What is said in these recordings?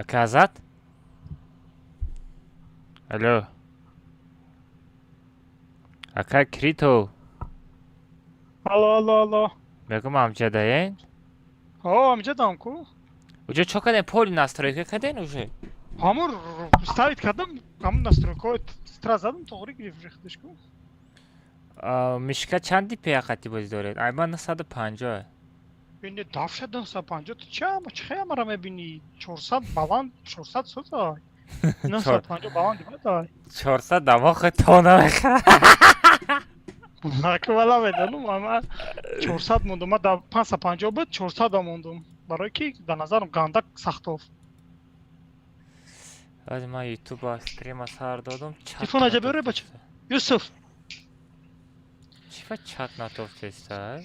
Aka Azat? Alo. Aka Krito. Алло, алло, алло. Бегу амҷадаен? О, амҷадам ку. Уҷо чо кадем поли настройка каден уже? Ҳамун ставит кардам, ҳамун настройкаҳои стра задам, тоғри гирифт рехташ ку. Мишка чанди пеяқати бозӣ доред? Ай ман 950. Бини даф шад 950. Ту чӣ хамаро мебини? 400 баланд, 400 созай. 950 баланд бадай. 400 дамохи то намехӯрад. Наку вала медонам, ама 400 мондум. Ман да 550 буд, 400 мондум. Барои ки ба назарам гандак сахтов. Ҳозир ман ютуба стрима сар додам. Телефон аҷа биёре бача. Юсуф. Чӣ ва чат натофтеста?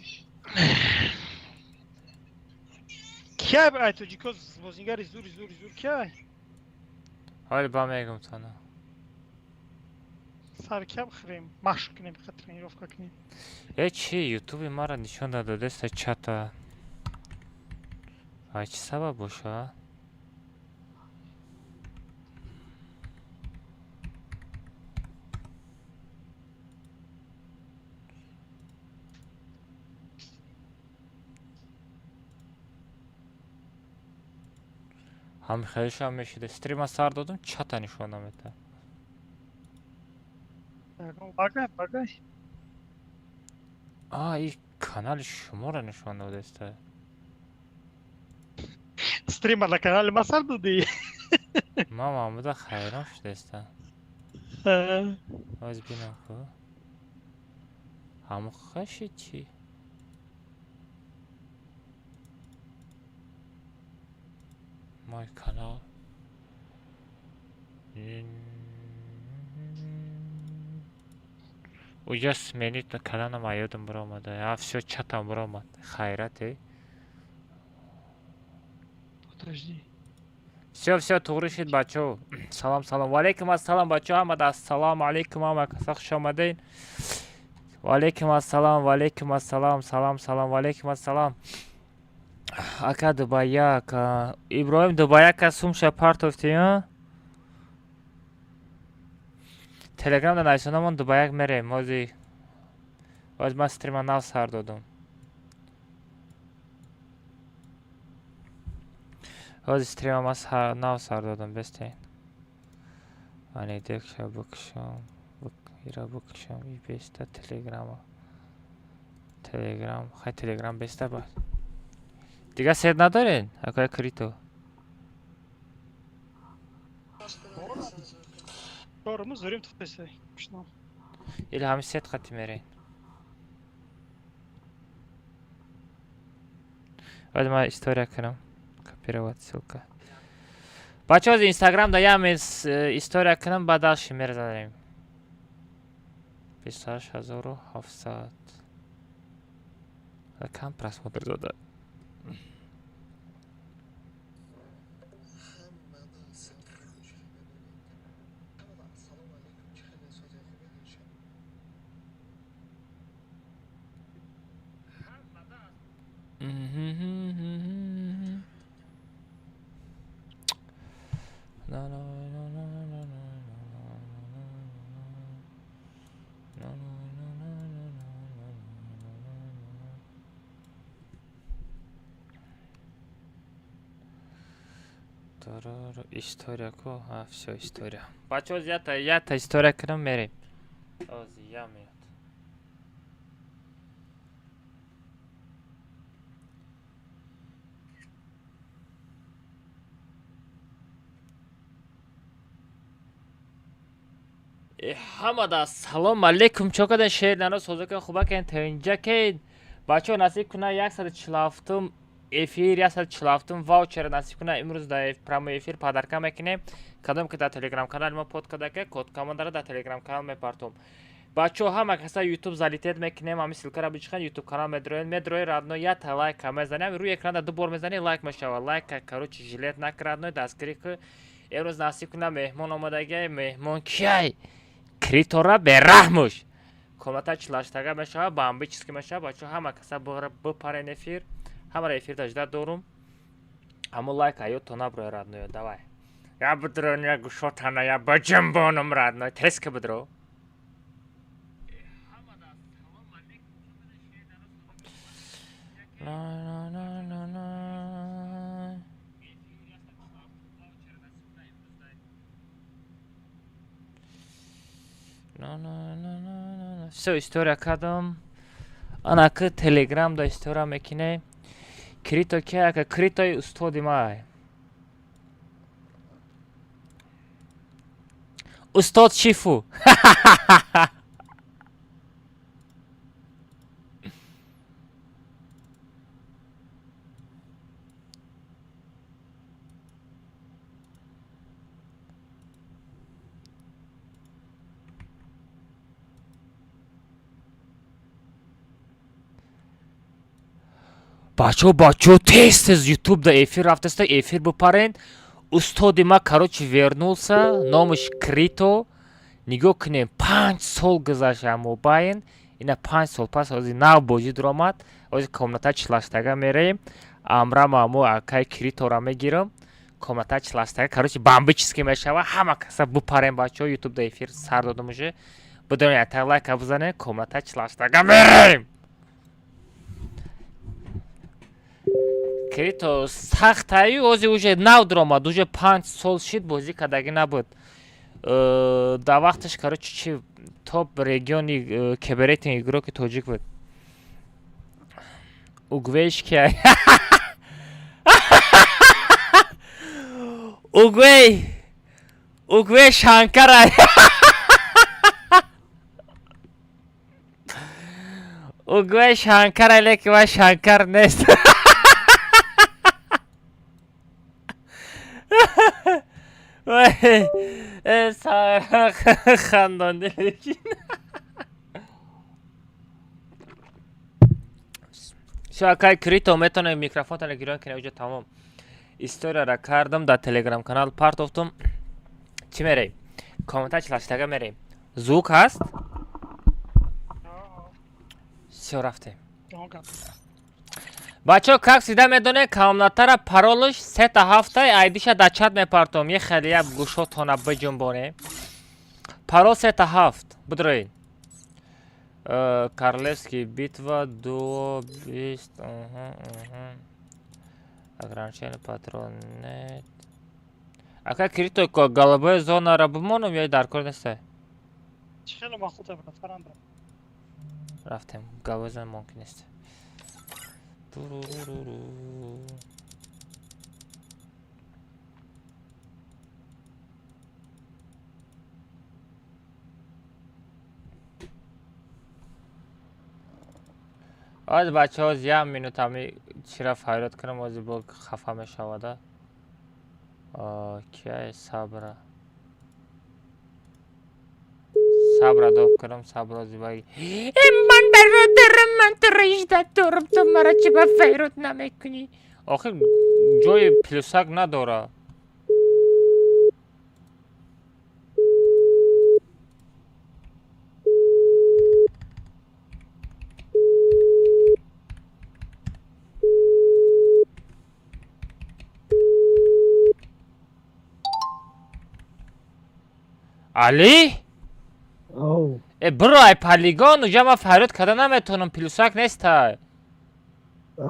Кия ай тоҷикоз бозингари зур кия? ҳоли ба мегум тана. Сар кия бихӯрем. Машқ кунем, тренировка кунем. Чӣ ютуби маро нишон надодеста чата? Ай чӣ сабаб боша? Ҳамихелишам мешида. Стрима сар додам, чата нишон намедад. Багай. И канали шуморо нишон додеста. Стример на канале ма сар додӣ? Ман маъмуда хайрон шудеста. Ҳозир бинам ку. Ҳамухаши чӣ? Мой канал. Уҷа сменит каналам аёдам биромада. Всё чатам биромад. Хайрате. Подожди. Всё туғри шуд бачаҳо. Салом. Ва алейкум ассалом бачаҳо. Ҳамад ассалому алейкум. Ҳама каса хуш омадед. Ва алейкум ассалом. Салом. Ва алейкум ассалом. Ака Дубаяк. Иброҳим Дубаяка сумша партофти, а? Телеграмда нависонамон Дубаяк мерем. Ҳозир ман стрима нав сар додам. Ҳозир стрима ман нав сар додам. Бестен. Ани декша букшам. Ира букшам. И беста телеграма. Телеграм. Хай телеграм беста бад. Дига сед надорен? Акай Крито. Доруму зурим тухтесай. Кушнам. Или ҳамин сед хати мерен. Ҳозир ман история кунам. Копировать ссылка. Бачаҳо ҳозир инстаграмда яме история кунам, баъд дальше мерзанем. 28700. Кам просмотр дода. История ку? Всё история. Бачаҳо я та история кунам мерем. Ҳозир я меяд. ҳамад ассалому алейкум. чо кадан шеърнаро созака хуба кен та инҷа кен. бачаҳо насиб кунад 147 эфир 147 ваучер насиб кунад. имрӯз дар прямой эфир падарка мекунем. кадом ки дар телеграм канали ма подкадака кодкамон дара дар телеграм канал мепартом. бачаҳо ҳама каса ютуб залитед мекунем. ҳамин силкара бичихан ютуб канал медроед радно я та лайка мезанем. рӯи экран ду бор мезани лайк мешава. лайка короче жилет накрадно дастгирӣ ку. имрӯз насиб кунад меҳмон омадаги. меҳмон кияй? Критора бераҳмуш. комната чилаштага мешава. бамби чизки мешава. бачаҳо ҳама каса бипарен эфир. ҳамаро эфирда жда дорум. Аму лайк айо то набро родной, давай. Я бедро не гушотана, я баджамбоном родной. Теска бедро. Все, история кадам. Ана к телеграм да история мекине. Крито кяка, крито устоди май. Устод шифу. Бачо, тез YouTube да эфир рафтаста, эфир бупарен. Устоди ма, короче, вернулся. Номыш Крито. Нигоҳ кунем 5 сол гузашта мобайн. Ина 5 сол пас ҳозир нав боҷи дуромад. Ҳозир комната 48 мераем. Амрам амо акай Критора мегирам. Комната 48, короче, бомбически мешава. Ҳама каса бупарем бачаҳо, YouTube да эфир сар дода муше. Бидони ата лайка бизанем, комната 48 мераем. Крито сахтаю, ҳозир уже нав дуромад, уже 5 сол шид бозӣ кардаги набуд. Да вақташ, короче, чи топ региони кибернетинг игроки тоҷик буд. Угвейш кия. Угвей Шанкара. Угвей Шанкара, леки ва Шанкар нест. خندانده لیکن شاکای کریتو میتونه میکروفون تا نگیران کنه اوجا تمام استوریا را کردم در تلگرام کانال پارت افتم چی میریم کامنتا چلاشتگه میریم زوک هست все رفتیم бачаҳо как сида медонед комнатара паролаш 3 та ҳафтай айдиша дар чат мепартом е хеле як гӯшотона биҷунбонем парол 3 та ҳафт бидроед королевский битва 2:20 ограничение патронет ака крито голубая зонара бимонам ё дар кор неста خیلی با خودم رفتم рафтем голубая зона мумкин нест аз бачаҳо як минутами чира файрод кунам ози бо хафа мешавада кияй сабра дов кунам сабра зибаги ман бародарам ман ту рижда дорам ту мара чи ба файрод намекунӣ охир ҷои плюсак надора али برو ای پلیگان اونجا من فریاد کرده نمیتونم پلوسک نیسته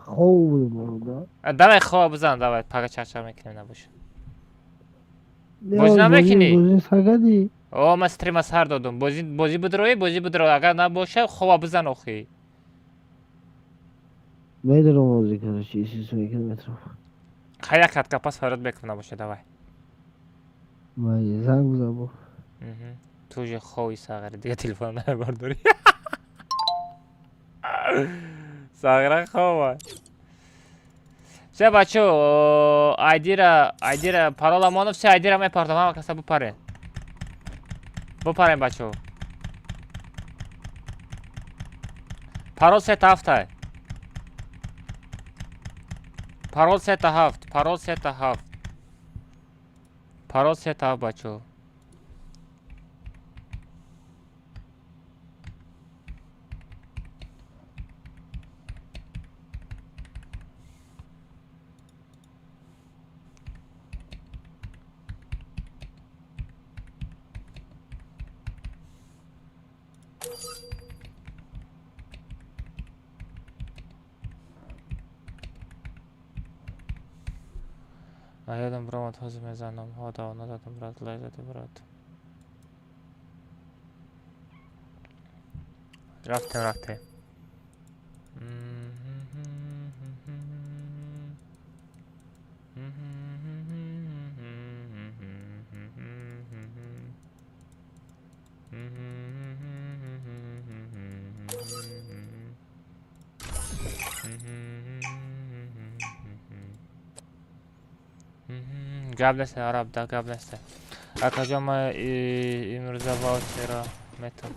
خوب دوای خواب بزن دوای پاک چرچر میکنیم نباشه بازی نمیکنی؟ بازی سگدی اوه من ستریم از هر دادم بازی بدروی اگر نباشه خواب بزن آخی میدونم بازی کنه چیزی میکنم خیلی کت پس فریاد بکن نباشه دوای من زنگ بزن با توی خوی ساغره دیگه تلفن نبرداری ساغره خواه все بچه айди را парола моно все айди را میپردم همه کسا بپرین بچه парол 3 تا 7 парол 3 تا 7 парол 3 تا 7 парол 3 تا بچه Ayadam bromad hozir mezanom hoda ona dadım brat laydati brat. Rafte. Gablese Arab'da gablese. Akacama imruza vouchera metal.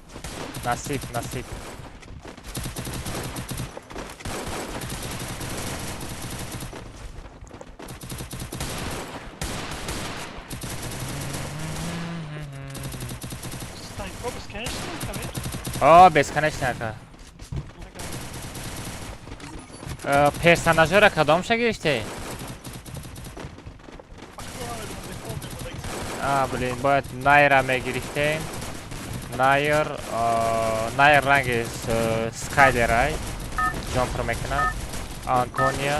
Nasip. Станько, бесконечно, конечно. O, bezkonečná jaká. Personažera kadom шагириште? Блин, باید نایر هم گرفتیم. نایر رنگ سکایلر های جامپر میکنه. آنتونیا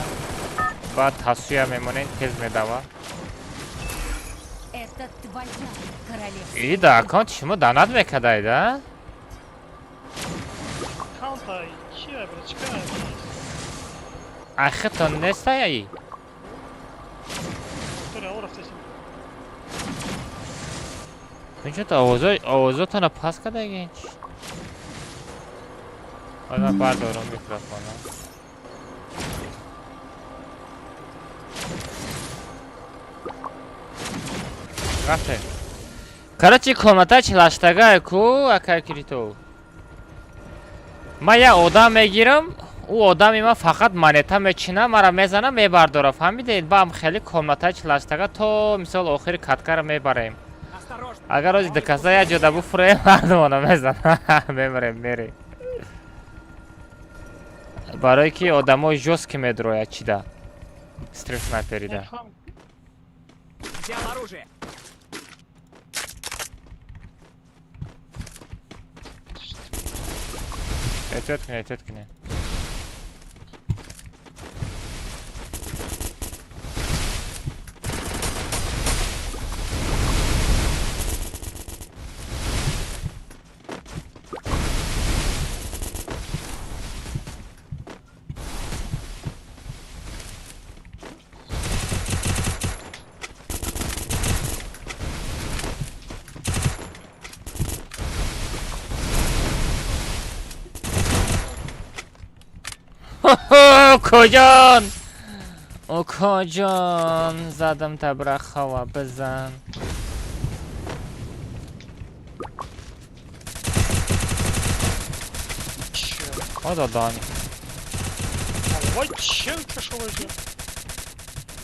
بعد تاسویا میمونین تیز میدوا. ایده اکانت شما دانات میکده ایده؟ Kanta, чья, брачка? اخی تو نیسته یا ای؟ Который Ауров-то اینجا تو آوازاتون پاس کده اینج؟ آدم بردارم میکروفونم. رفته. Короче, комната чилаштага ку ака кирито. Ма я одам мегирам, у одами ма фақат монета мечина, мара мезана мебардора. Фаҳмидед? Баам хели комната чилаштага то мисол охири каткара мебарем. Агар рози дакаса я ҷода буфурем, мардумона мезана. Мемарем мерем. Барое ки одамои жёстки медрояд чида. Стрим снайперида. Взял оружие. Эти. کجان زدم تبرخ هوا بزن. خدا دانی Ой, чем пошел уже?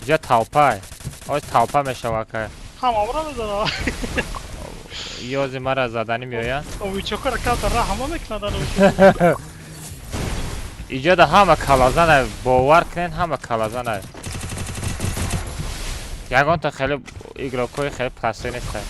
جا تاوپای تاوپا میشه که Хам, Ауров да. یوزی مرا زدنی میویا Ой, чё караката рахама мекнада. اینجا ده همه کلازنه باور کنین همه کلازنه یکان تا خیلی ایگراکوی خیلی پلاسوی نیسته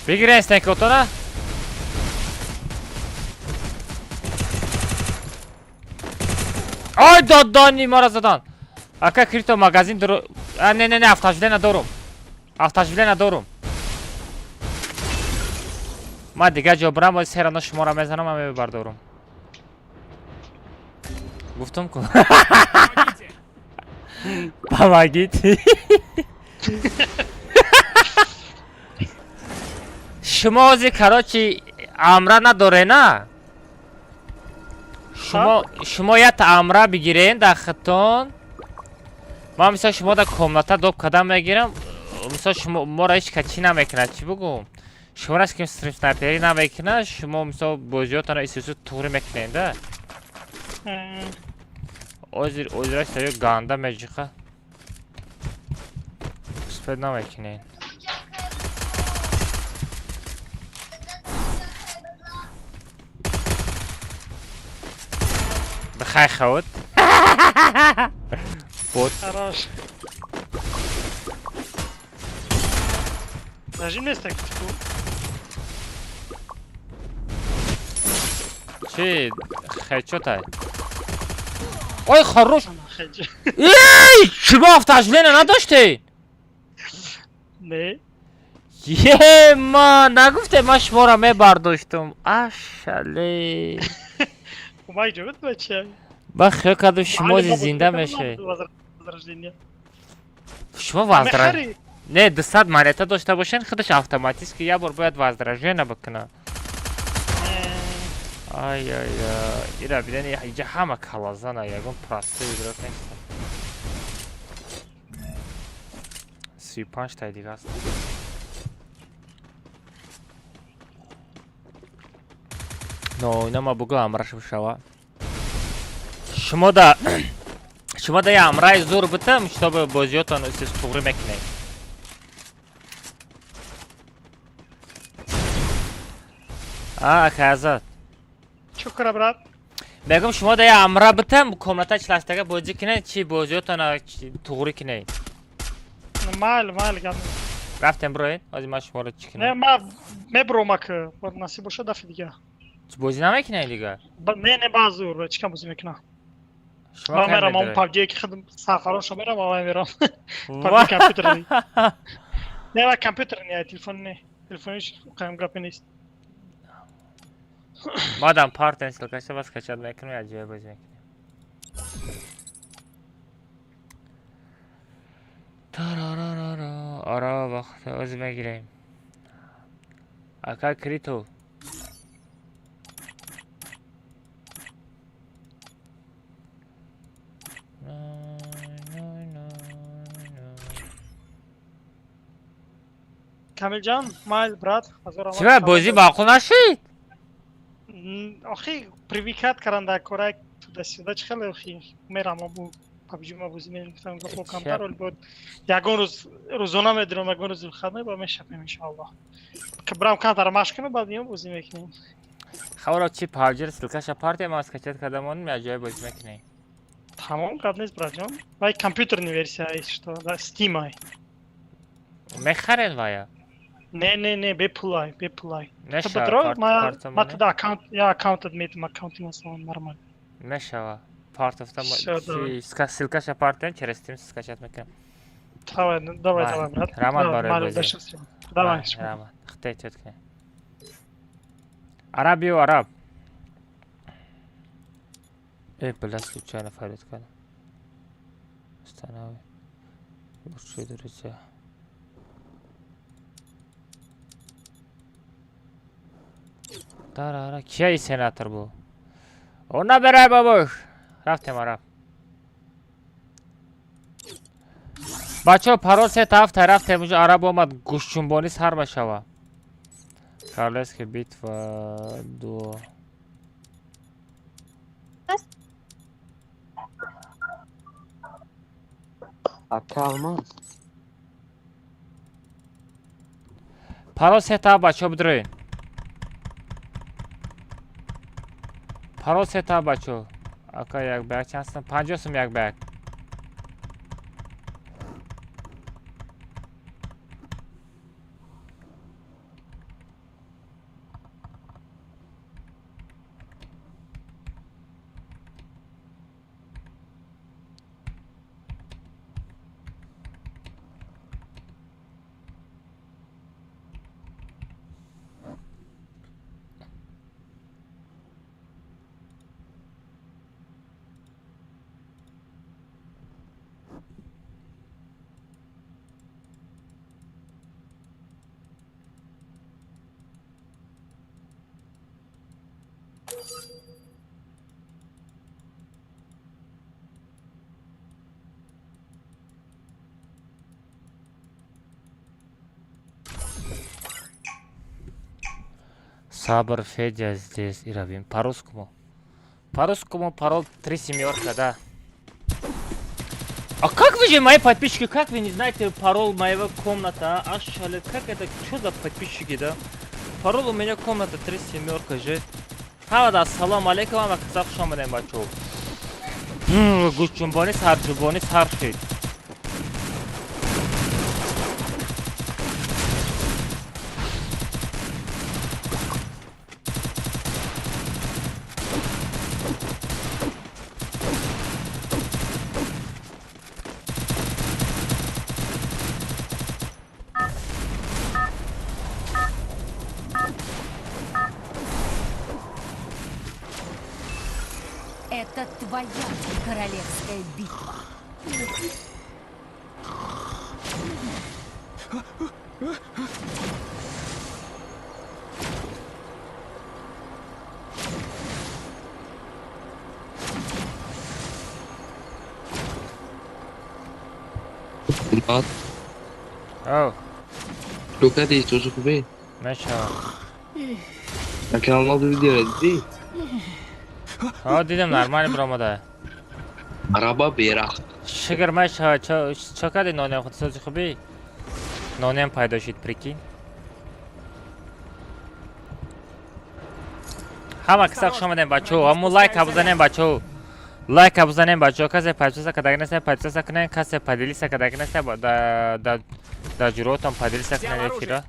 بگیره استنکوتو نه آی دادانی ما را زدن اکا کریتو مگزین درو نه автоживление ندارم من دیگه جا برم باید سیرانا شما را میزنم من ببردارم گفتم کن помогите شما ازی کراچی امره نداره نه شما یه امره بگیرین در خطان من مثلا شما در کامناتا دوب کدام میگیرم مثلا شما ما را هیچ کچی نمیکنه چی بگم شما را که استریم سنایپری نمیکنه شما مثلا بازیاتان را ایسیسو توری میکنین ده اوزیراش تایو گانده میجیقه سپید نمیکنین хайхаут. Вот. Хорош. Нажми место, Чи, хэчотай. Ой, хорош. Хеджи. Эй, чего автооживление надоштей? Не. Ма, нагуфте ма шуморо мебардоштум. Ашале. Умай ҷавад бача. Ба хё каду шумо зинда мешавед. Возрождение. Шумо возра. Мехари. Не, 200 монета дошта бошен, худаш автоматически я бор бояд возражение бакунам. Ай-яй-яй. Ира бидани иҷа ҳама калазана, ягон простой идрок нестам. 35 тай дига аст. Но ина ма бугу амраш бишава. Шумо да я амраи зур битам, чтобы бозиётон сиз туғри мекунед. Казат. Чукра брат. Мегум шумо да я амра битам, комната чластага бозӣ кунед, чи бозиётона туғри кунед. Майл гам. Рафтем броед, ҳозир ман шуморо чӣ Не, кунам? ма мебром ака. Бор насиб боша дафи дига. Бозӣ намекунед дига? Не баъзур, чӣ кам бозӣ мекунам. Шумо Ман кайда мерам он доред? PUBG ки худам сарфароша мерам, ман мерам. Ва- PUBG компютер. Не, ма компютер не, телефон не. Телефониш қаям гапи нест. мадам партен силкаша бас качад мекунем, я ҷоя бозӣ мекунем. Тарарарара. Ара вақт оз мегирем. Ака крито. Камилҷон, майл брат. Чива бозӣ маъқул нашид? Охи привикат каранда корак туда-сюда чӣ хеле охи мерам абу PUBG ма бозӣ мекунам гапо камтар вале бод ягон рӯз рӯзона медирам, ягон рӯз хадмай ба мешавем иншоаллоҳ. Брам камтар машқ кунам, баъд ям бозӣ мекунем. хавра чи PUBG силкаша партия ма скачат кардамон, я ҷоя бозӣ мекунем. Тамом гап нест братҷон. Вай компютерни версия аст, что да Steam ай. Мехарен вая? Не, бепулай. Неша Ма партамоне? туда аккаунт, я аккаунт адмитам, аккаунти масалан нормально. Мешава. Партофта Всё, давай. силкаша партен через Steam скачат мекунем. Давай, брат. Рамад барои Майл бозӣ. дашавсем. Давай. Рамад. Хитай тӯт кунем. Араб ё араб. Била случайно фарид кардам. Установи. Лучшие друзья. Тарара, кия и сенатор бу? Он набирай бабуш. Рафтем араб. бачаҳо паросе тафта рафтем уҷо араб омад гӯштчунбонӣ сар мешава. Королевский битва 2. паросе таф бачаҳо бидроен. паросе таф бачаҳо. Ака як бак чанд сум? 50 сум як бак. Сабр, Федя здесь и Равин. По-русскому. По-русскому пароль 3 семерка, да. А как вы же, мои подписчики, как вы не знаете пароль моего комната? А шале, как это, что за подписчики, да? Пароль у меня комната 3 семерка же. Хавада, ассаламу алейкум, ама казах шамадем бачо. گوش جنبانی سرجوبانی سرخید. Это твоя королевская битва. But Oh, look at this, çocuk bey. maşallah. Ben kanalda video değil. Ha دیدم نرمال برآمده. Araba berak. شگر maşallah چقدر نانه خود سازی خوبی؟ نانه هم پیدا شد پریکین. همه کسا خوش آمدین بچه ها. همون لایک ها بزنین بچه ها. لایک ها بزنین بچه ها. کسی پچه که داگه نسته پچه کنین. کسی پدیلی که داگه نسته در جروت هم پدیلی کنین یکیرا.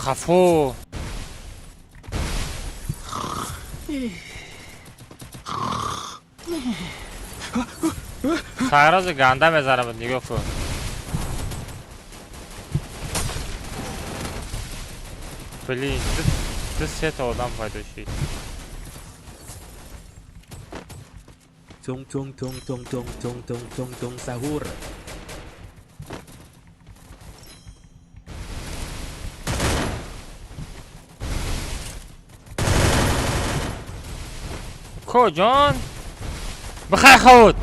خفو سایراز گنده میزنه بود نگاه کن پلیز سه تا آدم پیدا شید Tung sahur. کجان؟ بخیر خود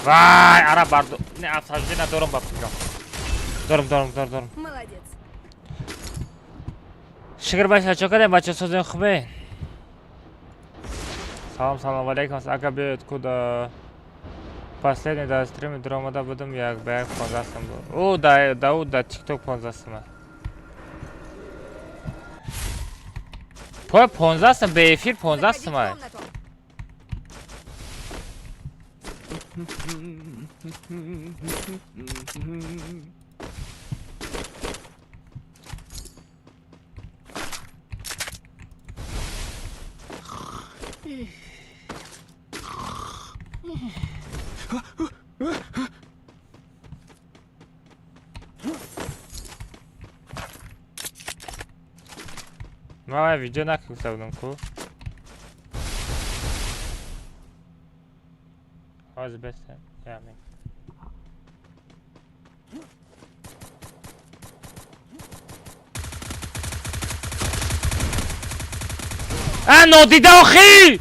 وای عرب بردو نه افساجی ندارم بپیگم دارم Молодец. شکر باشه چکرده بچه سوزن خوبه سلام علیکم اگه بیاید کد последний در استریم در آمده بودم یک به یک 15 سم بود او داود در تیک توک 15 سمه پای 15 سم به افیر 15 Заходи в سمه комнату. من ویدیو نکشته بودم کو از بسته یعنی نادیده آخی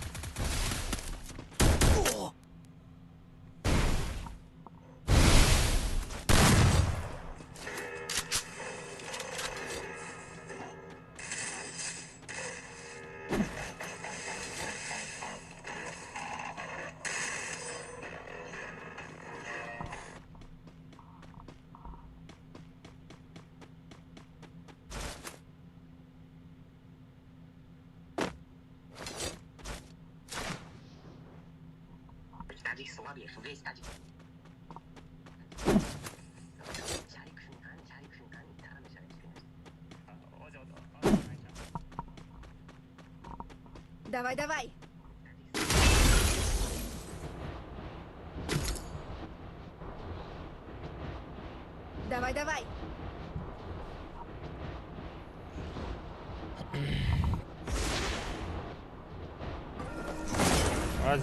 Давай, давай. Давай, давай.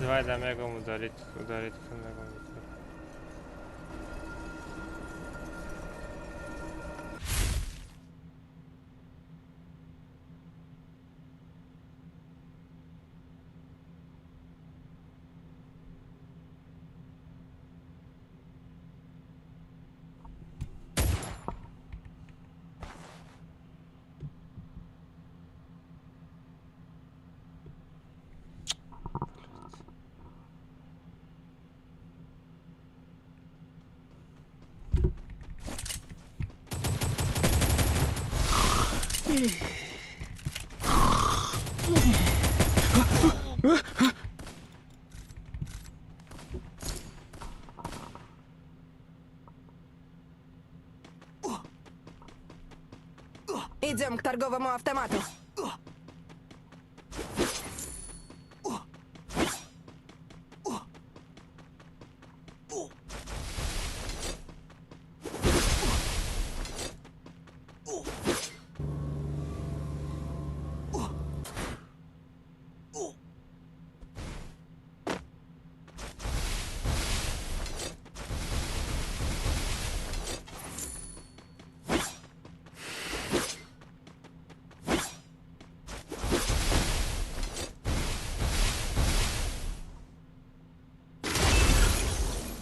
Давай, да, мегом удалить, мегом. Идем к торговому автомату.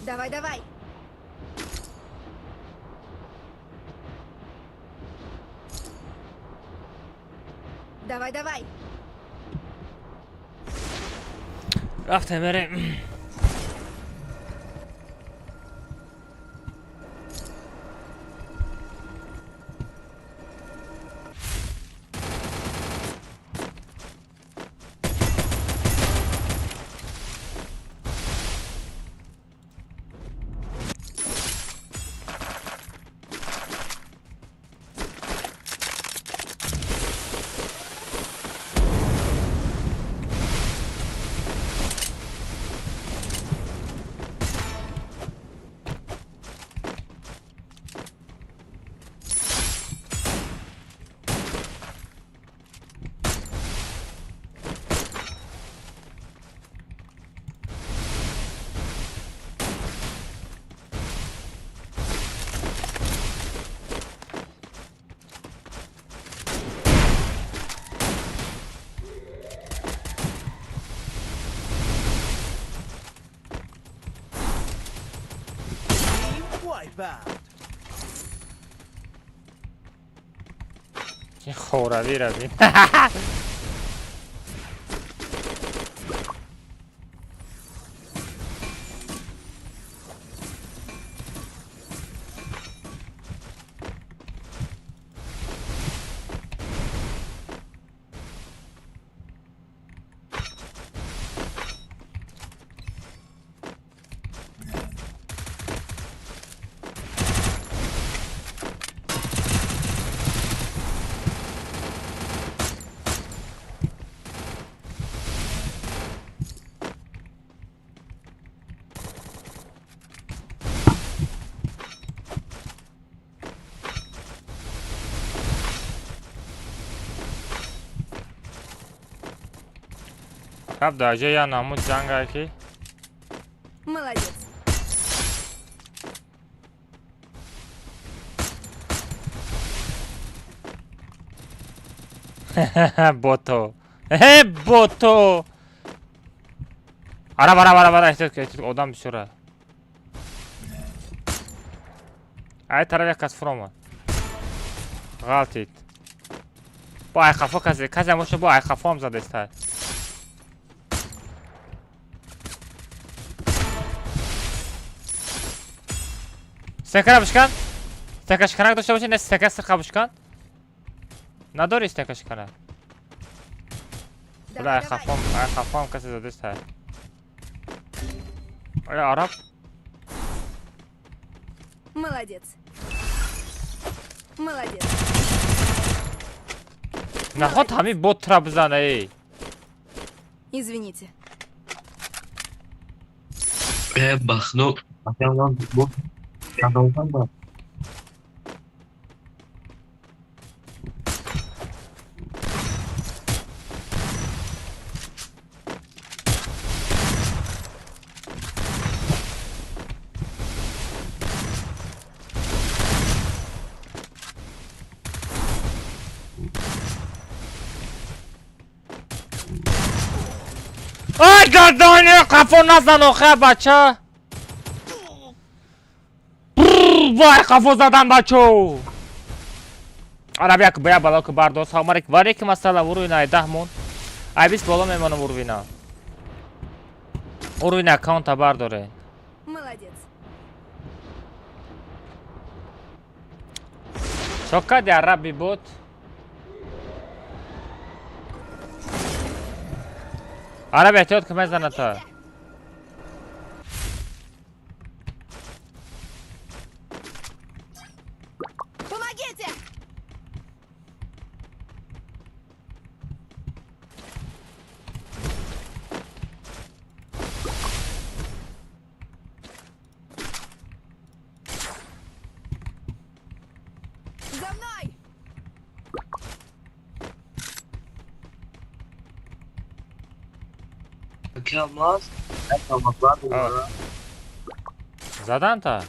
Давай, давай. Давай, давай. رفتم بریم. این خوروی روی قبل داجه یا نامود جنگ هرکی Молодец. بوتو بوتو ara ehtiyat odam düşürə ay taraf kas froma غلطید با ای خفا کسی باشه با ای خفا هم زده است استکر بشکن استکر شکنک داشته باشه نه استکر سرخ بشکن نداری استکر شکنک بلا ای خفا هم کسی زده است آیا عرب Молодец. Молодец. نخواد همین بوت را بزنه ای Извините. Бахну. Bakalım bu. Yanıldan da. ای گردانی قفو نزن آخه بچه وای قفو زدن بچه عرب یک بیا بالا که برداست همارک واری که مسئله ورو اینا 10 مون ای بیس بالا میمانه ورو اینا ورو اینا اکاونت برداره Молодец. شکر عربی بود عرب احتیاط که میزنه تا Помогите! За мной! Bakılmaz. Tamamlar bunlara. زدن تا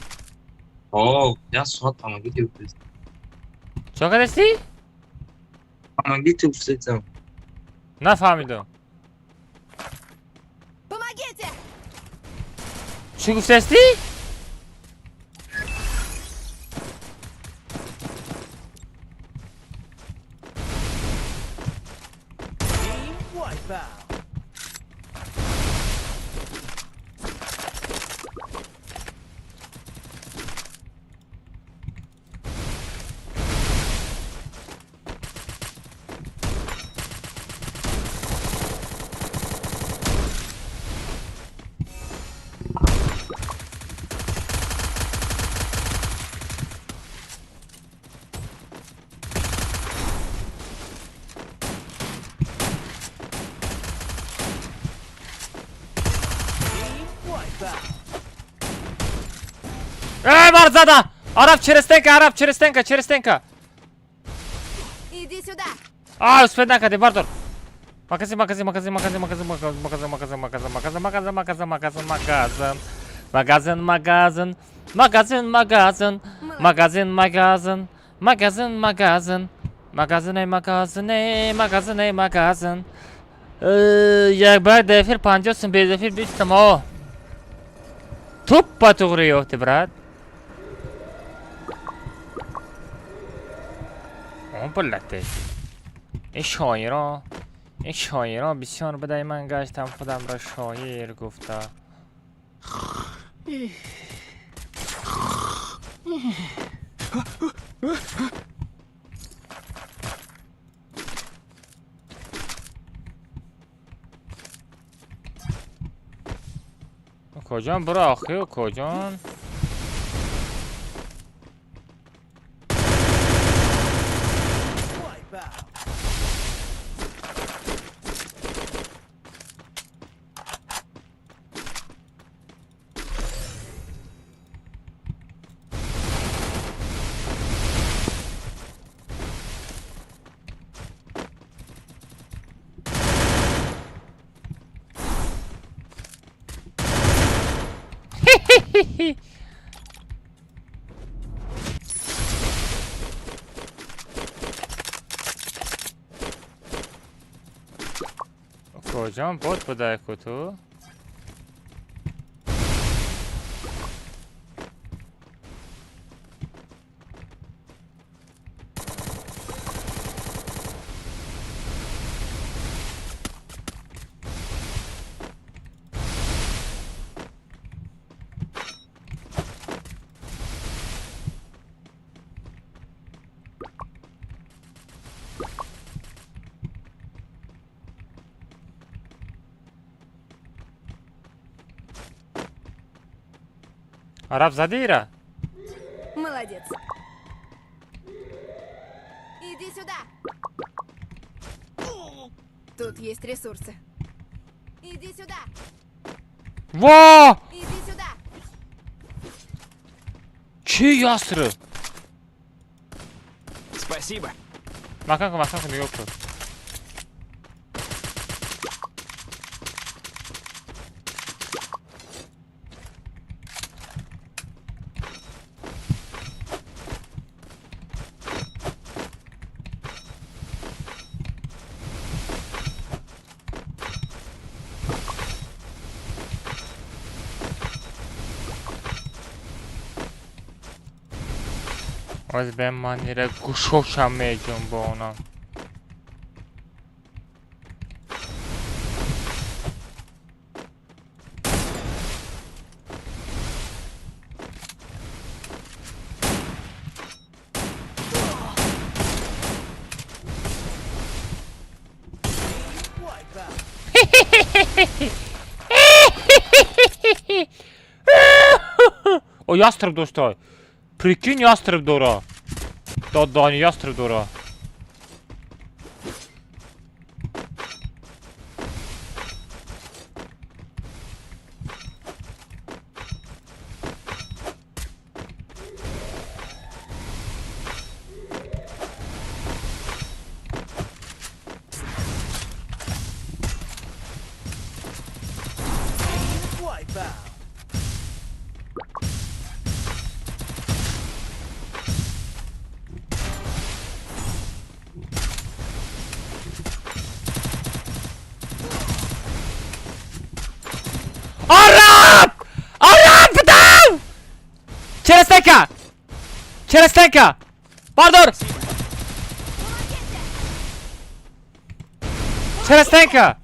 Ya Suat ama gidiyor biz. شکر دستی؟ Ama gidiyor sen. نفهمیدم Помогите! چی گفت دستی؟ Team wipeout. Бар زدن عرب چرستنکا عرب چرستنکا Иди сюда! успеть накади бардор магазин یک بار دفیر 50 سن به دفیر 20 ما توپ توغری افتی براد اون بلده این شاعران بسیار بدای من گشتم خودم را شاعر گفته کجان برو آخی و کجان Wipeout. کجان بود بدای کتو عرب زدی را Молодец. Иди сюда. Тут есть ресурсы. Иди сюда! Vaa! Иди сюда! Çiğ yastırı. Спасибо. Makanka yok. Az ben manire kuşoşamayacağım bu ona. Wipe out. O ястреб dostlar. Prikün ястреб dora. Dani ястреб dora. Wipe out. Arap! Arap tam! Через стенка! Pardon! Через стенка!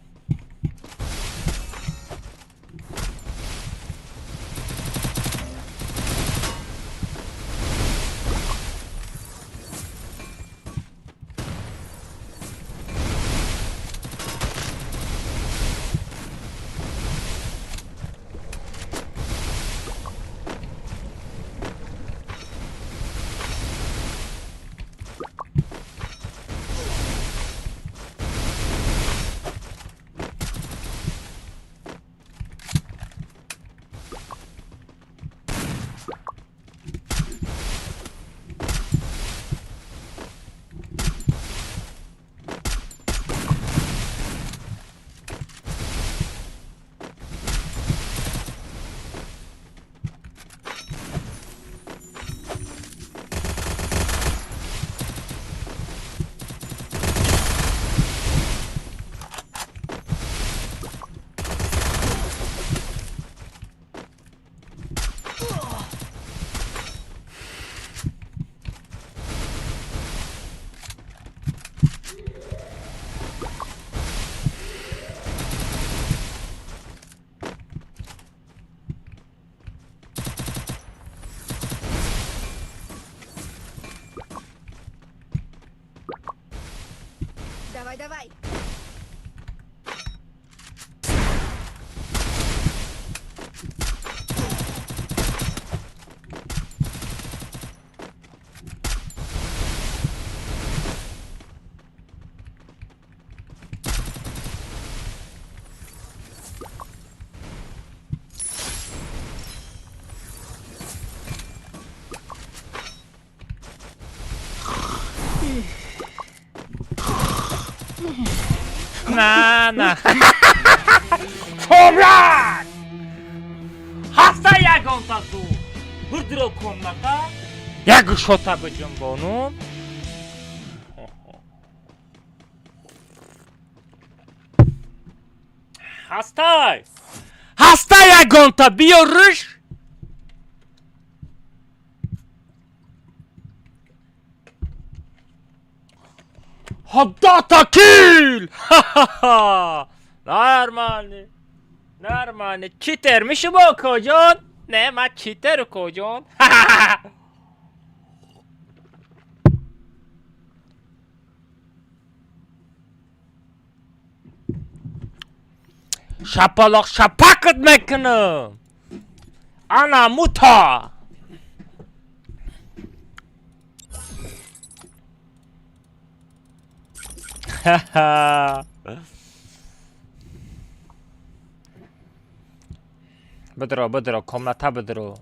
Давай! Na. Toprak! Hasta yagon tazu! Hırdro konmaka! Jak szota będziemy bonu? Hasta yagon tabiyoruz! Haddata kill! Normalnie. Cheater mi się bo kodzion? Nie ma cheater kodzion. Şapalak şapak etmekini. Ana muta. بدرو komnata بدرو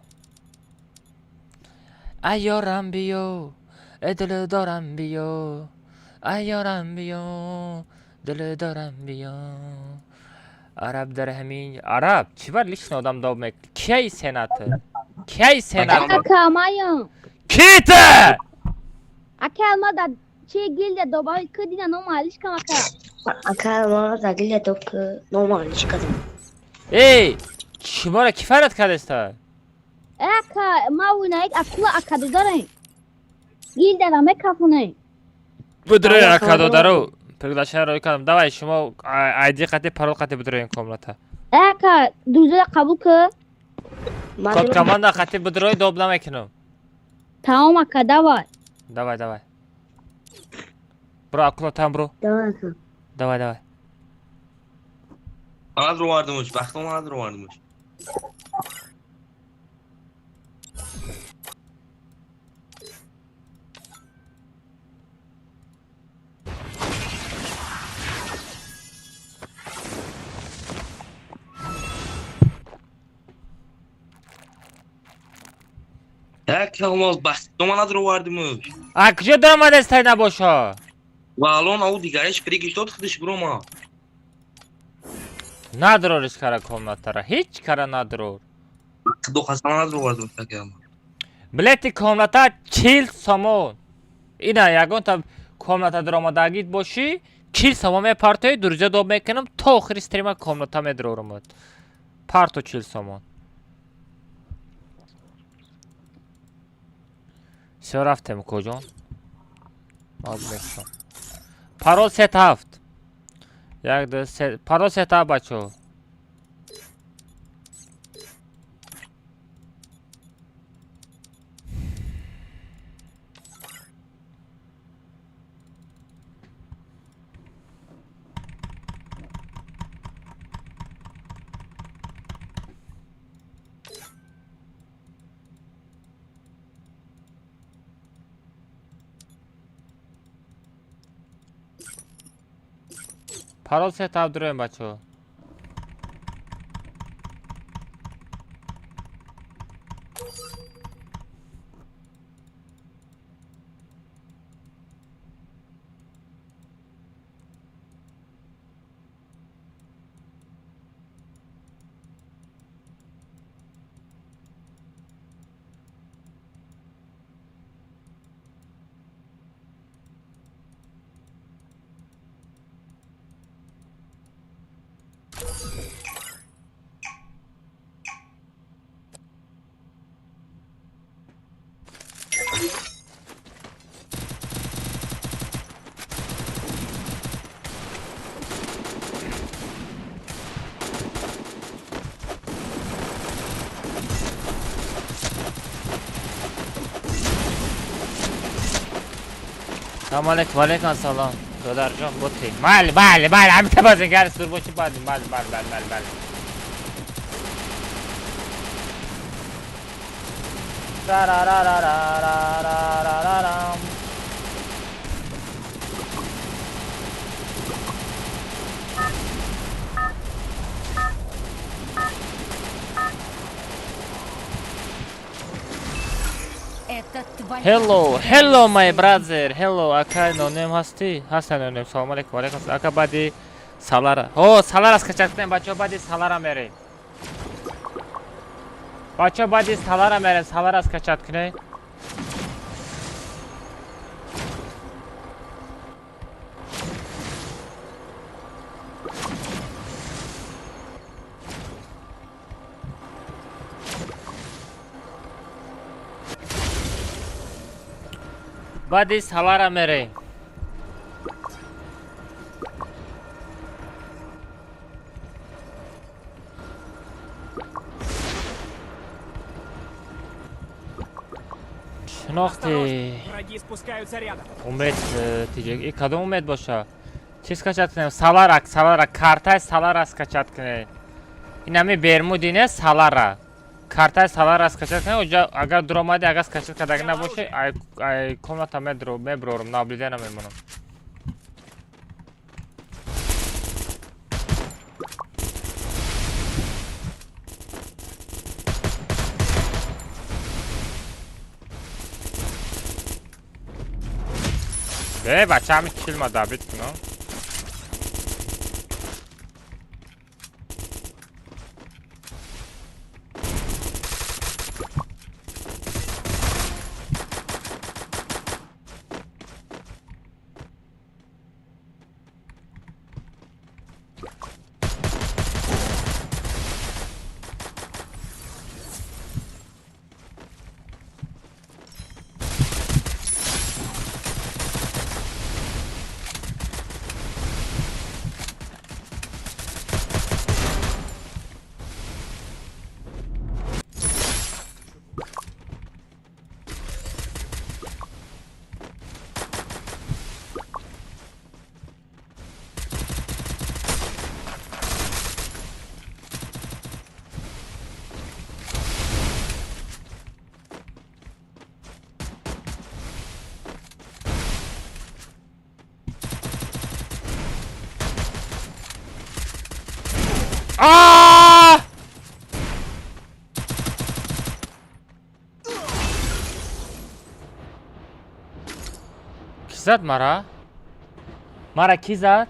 ایارم بیو دل دارم بیو ایارم بیو دل دارم بیو Arap در همین Arap چی var liczny adam domek Kiej senaty Kiej senaty Acalmają. Kita Acalma da gilda doba kadina normal işkamaka. Acalma da gilda dok normal çıkalım. Ey Kimara kifaret kadesta Aka mawuna ek akula akadu daren. Gilda da mekafune. بدرو akado daru приглашаю ройкам давай شما ID قطعی парол قطعی بدرو این komnata Aka duza kabul kı. Kod komanda قطعی بدروی دوبلم اکنم Tamam aka da var. давай Bro akula tam bro давай Bana da varmış. Baktım bana da varmış. Ki olmaz baktım bana da varmış. کجا دارم دستی نباشا و الان او دیگرش کریگش داد خودش برو ما. ندارورش کارا komnata را هیچ کارا ندارور دو خواستم ندارو واردم فکر کنم. بلیتی komnata 40 سامون اینا یگان تا komnata در آمادگیت باشی 40 سامون می پارتوی درجه دوب میکنم تا آخر استریم komnata می درورم پارتو 40 سامون سه رفتم کجان پارول ست هفت یک دو سه پارول ست هفت بچو парол сетап дурем бачо سلام علیکم و علیکم سلام دادر جان بوتی بله همیشه بازیگر سور باشی بله Это твоя... Hello my brother hello aka نونم هستی هستن نونم سلام علیکم و علیکم سلام aka بعدی سالارا سالار از کچکتن بچه بعدی سالارا میره بچه بعدی سالارا میره سالار از کچکتن بعدی سالارا میره شناختی Враги спускаются рядом. اومد تیجه ای کدوم اومد باشه چیز کچت کنیم سالارا کارتای سالارا از کچت کنیم این همی برمودی نه سالارا کارتای سالارا از کچت کنیم اونجا اگر در آمده اگر از کچت کدگی نباشه ای komnata میبرورم نابلیده نمیمونم بچه همین کیل ما دابید کنم. آه! کی زد مرا؟ مرا کی زد؟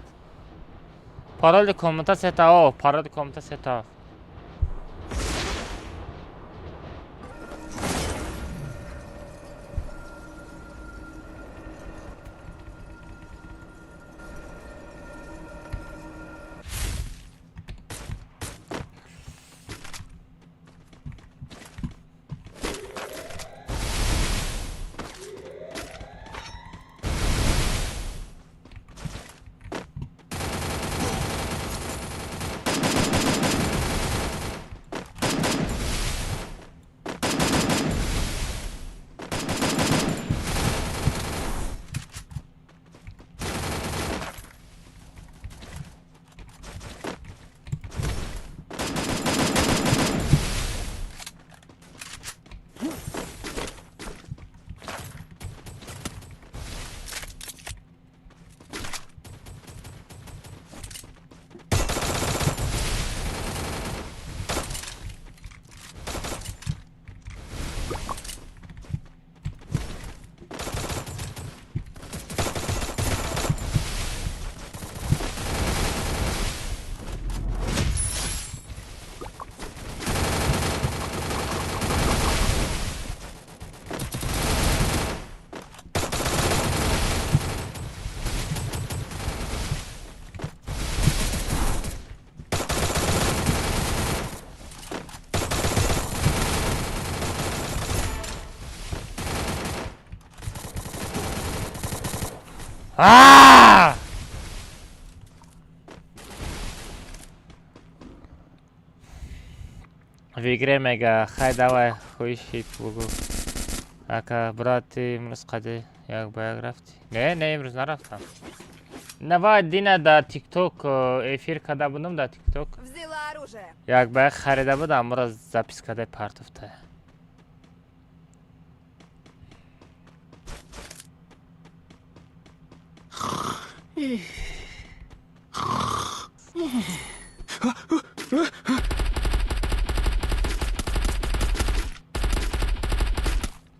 پارال کامنتا ستا پارال کامنتا ستا. آه! ویگره مگه خیلی دوای خویشید بگو اکا براتی امروز قده یک با یک رفتی؟ نه امروز نرفتم. نوا دینه دا تیک توک افیر کده بودم دا تیک توک Взяла оружие. یک با یک خریده بودم امروز زپیس کده پرتفته.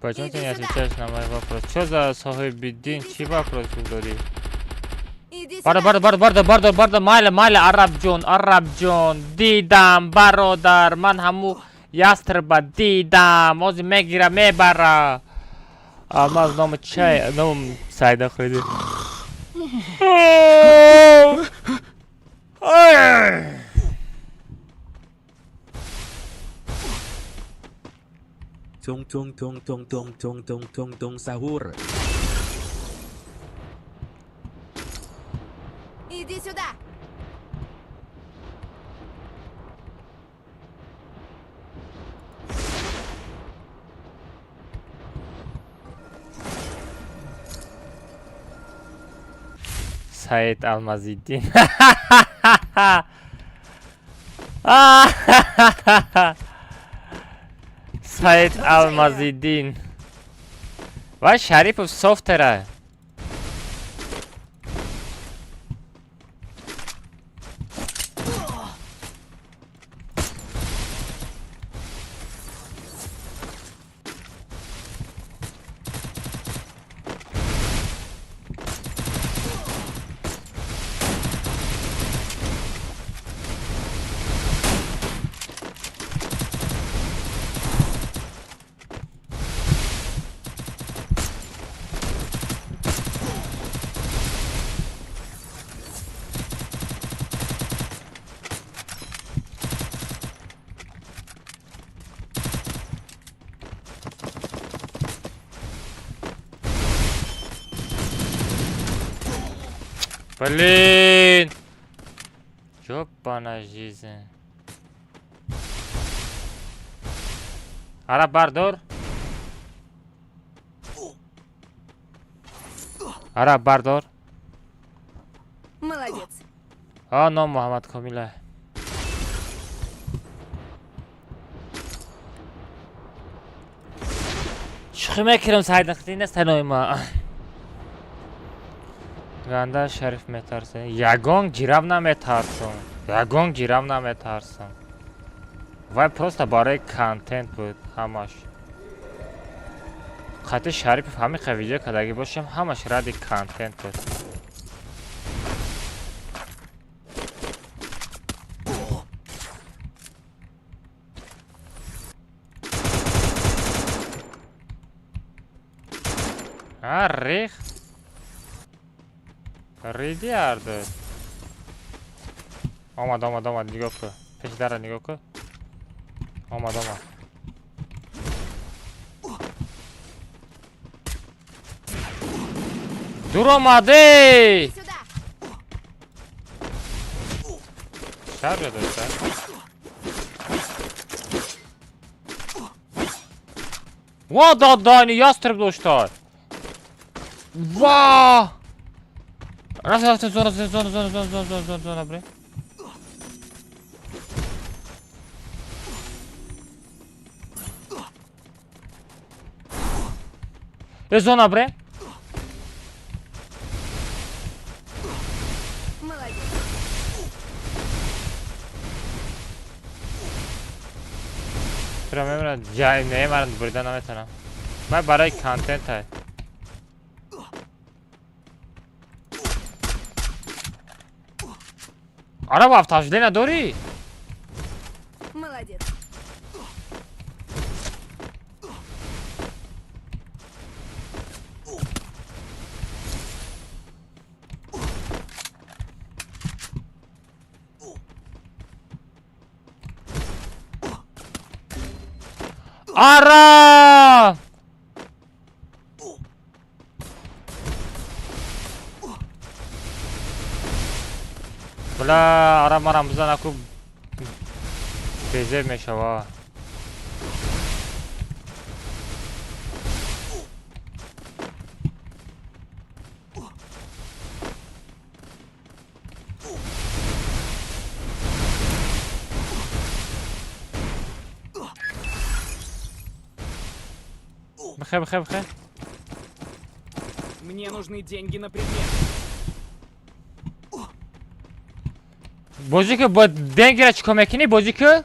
Почему ты не отвечаешь на мой вопрос? Что за сахибиддин? Чи вопрос говори? Иди Барда, майля, Араб Джон, дидам, бародар, ман хаму ястрба дидам, ози мегира мебара. Алмаз номер чай, номер сайда ходи. Tung sahur. Иди сюда. Said Almazidin. Said Almazidin. Vay Şerifov software. Блин! Ёбана жизнь. Араб бардор. Араб бардор. Молодец. Но Мухаммад Камила. شوخی میکردم سعید نختی نیست تنهای ما گنده شریف میترسه یگان جیرم نمیترسم یگان جیرم نمیترسم وای پروستا برای کانتنت بود همش خطی شریف همین ویدیو کدگی باشم همش ردی کانتنت بود ریخ ریدی ارده آمد نگاه که پیش داره نگاه که آمد دور آمده Иди сюда. شر داشته وا دادانی ястреб داشته وا رفت زون بره زون بره Молодец. چرا میمونم جای نمیمونم بریدن نمیتونم من برای کانتنت های آره با افتاجده نداری؟ Молодец. آره بلا آره مرم بزن اکو بیزه میشه وا بخیر Мне нужны деньги на предмет. بازی که با دنگ را چیکار میکنی بازی که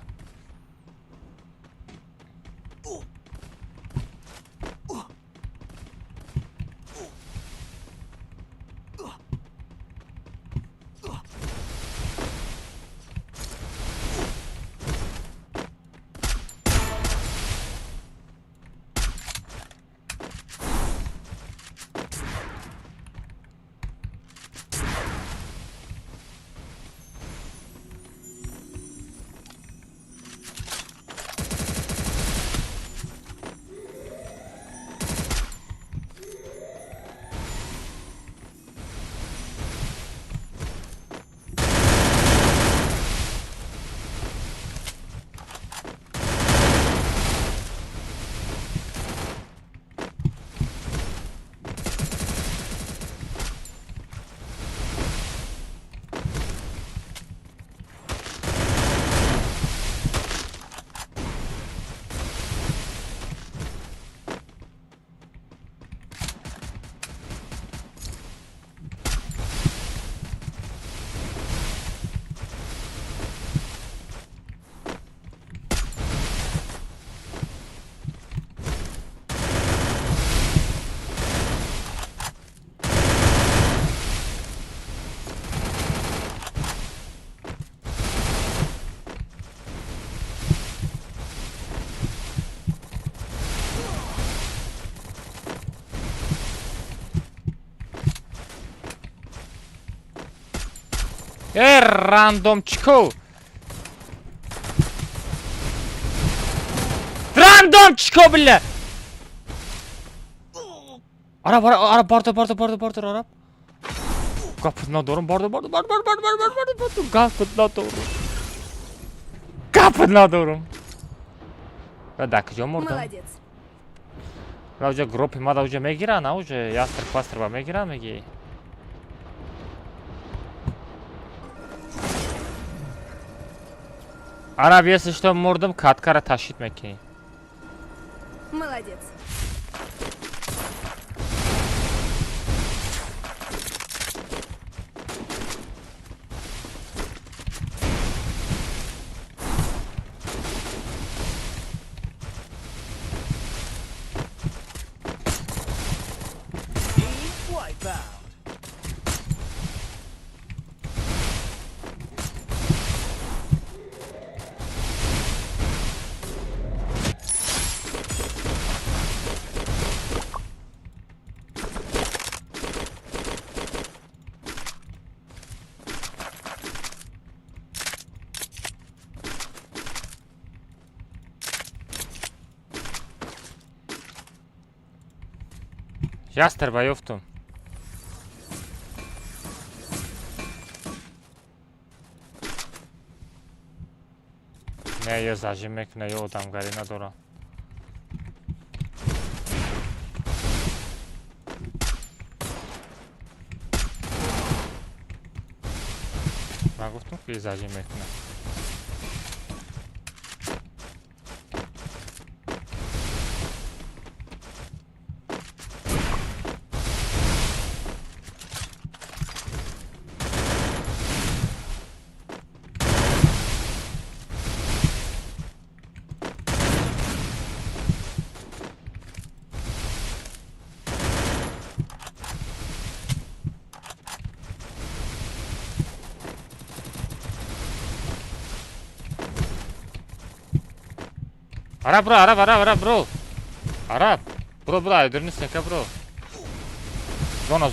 راندوم چیکو راندوم چیکو بله عرب بارد عرب Kapı ندارم bardı. Kapı ندارم. Kapı ندارم. و دکجا مردم. Молодец. و اوجا گروپی ما دا اوجا میگیرن اوجا یاستر پاستر با میگیرن میگی. عربیه سشتا مردم کاتکارا تاشید میکنی. Молодец. Team wipeout. Ястер байофтум. Не, я зажим мекуна, я одамгари надорам. Ман гуфтам ки зажим мекуна. Arab bro. Arab. Bro, öldürünü sneka bro. Zona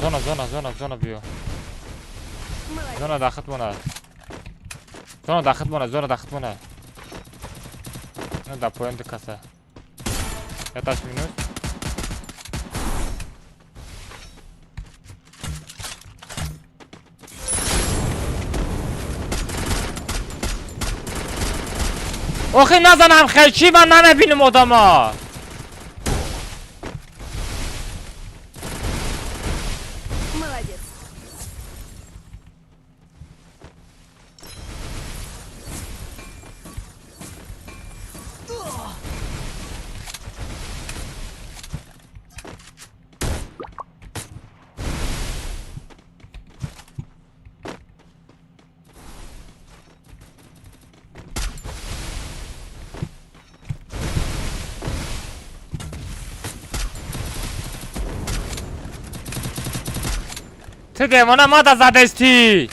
bio. Молодец. Zona daxit mona. No da pojem do kasa. Ja taş minut. آخه نزنم خلچی من نمیبینم آدما. Молодец. Ty demona mada zadesti.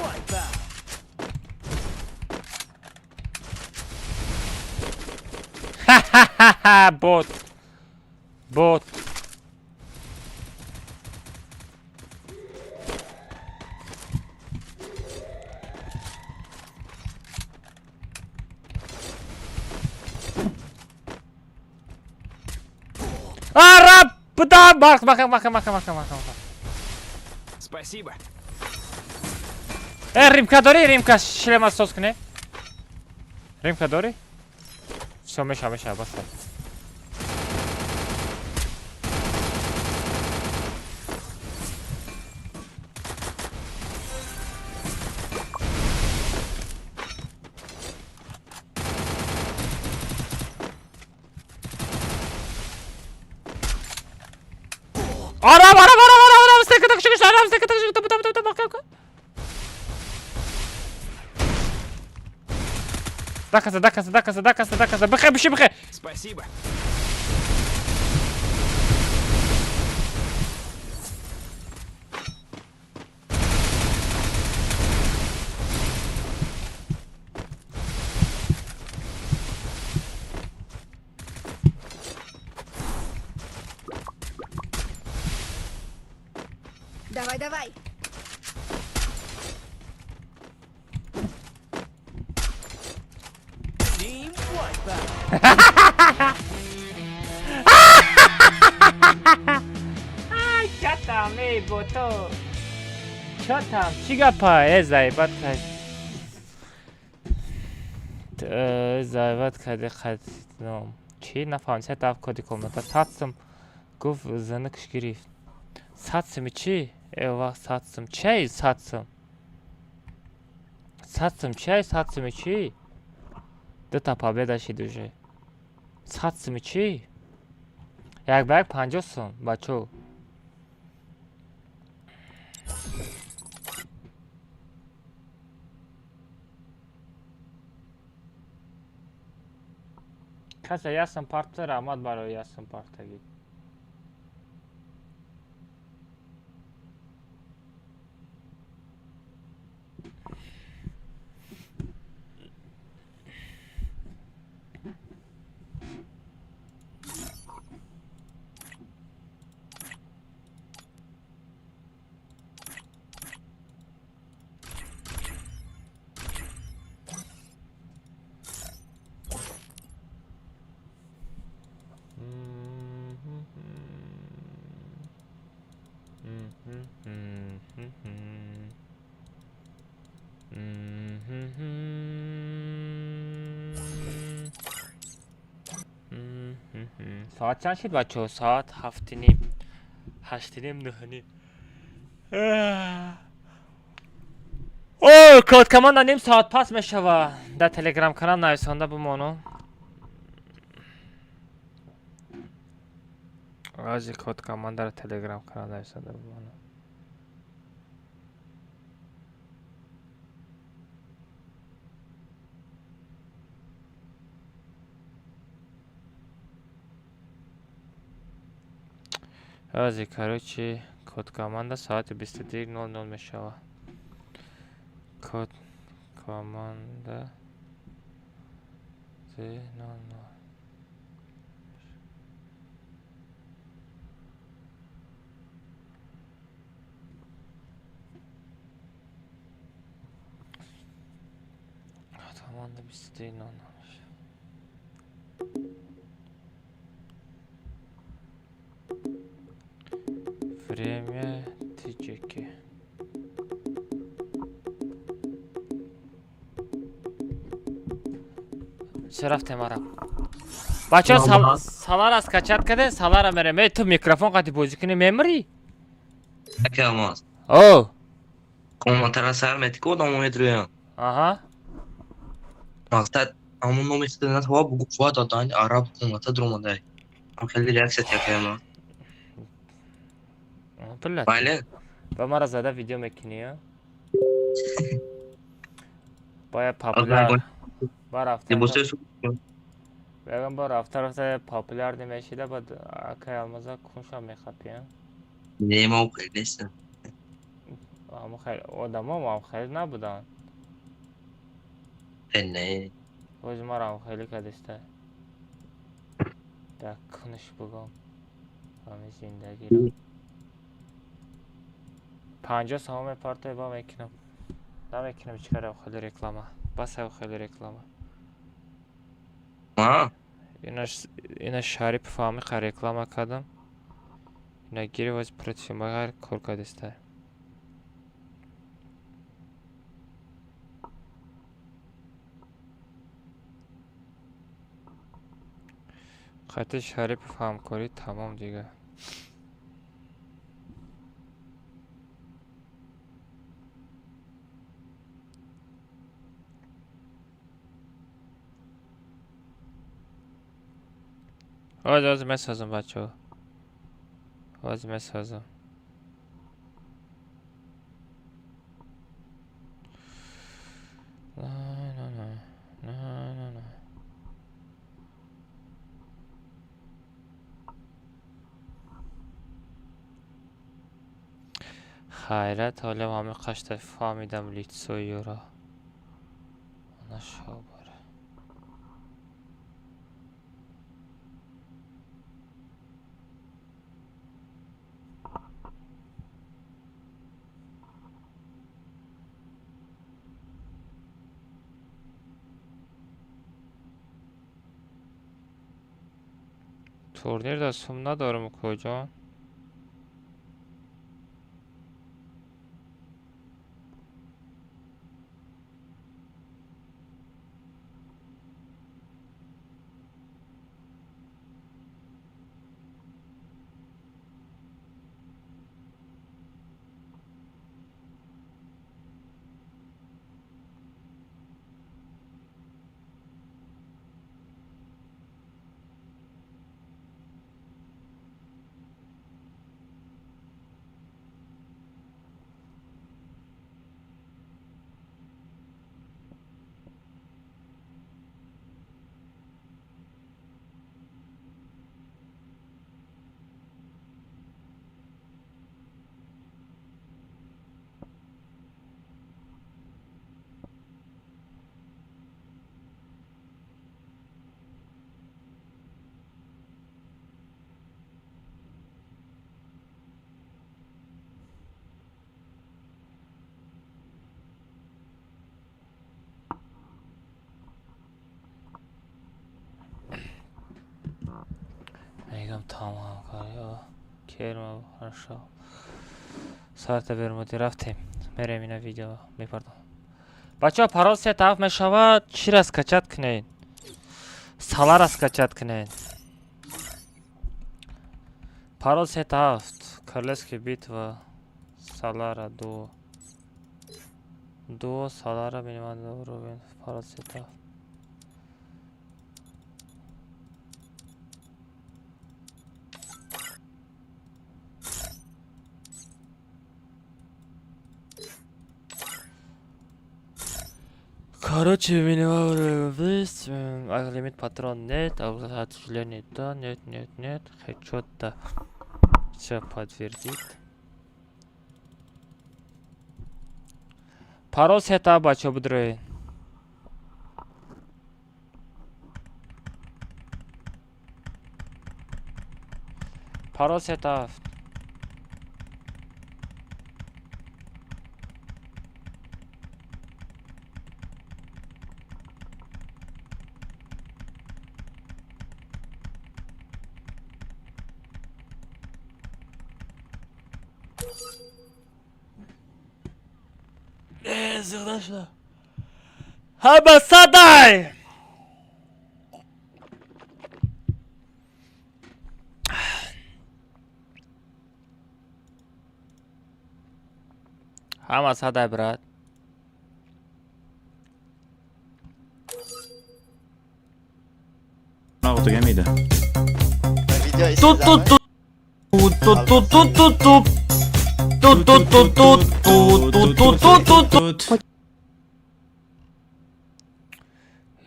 Wipeout. Bot. Arab! Puta! Makan. Спасибо. Римка дори? Римка шлема соскне. Римка дори? Всё, меша, баста. Arab! Steka tak çıkış, Arab steka tak çıkış. Bak. Dakasa. Бэхэ, биши. Спасибо. Давай, давай. Team wipeout. چطم ای بوتو چطم چی گپا ای زایبت کرد زایبت کرده خدنم چی نفهم چه تاف کدی کمتا ساتسم گفت زنکش گرفت ساتسم چی؟ ایوه ساتسم چی ساتسم ساتسم چی ساتسم چی؟ دوتا победа شد уже ساتسم چی؟ یک بیگ 50 سوم بچو کسی یاسم پارتر آمد برای یاسم پارتگی ساعت چند شد بچه ساعت 7:30 8:30 9:30 اوه کد کمان نیم ساعت پس میشوه در تلگرام کانال نویسنده بمانو آجی کد کمان در تلگرام کانال نویسنده بمانو آجی کاروچی کد کامانده ساعت 22:00 میشوه کد کامانده 00 کامانده 22:00 میشه Время тычки. چه رفته مرا بچه سالار از کچت کده سالار میره تو میکروفون قطعی بازی کنی میمری Aqui, moço. او Como tá سر متیکو دامو یا آها مقصد همون نومی استدنات هوا بگو فواد دادن عرب کومتا درومده هم خیلی ریاکست یکی اما بلد بله با مرا زده ویدیو میکنی باید از پاپولار نگاه با دیبوسه رفتن سو بگم با رفتن پاپولار نمیشیده با اکای آموزا کنشا میخوابیم نیما و خیلی نیستن اما خیلی آدم هم خیلی نبودن نه روز مرا هم خیلی کدسته در کنش بگم همه زندگی را 50 سهام پارتای با میکنم نمیکنم چکاره خیلی رکلامه بس خیلی رکلامه ها اینا شریف فامی خیلی رکلامه کردم اینا گیری وز پروتیشن باگر کار کدسته خط شریف فهم کاری تمام دیگه آز مسازم بچه ها آز مسازم نه خیرت حالا همه قشت فهمیدم لیتسوی را نشا باره турнирда сум надорам куҷон. Мегам тамом карё. Кермо, хорошо. Сарта вермуди рафтем. Мерем ина видео мепардам. Бачаҳо, пароз сетафт мешавад. Чиро скачат кунед? Салара скачат кунед. Пароз сетафт. Королевский битва. Салара 2. 2 Салара минимальный уровень. Пароз сетафт. Короче, минимальный уровень. Лимит патрон нет. Отчисление да. Нет. Хедшот-то. Все подтвердит. Пароз сетап бачо будроин. Пароз сетап. Зыгнашла. Хаба садай! Хама садай, брат. Autoya mıydı? Tut.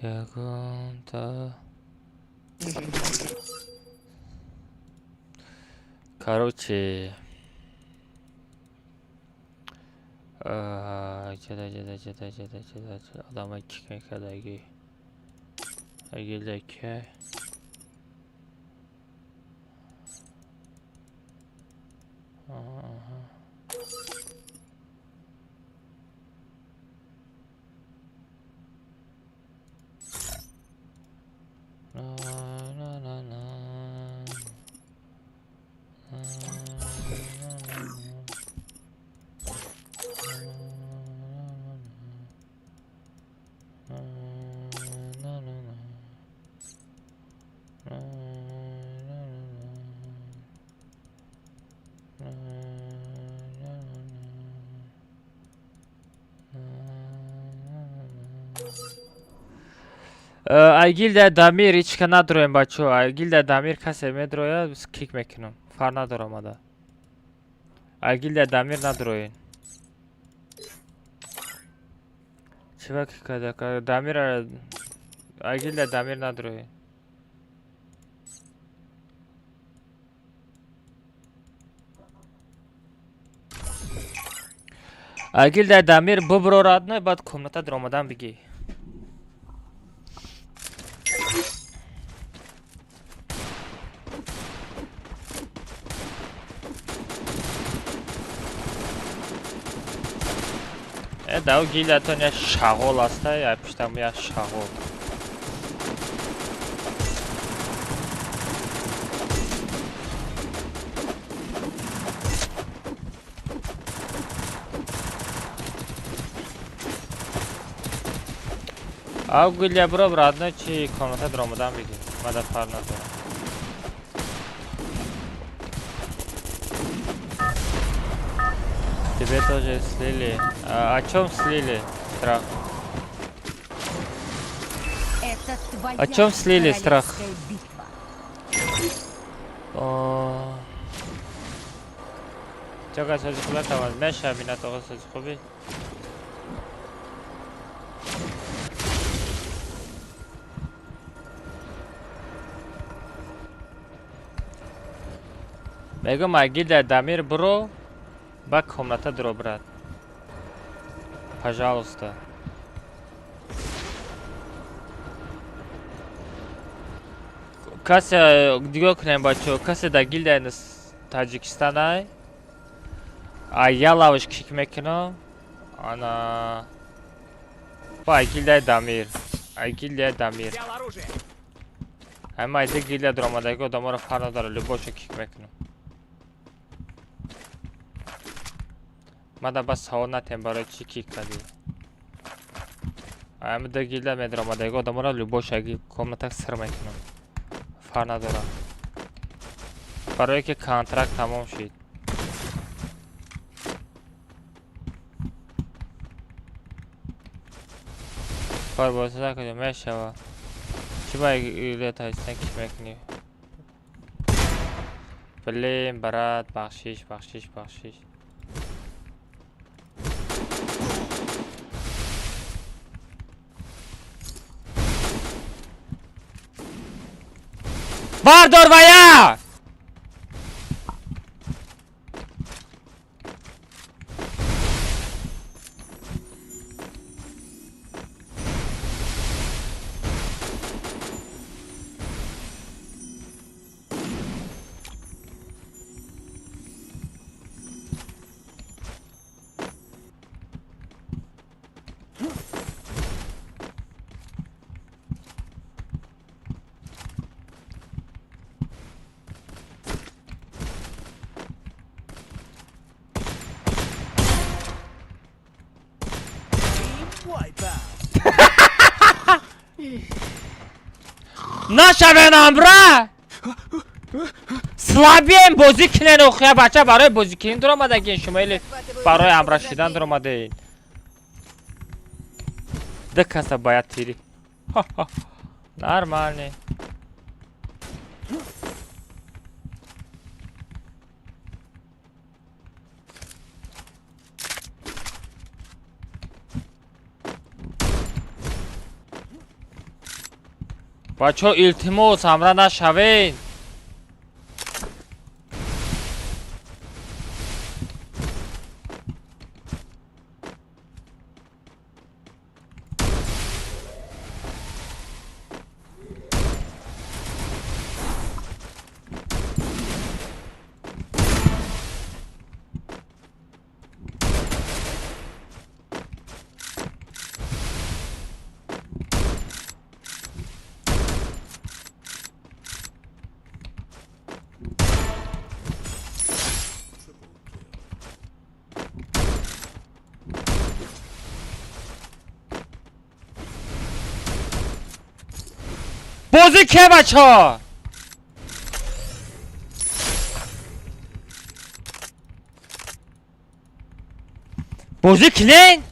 Ягонта. Короче. Жада. Adama çıkmak kadar Agileke. Агилда Дамир ичка надроем бачо. Агилда Дамир касе медроя кик мекунам. Фар надорам ада. Агилда Дамир надроен. Чива кикада Дамир Агилда Дамир надроен. Агилда Дамир бубро радной бад комната дромадан биги. Дау гилатон я шағол аста, я пиштам я шағол. Ав гулия бро братно чи комната дромадан бигир. Мада фар надорам. Тебе тоже слили. О чем слили? Страх. Это твоя О чем слили страх? королевская битва. Чага созихлар таваз меша бина того созихоби. Мегам Агиля Дамир бро ба комната дро брат. Пожалуйста. Каса диго кунем бачо, каса да гильдия из Таджикистана. А я лавыш кик мекино. Она ба гильдия Дамир. Гильдия Дамир. Ама иди гильдия дромадаго домора фарно дара любошо кик мекино. Мада бас саонатем барои чӣ кик кардӣ? Ами да гилда медромадаго адамро любошаги комната сир мекунам. Фар надорам. Барое ки контракт тамом шид. Кор босида кунем мешава. Чӣ ба илета ҳастан кик мекунӣ? Блин, брат, бахшиш. Бардор вая! نشوینم برا слабем بازی کنین اوخیا بچه برای بازی کنین در آمده گین شما ایلی برای امرا شیدن در آمده این ده کسا باید تیری نرمال بچه ها التماس همراه نشوین بازی که بچه ها بازی کنین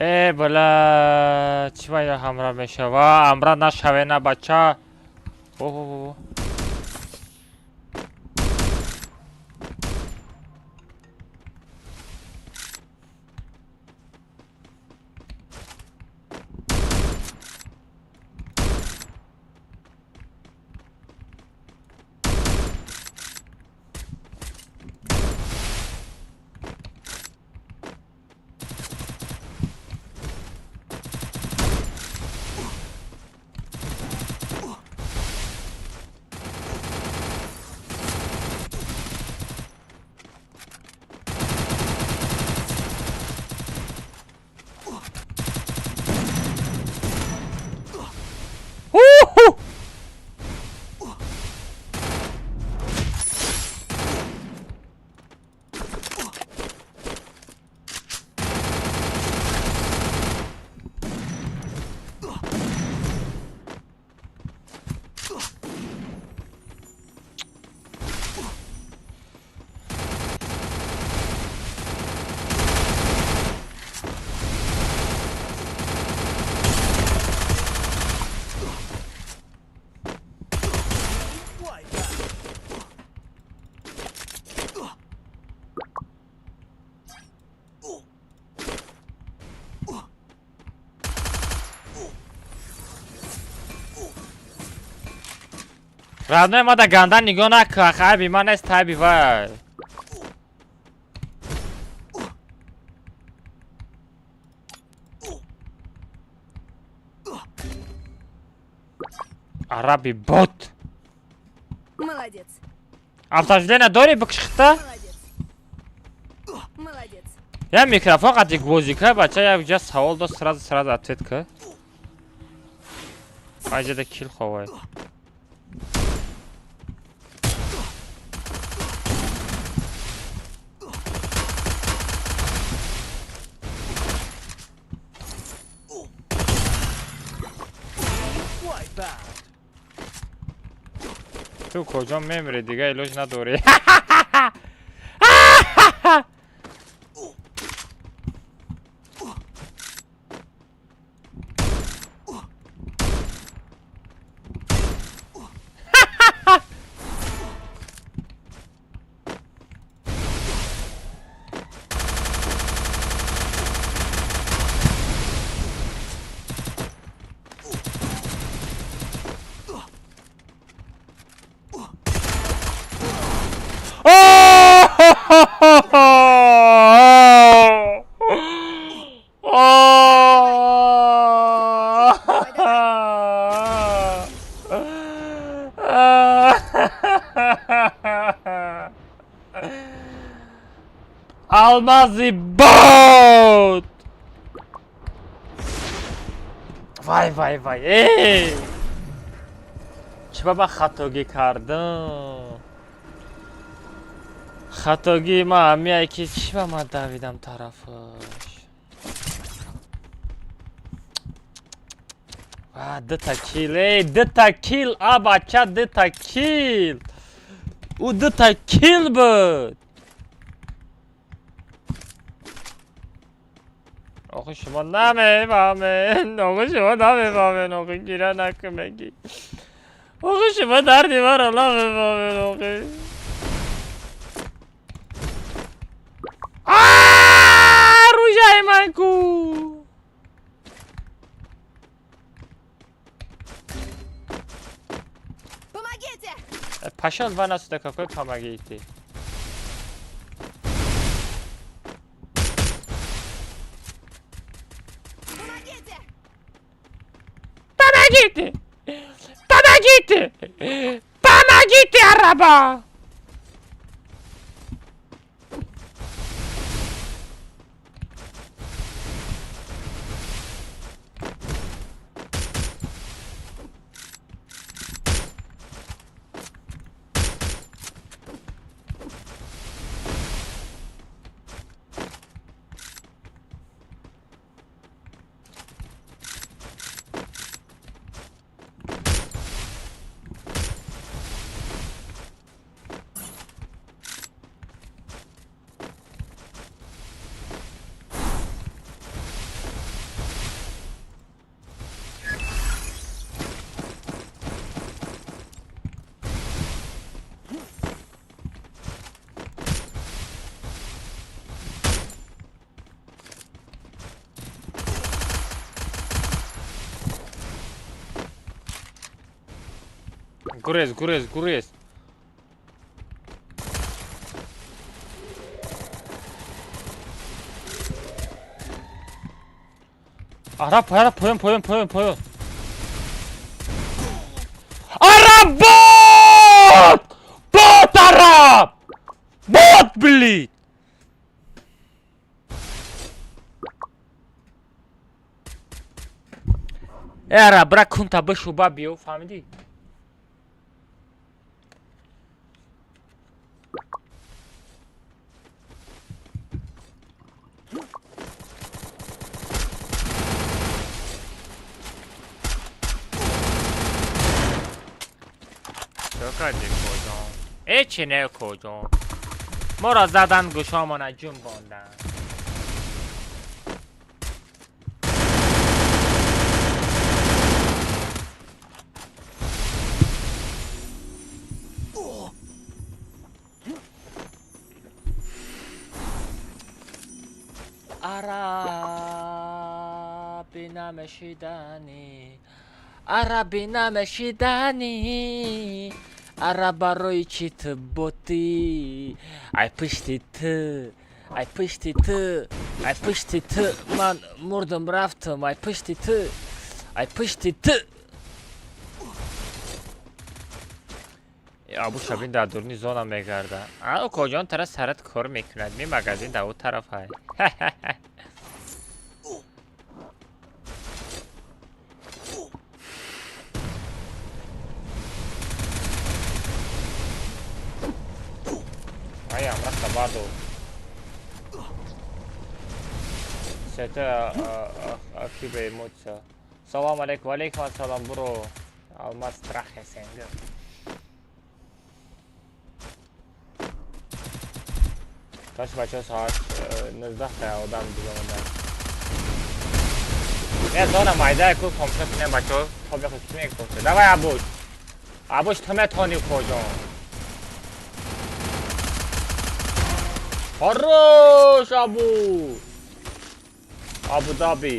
بلا چی باید همراه میشه و همراه نشوه نه بچه. اوه رادنه ما دا گندن نگاه نکن خیلی بیمان است تایبی وای عربی بوت Молодец. автождение داری بکشخته؟ Молодец. Молодец. Я микрофон قد گوزیکه بچه یک جا سوال دو سراز اتوید که آجه ده کیل خواه تو کجا میمری دیگه ایلوش نداری المازی بود وای وای وای ای چه بابا خطاگی کردم خطاگی ما همیه که چی با ما دویدم طرفش ده تا کیل ای ده تا کیل بچه ده تا کیل او ده تا کیل بود آخه شما نمیفهمین آخه شما نمیفهمین آخه گیره نکنگی آخه شما در دیوار الله میفهمین آخه روژه من کو Помогите! пошел вон отсюда какой помогите Помогите! помогите помогите помогите араба گریز Arap poyon. Arap bot! Bot Arap! Bot блядь! Arap bırak kunta بشو بابیو فهمیدی؟ چقدر کجام ایچی نه کجام ما را زدن گوشامون جون باندن عربی نمشیدنی عربی نمشیدنی عرب روی چیت بوتی ای پشتی تو من مردم رفتم ای پشتی تو ابو شبین در دورنی زونم میگرده او کجان طرف سرت کار میکند می مگزین در اون طرف های Ayam rasa bado. Sete akibe mutsa. Salam alaikum. Alaikum assalam bro. Almaz trahe senge. Kaç bachcha saat 19 ta odam دیگه مونده. نه زانا مایده کو کامپیوتر نه بچو خوب خود میک کنه. давай ابوش تمه تانی کجا. хорош Abu Dhabi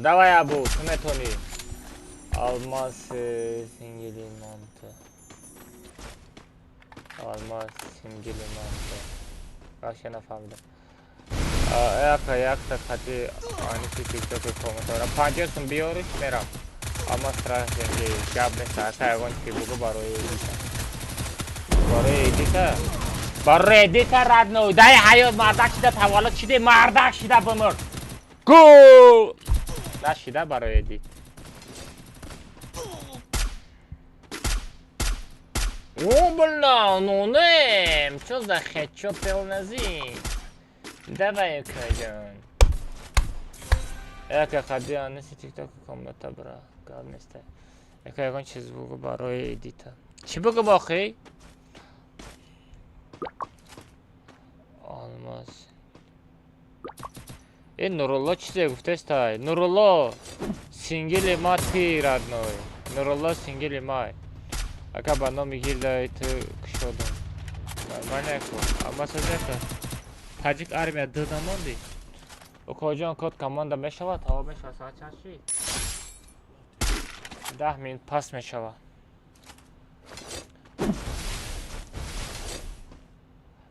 давай Abu تمه تانی almaz singili mantı kaç nefahmidim ayakta kati anisi TikTok'e komentarı paylaşın biyoruz meram ama strateji yapma saate agon ki bugu baroy edita radno dای hayat مردک شده تولد شده مردک شده بمرد گو نشده برای ادیت او بلا نونم چو زخه چو پیونزی давай کجان یک خدی آنسی تیک تاک کامنتا برا کار نیسته یکایگان چیز بگو برای ادیتا چی بگو باخی؟ آلماس این نورالله چیزه گفته استای نورالله سینگل ما تی ردنوی نورالله سینگل مای اگه بنا میگیر دای تو کشودم من نکن اما سازه کن تاجیک армия دادماندی و کجان کد کمانده میشود هوا میشود ساعت چند شید 10 minut پس میشود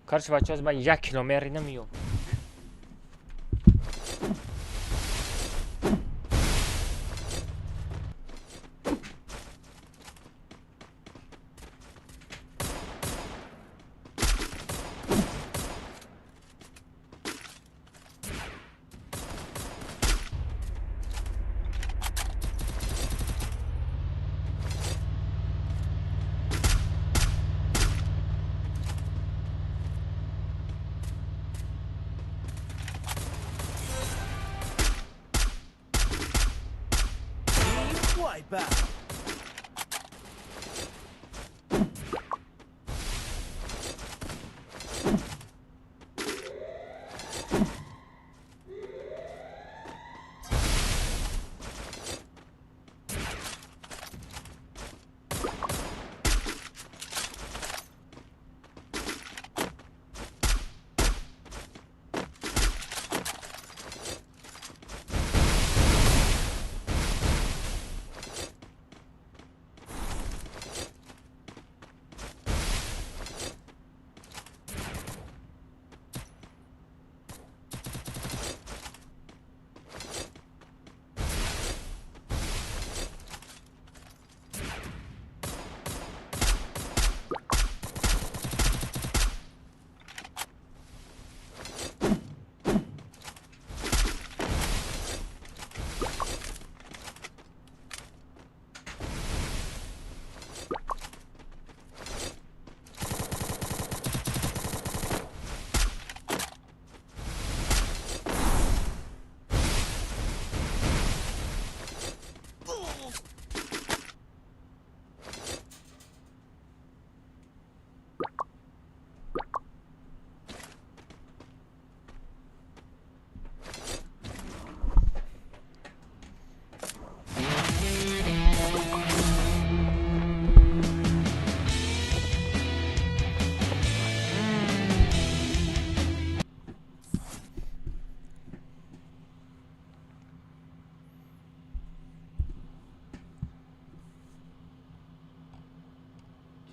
کارش بچه از من 1 کیلومتری نمیام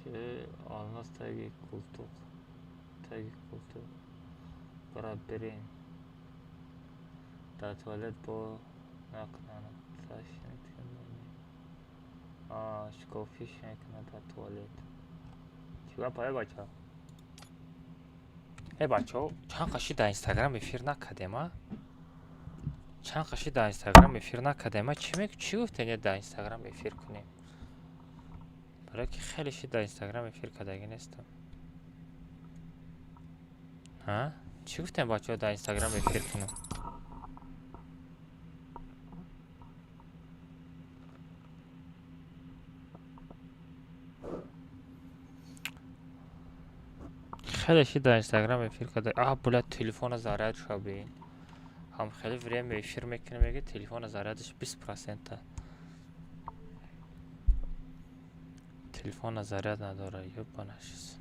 Şey olmaz tagi koltuk. Tagi koltuk. Bura birin. Da tuvalet bu. Naknana. Saçını tıkanmıyor. Шкафи шенкна да туалет. Чига пая бача? бачо, чанд қаши да Instagram эфир накардем, а? Чанд қаши да Instagram эфир накардем, а? Чӣ гуфтем да Instagram эфир кунем? барое ки хеле ши да Instagram эфир кардаги нестам. А? Чӣ гуфтем бачо да Instagram эфир кунем? خیلی شی در اینستاگرام افیر کرده. بلد تلفن زرد شو بین. هم خیلی وریم افیر میکنه میگه تلفن زردش 20%. تلفن زرد نداره یا بانشیز.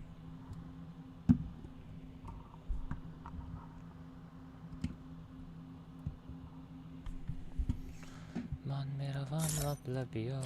من میروم لبیا.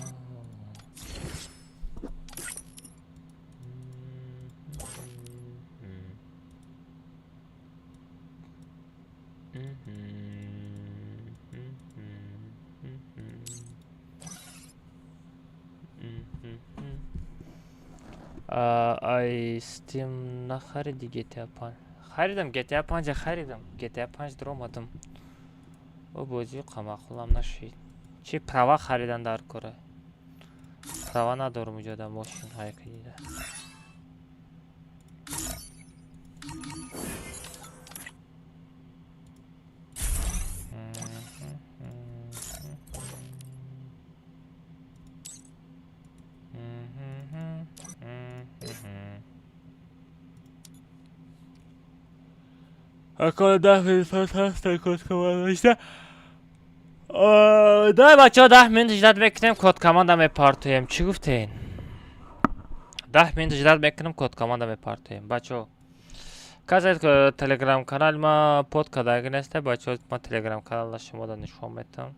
ای استیم نخریدی GTA 5 خریدم GTA 5 خریدم GTA 5 در اومدم او بازی قماخولم نشید چی پروا خریدن در کره پروا ندارم اونجا در ماشین های دیده اکال 10 minut هست کد کمان داشته دای بچه ها 10 minut اجداد بکنیم کد کماندم میپارتویم چی گفتین؟ 10 minut اجداد بکنیم کد کماندم میپارتویم بچه ها کسی که تلگرام کانال ما پود کداگی نسته بچه ها ما تلگرام کانال شما دا نشون میتم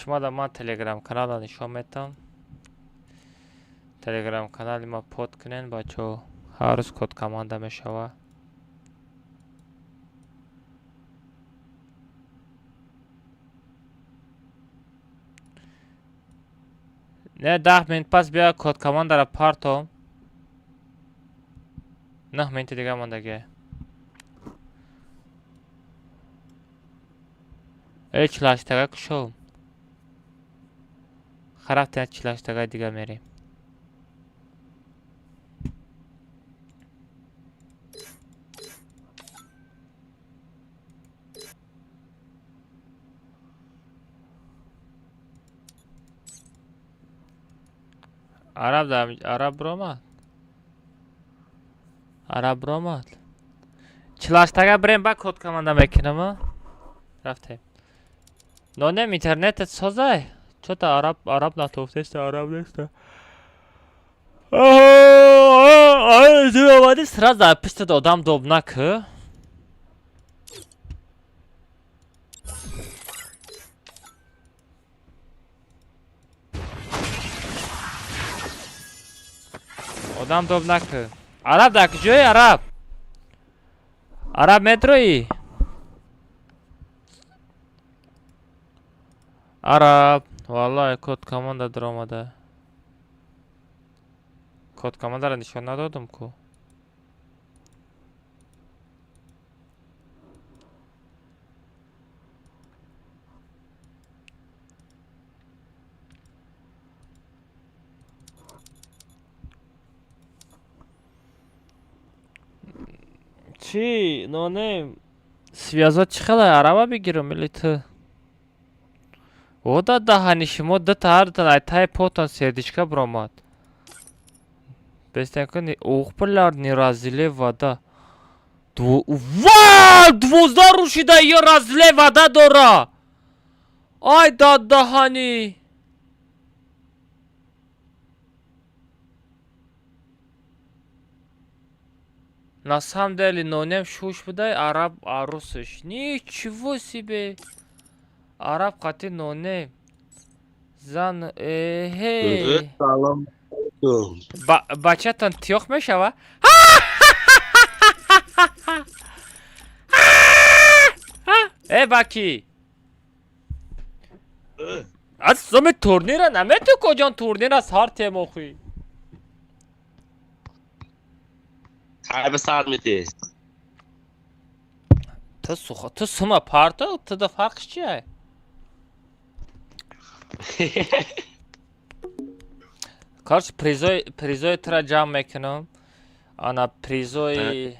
شما دا ما تلگرام کانال نشون میتم تلگرام کانال ما پود کنین بچه هر روز کد کمانده میشوه نه 10 minut پس بیا کد کمانده را پارتو 9 minut دیگه موندگه ای چلاشتگه کشو خراب تین چلاشتگه دیگه میریم عرب رومات چلاشتگه بریم با کد کمانده میکنم رفتیم نونم اینترنتت سازه چطور عرب نتوفته است عرب نیسته زیر آمدی سراز در پشت دادم دوب نکه آدم دوب نکه عرب در کجایی عرب مترویی عرب والله کد کمانده در آمده کد کمانده را نشان ندادم کو چی نانه связать چخلا عربه بگیرم ملیت ода даҳани шумо дута ҳардутан айтаи потон сердичка биромад бестенкуни ухпулар неразиле вада ва 12 рушида ё разиле вада дора ай дадаҳани На самом деле, нонем шуш будай, араб арусыш. Ничего себе. Араб қати нонем. Зан, эй. Салом. Бачатон тиёх мешава? Баки. از سوم تورنیر نمه تو کجان تورنیر از هر تیم خوی Harbi sarmidi. تو سوم پارتو تو دا فرقش چیه؟ کارش پریزوی ترا جمع میکنم آنا پریزوی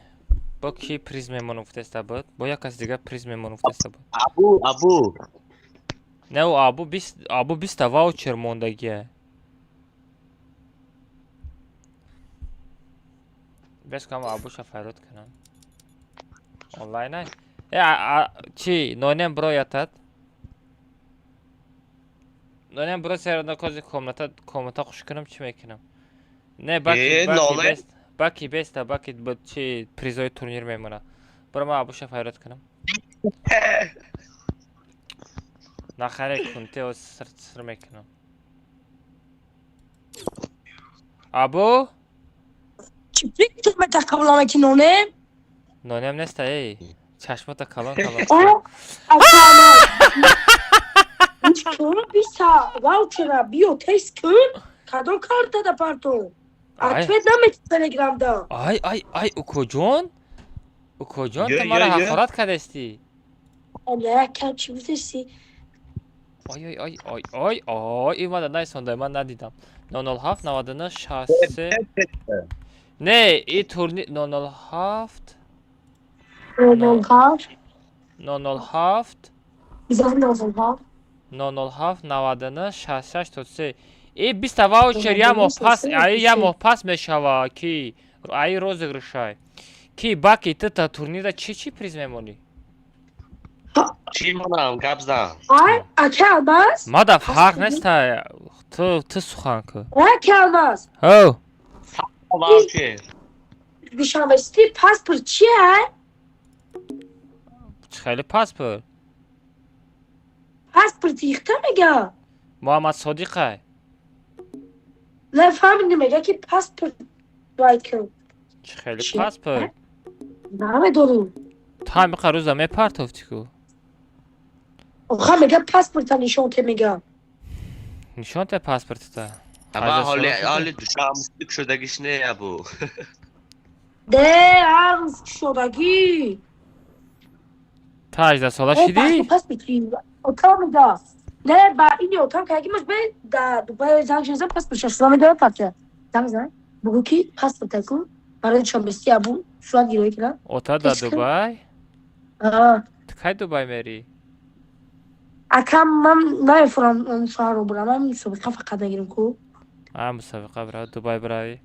با کی پریز میمونم فتسته بود؟ با یک کس دیگه پریز میمونم فتسته بود Abu. نه و آبو 20 واوچر موندگیه بس کنم آبوشا فرود کنم آنلاین های چی؟ نونیم برو یاتد؟ نونیم برو سرنده کازی کومتا خوش کنم چی میکنم؟ نه باکی بود چی پریزوی تورنیر میمونه برو ما آبوشا فرود کنم نخره کنته و سر میکنم آبو؟ Çiftlik tırmata kablamak için onu. نونیم نیسته ای چشماتا کلان Akşamı. Üç kör bir sağ. Voucher'a bio test kör. Kadro karta da pardon. Atfet namet telegramda. ای اوکوجون تو یه، مرا یه. حقارت کردستی Ne kaç vizesi. آی این ماده نایسونده من ندیدم 007 نوادنه 63 نه این تورنیر 007 Nolgar. 007 Güzel Nolgar. 007 نوادنه 66 33 این 20 واوچر یا ماه پس میشوه کی ای розыгрышай کی باکی تو تورنیر چی پریز میمونی Çi manam Gabzan. Ay Akelmaz. ماده فرق نیسته تو سخن که Akelmaz. او Voucher. Dışarısı pasport çiğ. خیلی پاسپورت Pasport yıktı mı ya? محمد صادقه Ne fahmini mi? Ki pasport Michael. خیلی چی؟ پاسپورت Ne dolu? تو همه قروزه میپرتافتی که Oha mega pasporta nişan temega. نشان ته پاسپورت تا Ama hali düşamızlık şuradaki ne ya bu? De arz şuradaki. تا 18 ساله E شدی؟ pasporti. Otam da. Ne ba ini otam kagimiş ben da Dubai zancınıza pasport şaşırma da yapacak. Tamam. Bugünkü pasporta ku. Para çambesi ya bu. Şu an giriyor ki. اوتا دا Eski. دوبای؟ Aa. کی دوبای میری؟ Akam ben ne yapıyorum onu sonra buramam. Sonra kafa kadar girim ku. مسابقه برای دوبای برای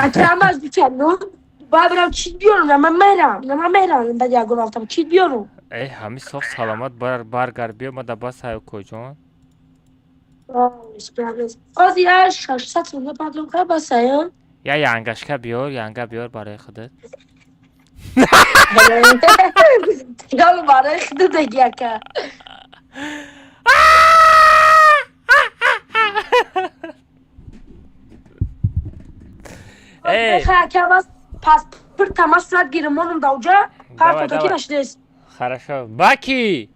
Akam az bir tane. Babam çit diyorum ama meram. Ben yagun altam çit diyorum. ای همی صاف سلامت برگر بیا ما دا باز های کجان Az ya şaş satımda patron kadar basayım. یا ینگشکه بیار برای خودت Gal var ya da giyaka. ای Akam pasport temas saat girim onun da uca. Pasportaki naşdes. хорошо باکی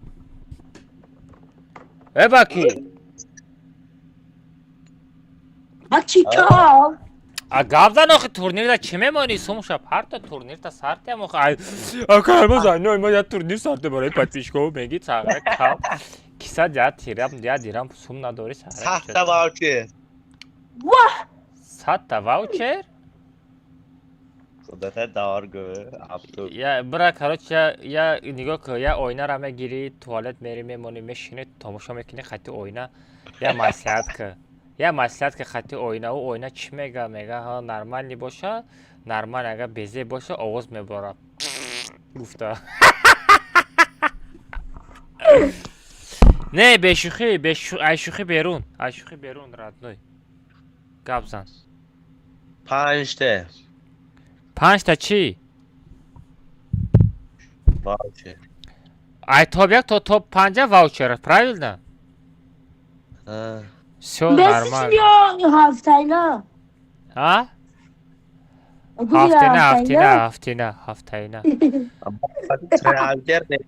ای باکی Bak çikal. گابزن آخه تورنیر دا چه میمانی سوموشا پرتا تورنیر تا سرتی هم آخه آکه همه زنی ما یا تورنیر سرته برای پتیشکو میگی چاقه کام کسا جا دیرم سوم نداری سرک Sahte voucher. سات تا واوچر Kudete dargı. Abdul. یا برا کاروچ یا نگاه که یا آینه را میگیری توالت میری میمونی میشینی تماشا میکنی خطی آینه یا مسئلت که خطی آینه چی میگه ها نرمالی باشه نرمال اگه بیزه باشه آواز میباره گفته نه بشوخی بیرون ردنوی گاب زن 5 تا 5 تا چی؟ واوچر. ай топ 1 то топ 5 ваучер, правильно? ها Всё Besiz нормально. ya haftayla. А? Okul ya Haftayna. تراوگر نه.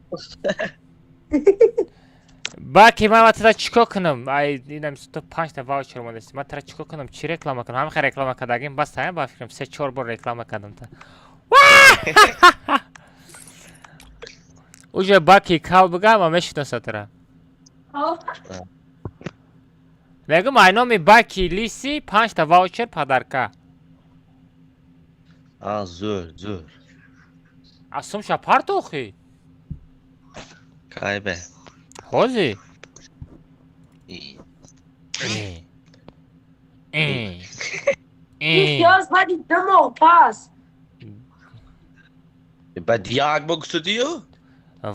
Баки ман ватада чико кунам? Ай дидам то 5 та ваучер мондаст. Ман тара чико кунам? Чӣ реклама кунам? Ҳамаха реклама кардагим, бас таям ба фикрам 3-4 бор реклама кардам та. Уже баки кал бигам, ама мешинаса тара. Мегум ай номи баки лиси 5 та ваучер падарка. زور Асум шапарт охи. کایبه Ҳози? Yaz hadi demo pas. بعد دیاگ بگو دیو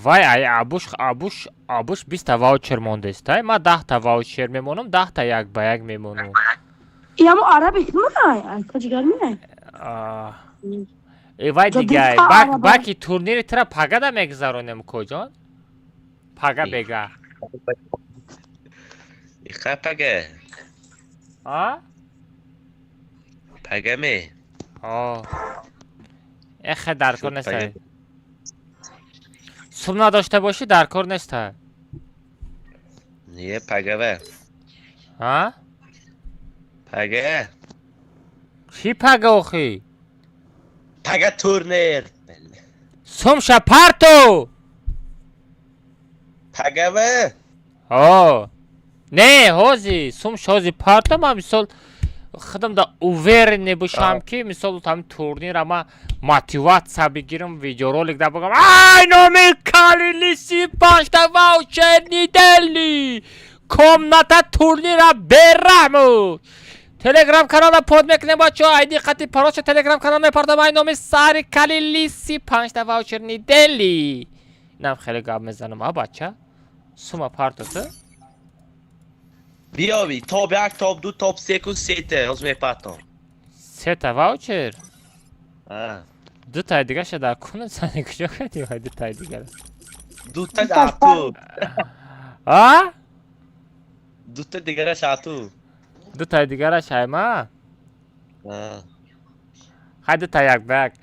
Вай ай абуш 20 та ваучер мондест. Ай ма 10 та ваучер мемонам, 10 та як ба як мемонам. Ya bu Arabik mi? Ay kaç gelmiyor. Вай Ҷо дигай, духта араба. баки турнири тира пагада мегзаронем коҷон? Пага бега. خب پگه А? پگه می Эхе дар кор Шуд нестай. пага. Сум надошта бошӣ дар кор нестай. نیه پگه و А? پگه Чӣ пага охӣ? پگه تورنیر Сум шапарто! پگه و Не, ҳози, сум шози парто ма мисол худам да уверен небошам ки мисол там турнир ама мотиватсия бигирам, видеоролик да бигам ай номи калилиси 5 та ваучер нидели комната турнира берамуд телеграм канала под мекунем бачо ай диққати пароша телеграм канал мепардам ай номи сари калилиси 5 та ваучер нидели инам хеле гап мезанам а бача сума партото بیاوی تاب 1 تاب 2 تاب 3 کن 3 تا از میپاتم 3 та ваучер ها 2 тай дига шуда кунад сани куҷо кардӣ вай 2 тай дигара 2 تا داتو а 2 تا دیگه شاتو 2 тай дигараш айма ها хай 2 та як ба як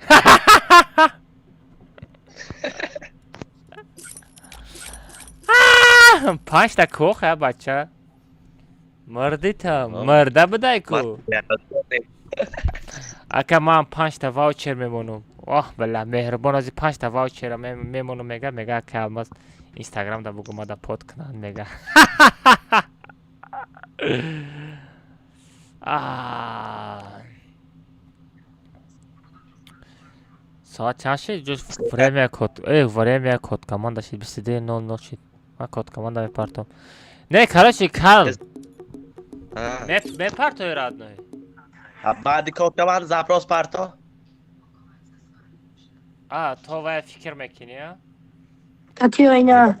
5 та кох я бача мардита марда будай ку ака ман 5 та ваучер мемонам оҳ бала меҳрубон ази 5 та ваучера мемонам мега ка алмаз инстаграм да бугумада под кунанд мега соат чанд шид ҷуз время код команда шид 22:00 шид ман код команда мепартам не короче кал мепартои родной بعد کات کمان زاپروس پارتا то вай фикр мекунӣ Katıyor oyna.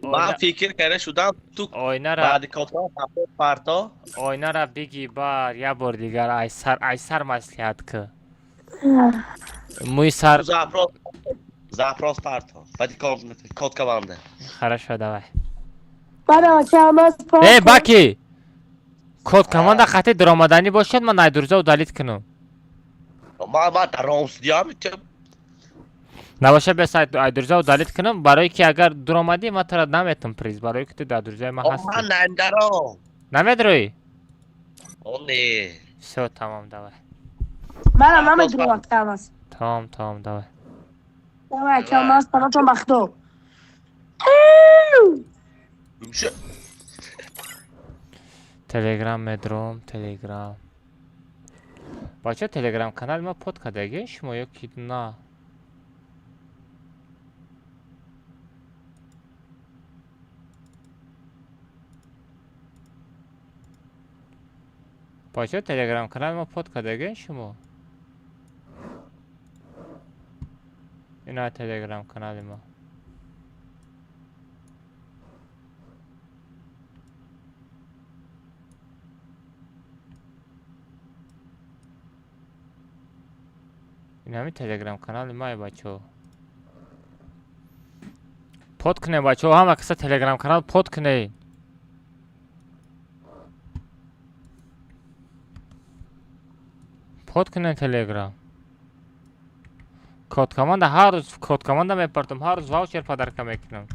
من فکر کرده شدم تو ойнара بعد کات کمان زاپروس پارتا ойнара бигӣ бар як бор дигар айсар маслиҳат кӣ мӯи сар زاپروس پارتا بعد کات کمانده хорошо давай Bana çalmaz pas. баки код команда хати даромаданӣ бошад ман айдурӯза удалит кунам من در راموس دیام میتونم набошад бес айдурӯза удалит кунам барое ки агар дуромадӣ ман тора наметам приз барое ки ту айдурӯзаи ман من ҳастӣ ندارم намедроӣ اون نه все тамом давай Bana mama durmak çalmaz. тамом давай Tamam çalmaz bana çok baktı. میشه телеграм медром телеграм бача телеграм канали ма под кардагин шумо ё ки на бача телеграм канали ма под кардагин шумо ина телеграм канали ма این همین تلگرام کانال ما بچه. پود کنه بچه ها، همه کسا تلگرام کانال پود کنه. پود کنه تلگرام. کد کاماند هر روز کد کاماند میپرتم، هر روز واوچر پدرکم میکنم.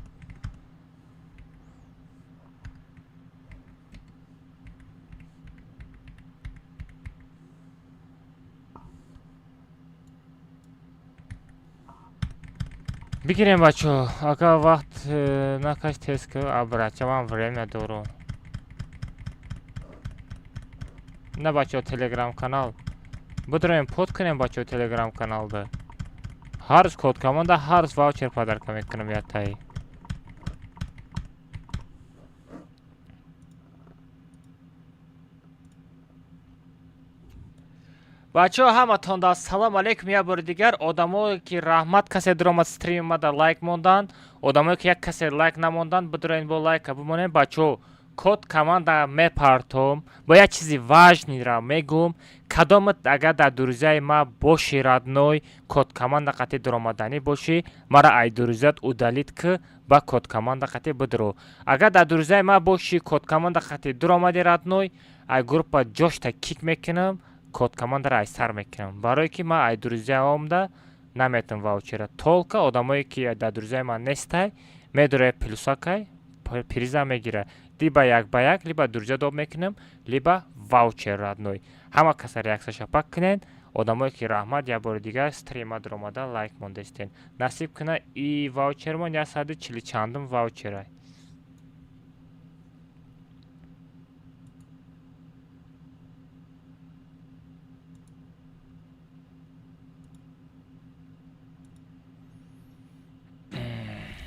بگیریم بچه ها. اگه وقت نکش تست که ابرچه من время دارم. نه بچه ها تلگرام کانال بدریم پود کنیم بچه ها تلگرام کانال ده. هر روز کد کاماند هر روز واوچر پدرکم میکنم یا تایی. بچه ها همه تان سلام علیکم. یه بار دیگر آدمایی که رحمت کسی درام استریم مده لایک موندن، آدمایی که یک کسی لایک نموندن بدرین با لایک بمونین. بچه ها کد کاماند میپرتم با یک چیزی واژنی را میگم. کدامت اگر در دوریزه ما باشی ردنوی کد کاماند قطعی درآمدنی باشی، مرا ای دوریزت او دلیل که با کد کاماند قطعی بدرو. اگر در دوریزه ما باشی کد کاماند قطعی درآمدی ردنوی ای گروپ جاش تا کیک میکنم، کد کاماند را ای سر میکنم. برای که ما ای دوریزه آمده نمیتونم واوچر تولکه آدمایی که در دوریزه ما نیسته میدوره پلوساکای پریزه میگیره. لیبا یک با یک لیبا درجه دوب میکنم لیبا واوچر ردنوی. همه کسی ریاکسش پاک کنین. آدمایی که رحمت یا بار دیگه استریم در اومده لایک موندستین. نصیب کنه ای واوچر من 140 چندم واوچر.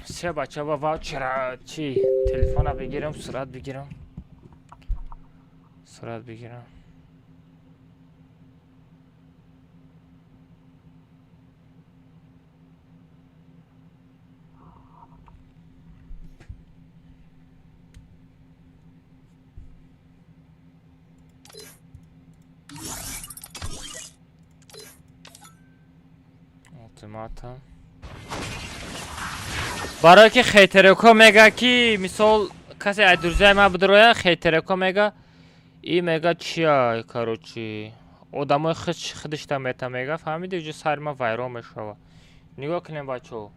سه بچه با واوچر چی تلفن بگیرم سرعت بگیرم. سرعت بگیرم. ultimatum. برای که خیترکو میگه که مثال کسی از درزای ما بدروه خیترکو میگه ای میگه چیه کاروچی آدمای خودش تا میگه فهمیدی جو سر ما ویران میشه. نگاه کنیم بچه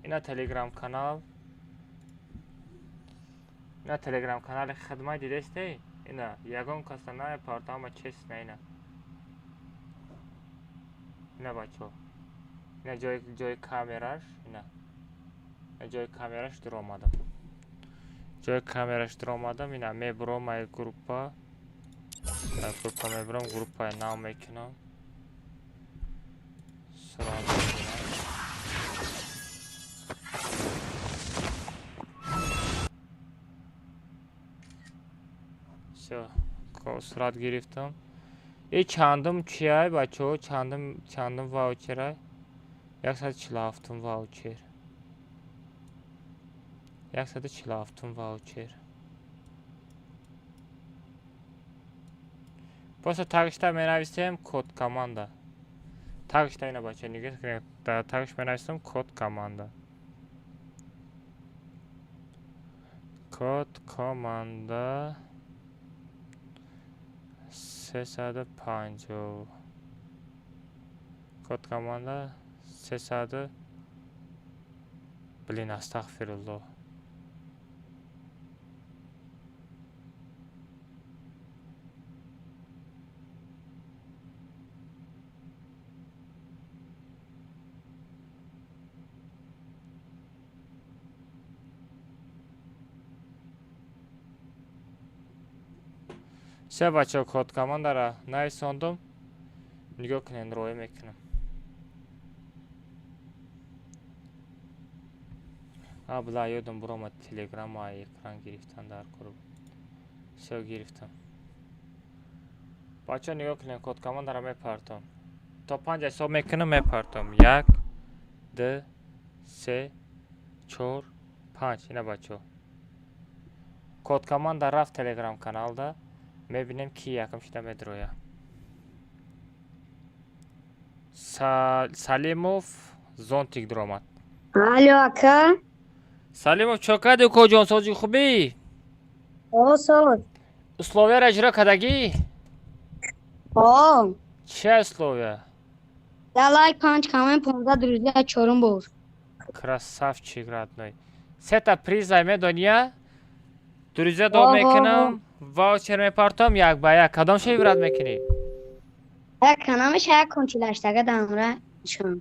اینا تلگرام کانال، اینا تلگرام کانال خدمت دیدسته. اینا یگان کسا نه پارتام چیست نه اینا بچه اینا جای کامراش. اینا جای کامراش در آمدم. جای کامراش در آمدم. اینا میبرم ای گروپا میبرم گروپا نام میکنم سرعت میکنم. سرعت گرفتم. ای چندم چیه بچه ها؟ چندم واوچره 147 واوچر. 147 واوچر. پس تاگشتا می نویسیم کد کاماندا. تاگشتا اینا بچه نگه کنید. تاگش می نویسیم کد کاماندا. کد کاماندا 350. کد کاماندا 300. بلین استغفرالله. سه بچه کد کاماند را نویساندم. نگاه کنین روی میکنم. بلا یادم برام تلگرام و اکران گرفتن در کرد. سه گرفتم. بچه نگاه کنین کد کاماند را میپرتم. تا 5 حساب میکنم میپرتم. 1 2 3 4 5. اینا بچه کد کاماند رفت تلگرام کانال ده. میبینیم کی یکم شده میدرویه. Салимов зонтик дромад. الو اکا Салимов чокади ко ҷонсозӣ хубӣ? آسان Условияро иҷро кардагӣ? آه Чия условия? دلای 5 کامن 15 друзья чорум бор Красавчик родной. Сета приза медония? Друзья дом Ого. мекунам, ваучер мепартам як ба як. Кадом ши вибрат мекунӣ? یک کنامش یک کن چلاشتگه دامره شون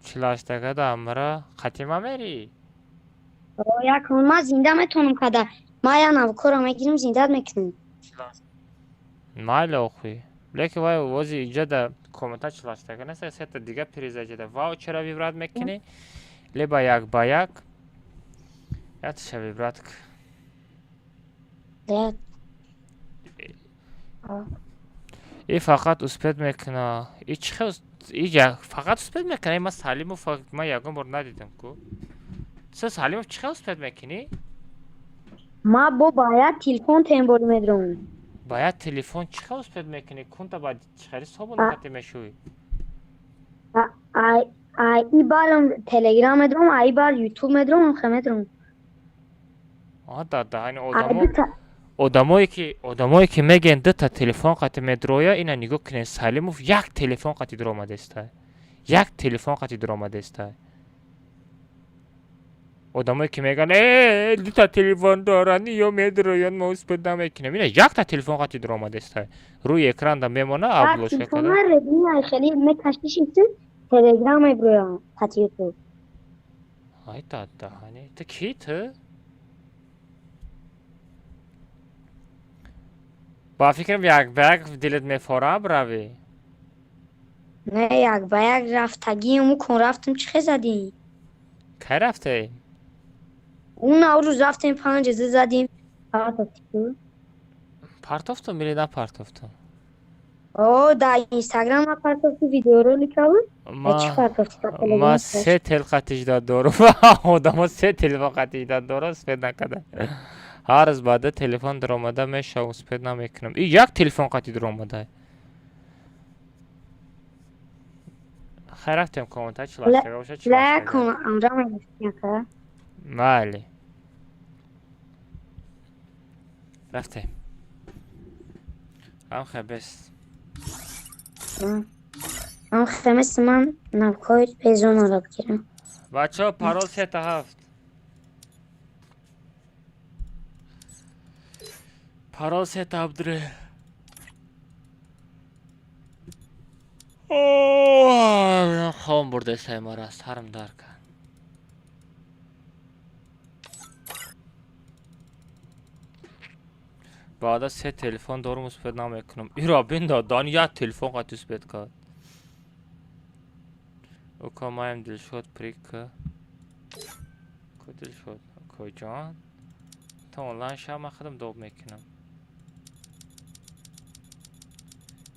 Чилаштага дамра қатима мери? یک کن ما زنده میتونم کده ما یا نوکورو میگیریم زنده میکنیم Майли охуй. Леки вай вози иҷада коммента чилаштага неста сета дига приза иҷада. Ваучера вибрат мекунӣ? Либо як ба як. Ятша вибрат. ده И фақат успед мекуна. И чихе иҷа фақат успед мекуна. Ма Салимов ма ягон бор надидам ку. Са Салимов чихе успед мекунӣ? ما با باید تلفن تنبول میدرم Баъд телефон чихе успед мекунӣ? Кунта ба чихари собол қати мешӯӣ? ای بار تلگرام میدرم ای بار یوتیوب میدرم خمه میدرم Да, ҳани одамое ки мегӯянд дута телефон қати медроя ина нигоҳ кунед. Салимов як телефон қати дуромадестай. Як телефон қати дуромадестай. Одамое ки мегӯянд дута телефон доранд ё медроянд мо успед намекунем. Ина якта телефон қати дуромадестай. Рӯи экран мемона аблошка تلفن када. ردی خیلی میکشیشیم تلگرام میبرم خط یوتیوب Ай дада ҳани ту ки ту? ба фикрам як ба як дилат мефорам равӣ. نه یک با یک رفتگی اون کن رفتیم چه زدیم Кай рафтаи? اون روز رفتیم 5 زدیم Партофтум или на партофтум? او در اینستاگرام ما پرتوفتی ویدیو رو لیکاون چی پرتوفتی ма се тел қатиҷда дорум. Одамо се телефон қатиҷда дорам успед накарда. Ҳар рӯз баъда телефон дуромада мешавам успед намекунам. И як телефон қати дуромада. Хай рафтем коммента чилаштага боша чилаштага. لکن امرا میگفتیم Майли. Рафтем. Ам хабес. ام خمس من نبکای پیزون رو بگیرم Бачаҳо парол сета ҳафт. Парол сета абдре. Хом бурдесай мара сарм дар кард. баъда се телефон дорум успед намекунам. Иро бинда дани як телефон қати успед кард. Ока маем Дилшод прика. Ко Дилшод? Коҷон? Та онлайн шав ман худам доб мекунам.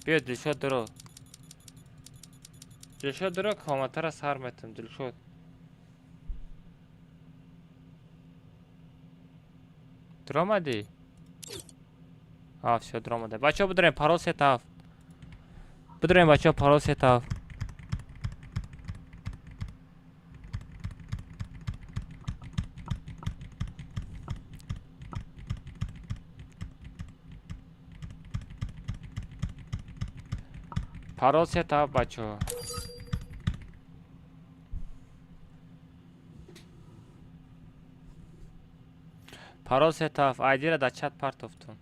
Биё Дилшод дуро. Дилшод дуро комментара сар метам Дилшод. Дуромадӣ? Всё дуромада. Бачаҳо бидорем парол сетав. Бидорем бачаҳо парол сетав. Парол сетав бачаҳо. Парол сетав. Айдиро дар чат партофтум.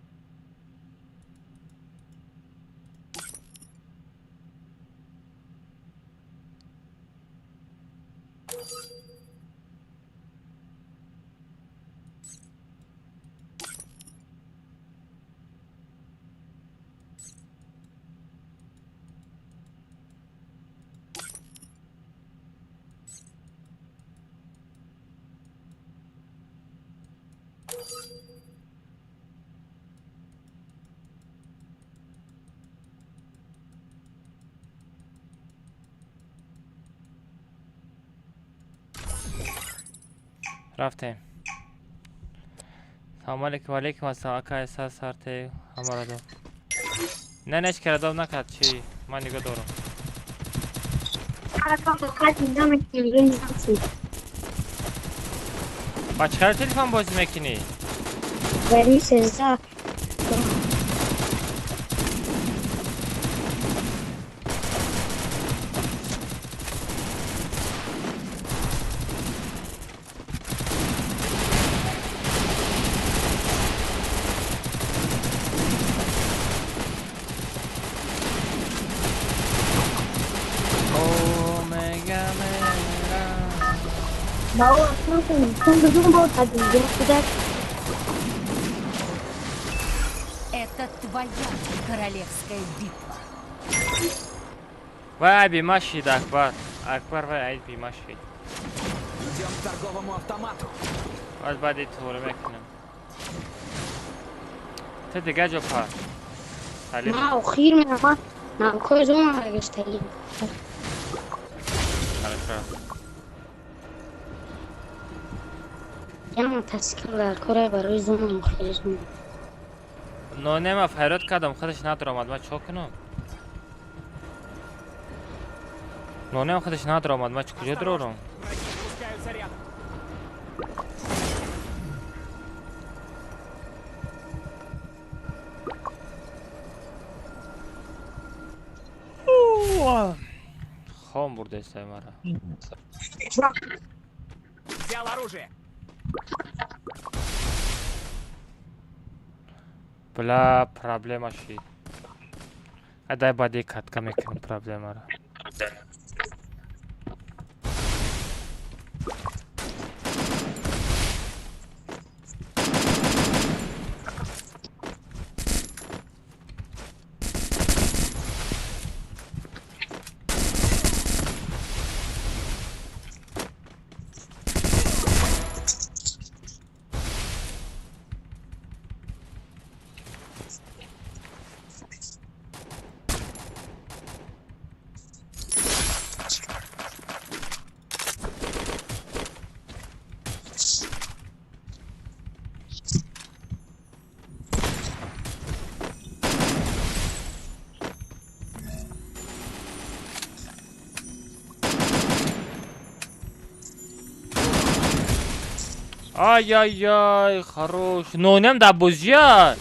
рафтем. Салом алейкум. Алейкум ассалом. Ака эсас сарте ҳамаро дор. Не кара доб накард чи? Ман нигоҳ дорам. با چه تلفن بازی میکنی؟ ولی سزا بابا چون بدون با تدریجه کودک Это твоя королевская битва. وای بیماشید اکبر اکبر وای بیماشید Идем к торговому автомату. باز بعد طوره میکنم تو دیگه جو پر سلیم ما خیر من ما کوی زوم هرگستایی хорошо یا تسکیل در کره برای زوم خیلی زوم نونه ما فیرات کردم خودش ندار آمد ما چو کنم نونه هم خودش ندار آمد ما کجا درارم Враги спускаются рядом. خام برده استای مرا Взял оружие. بلا پرابلم شید ادای بعدی کتکا میکنم پرابلم را آی آی آی خروش نونم در بوزیار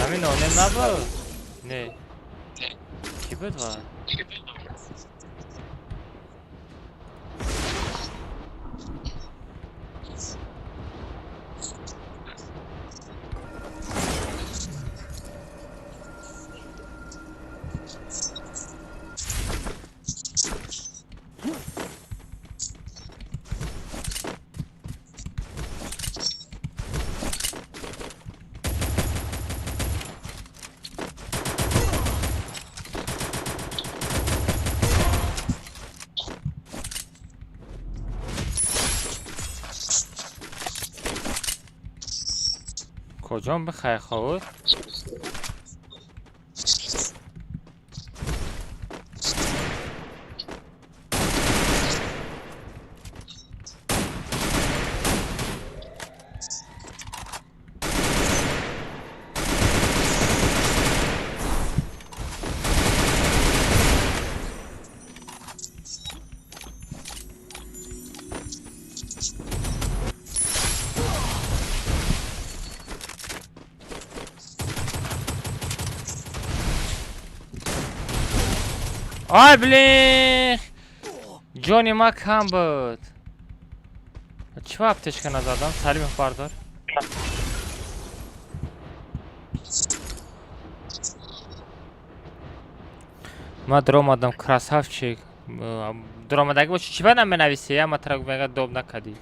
همین نونم نبود نه کی بود و کجام بخیر خود آی بلی جونی ما کم بود چه وقتش کنه زدم سلیم بردار ما در آمدم کراسافچیک در آمدگی باشی چی بدم بنویسی یا ما ترک بگه دوب نکدی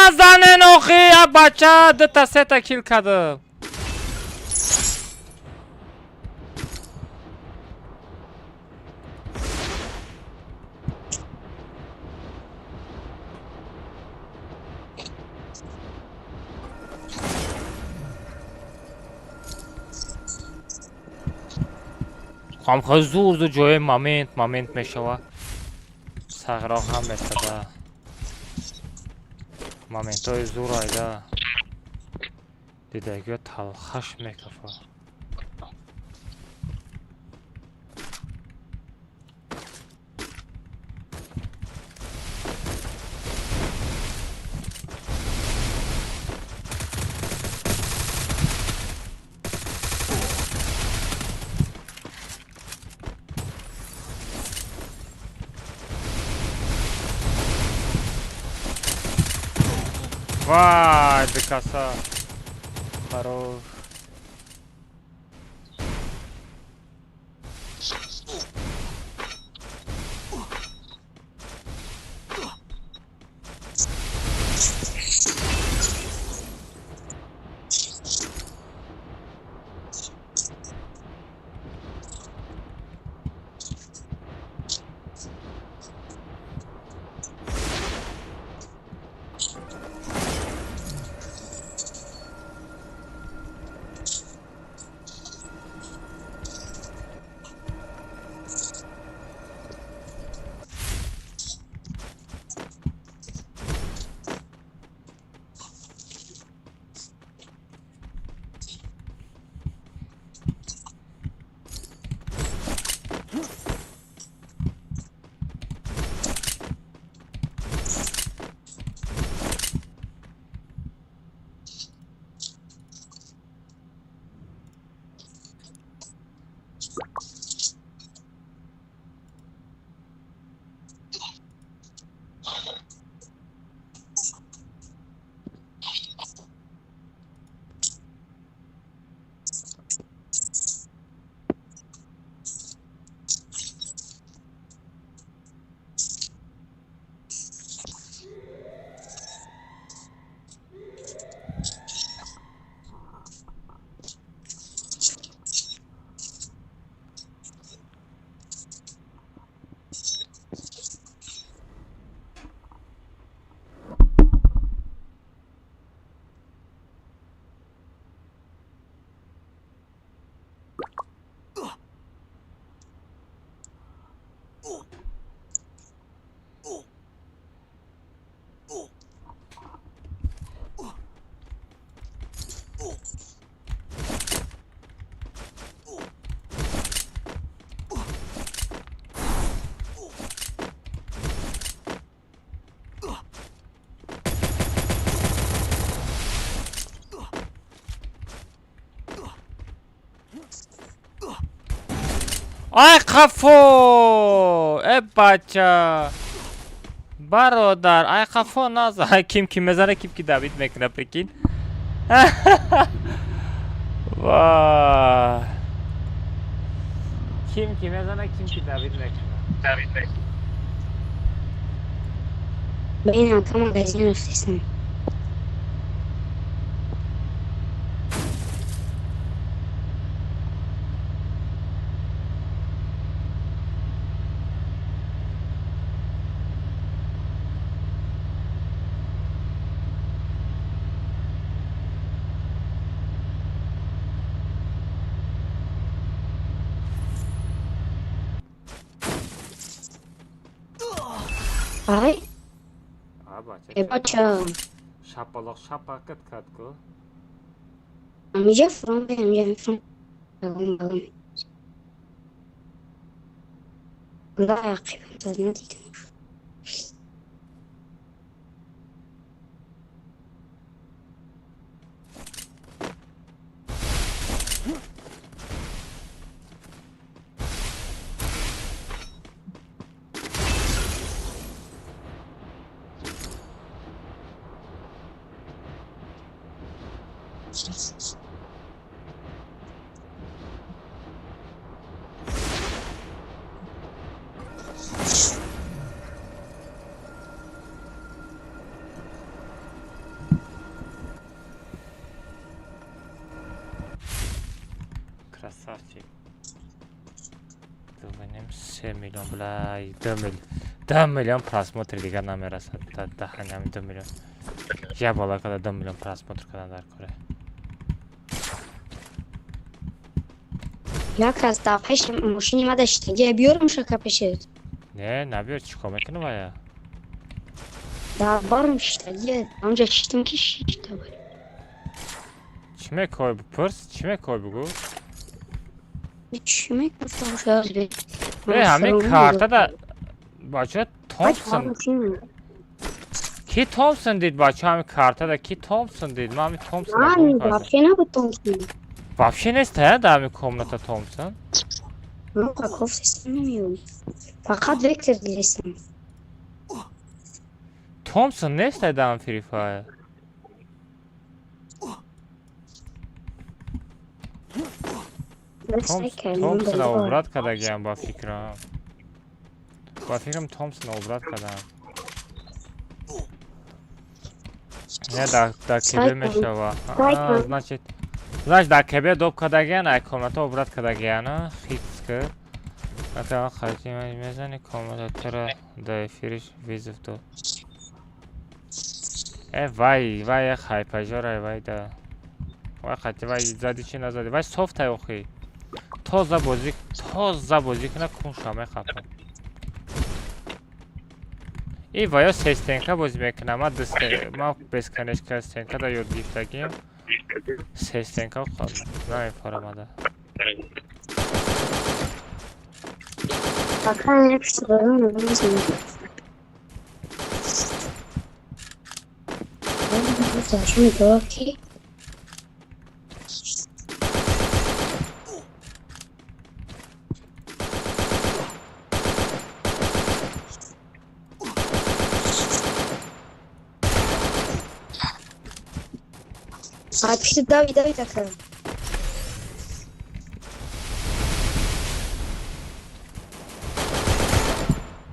نزنین آخی بچه دوتا سه تا کیل کردم. خواهم زور جای مامنت میشوه سغرا هم میتده مامنت های زور آیده دیدگی تلخش میکفه وای بکاسا خروش آی خفو ای بچه برادر ای خفو نازه کیم کی میزنه کیم کی دوید میکنه پرکین وای کیم کی میزنه کیم کی دوید میکنه Bem, acá uma vezinha na sessão. Ai, é bacana. Şapalak şapakat katko. Amiga from, bem, amiga from. Bagum. Lá, aqui, tá vendo? چی ببینیم 3 میلیون بلای 2 میلیون پراسموتر دیگه نمیرسد تا دهنم 2 میلیون یه بالا کده 2 میلیون پراسموتر کدن در کره Jak raz da peş maşini ma dاشتی بیارم شکا پیشت نه نبیار چیکار میکنه باید da barım işte یه amca şiştim ki şişti böyle چی میکوی بپرس چی میکوی بگو چی میگفتم شاید بید همین کارتا دا بچه تومسون کی تومسون دید بچه همین کارتا دا کی تومسون دید من همین تومسون من вообще نبود تومسون вообще نیست ها دا همین کمناتا تومسون ну каков систем нemiyorum fakat vektor dilesin تومسون نیست دا همین فری فایر تومسون اوبراد کده گیم با فکرم تومسون اوبراد کده نه دا کبه میشه значит да кебе доп кадагиан ай комната обрат кадагиана хитска ата хатима мезани комната тра да эфириш визов то вай хай пажора вай да вай хати вай зади чи назади вай софт ай охи тоза бозик на кун шаме хапам и вай сестенка боз мекунам ма бесконечка сестенка да ёд гирифтагим сестенка ход намефарамада пока не представляю не знаю зачем это окей А пишет дави такая.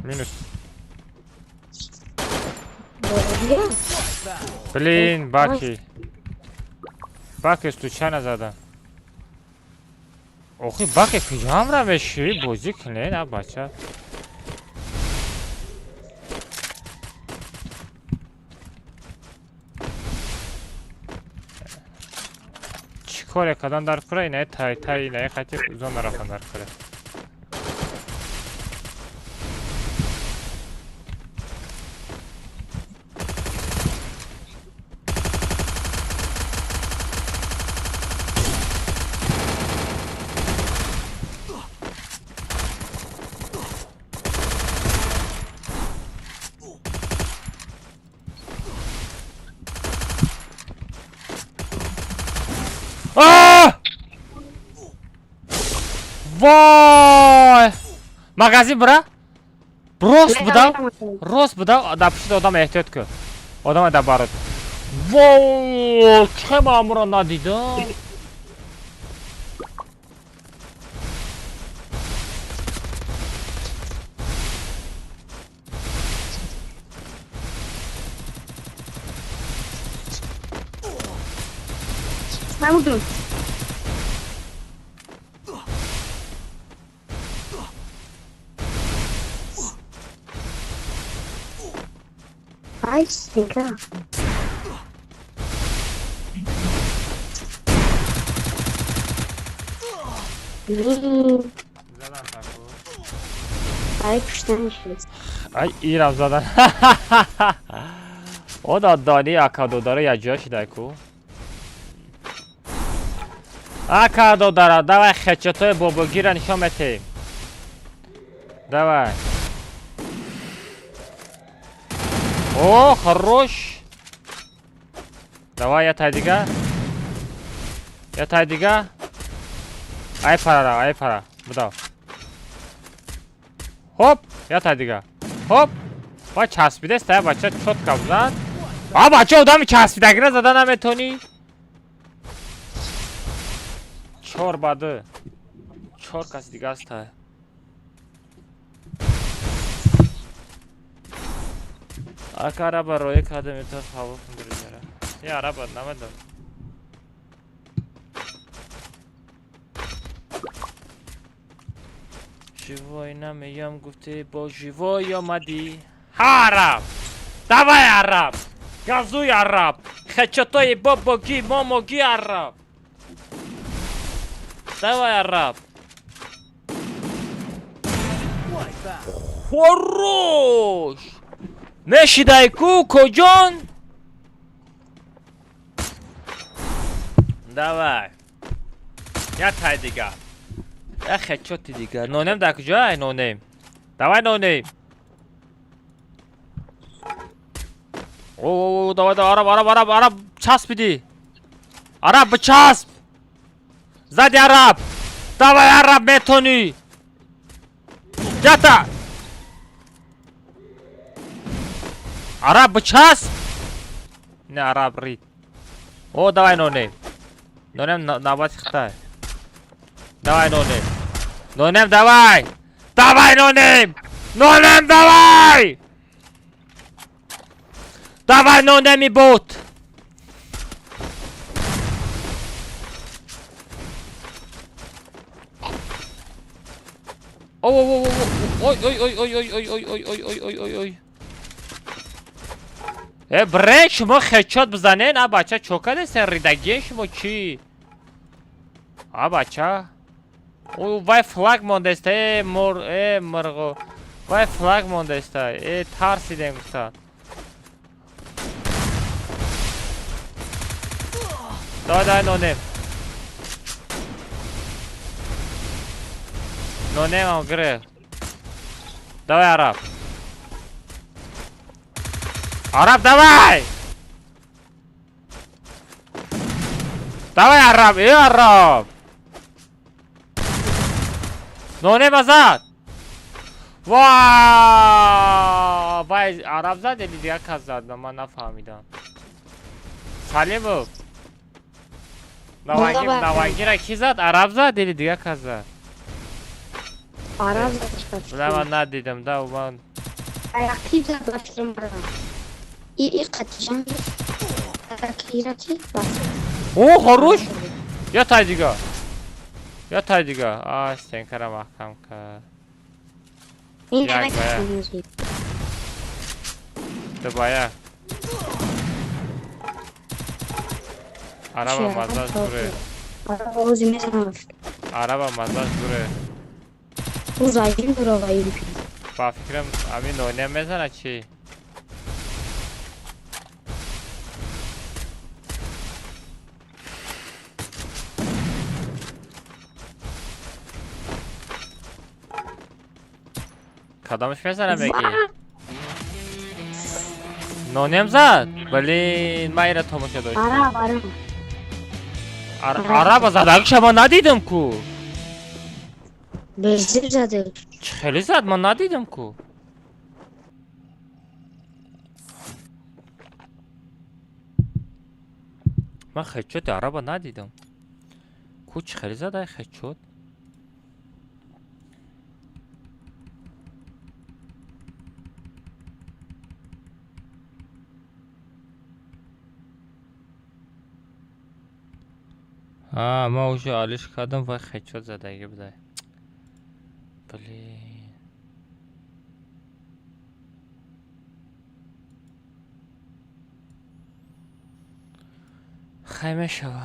Минус. Блин, Баки случайно задам. Ох, и Баки кujam равеши, бозик не на бача. کوره کدان در کوره اینه تای اینه خیلی زون رفتن در کوره وای مغازی برا راست بودم در پشت آدم احتیاط کن آدم در بارد وای چه مامورا ندیدم نمودم Ay, stinka. Ay, kuştan işiyoruz. Ay, İrem zaten. O da dani akadodara yacağı şidayku. Akadodara, давай хечатой бобогира нишон метем. Давай. О, хорош. Давай, я тайдига. Ай пара. Будав. Хоп, я тайдига. Хоп. Ва часпиде стая бача чотка бузад. А бача одами часпидагира зада наметони. Чор бады. Чор каси дига стая. Aka araba roya kademe ta hava kunduracağım. Ya araba anlamadım. جوای نمیم گفته با جوای آمدی عرب دوای عرب گازوی عرب خچتای باباگی ماماگی عرب دوای عرب خروش نشیدای کو کجان دوای یا تای دیگه خچوتی دیگه نونم در کجای نونم دوای نونم اوه دوای عرب چسب بیدی عرب بچسب زدی عرب دوای عرب میتونی جاتا عرب بچسب نه عرب رید او دوای نونم نبات خطای دوای نونم دوای نونم دوای نونمی بود اوی بریک شما خچات بزنین بچه چوکده سریدگی شما چی بچه او وای فلاگ مانده است مرغو وای فلاگ مانده است ترسیدم گفتن دای نونم هم گره دوای عرب دوای عرب نونم ازد وای عرب زد دیگه کس زد من نفهمیدم سلیم بود نوانگی را کی زد عرب زد دیگه کس زد عرب زد من ندیدم من Ayakta da başlarım bana. İyi kaçacağım. Rakiraki bas. او خروش یا تای دیگه استنکر محکم که این یک demek bayağı. istiyorsunuz. دبایا عربا مزاج دوره Araba uzun zaman. عربا مزاج دوره Uzayın burayı. با فکرم همین نونم میزنه چی کدامش میزنه بگی نونم زد ولی من ایره تماشا داشتم عرب زد شما ندیدم کو Bezdir zaten. خیلی زد من ندیدم کو من خیچوت عرب ندیدم کو چه خیلی زد های خیچوت ما اوشو آلیش کردم و خیچوت زده اگه بده بلی خیمه شوا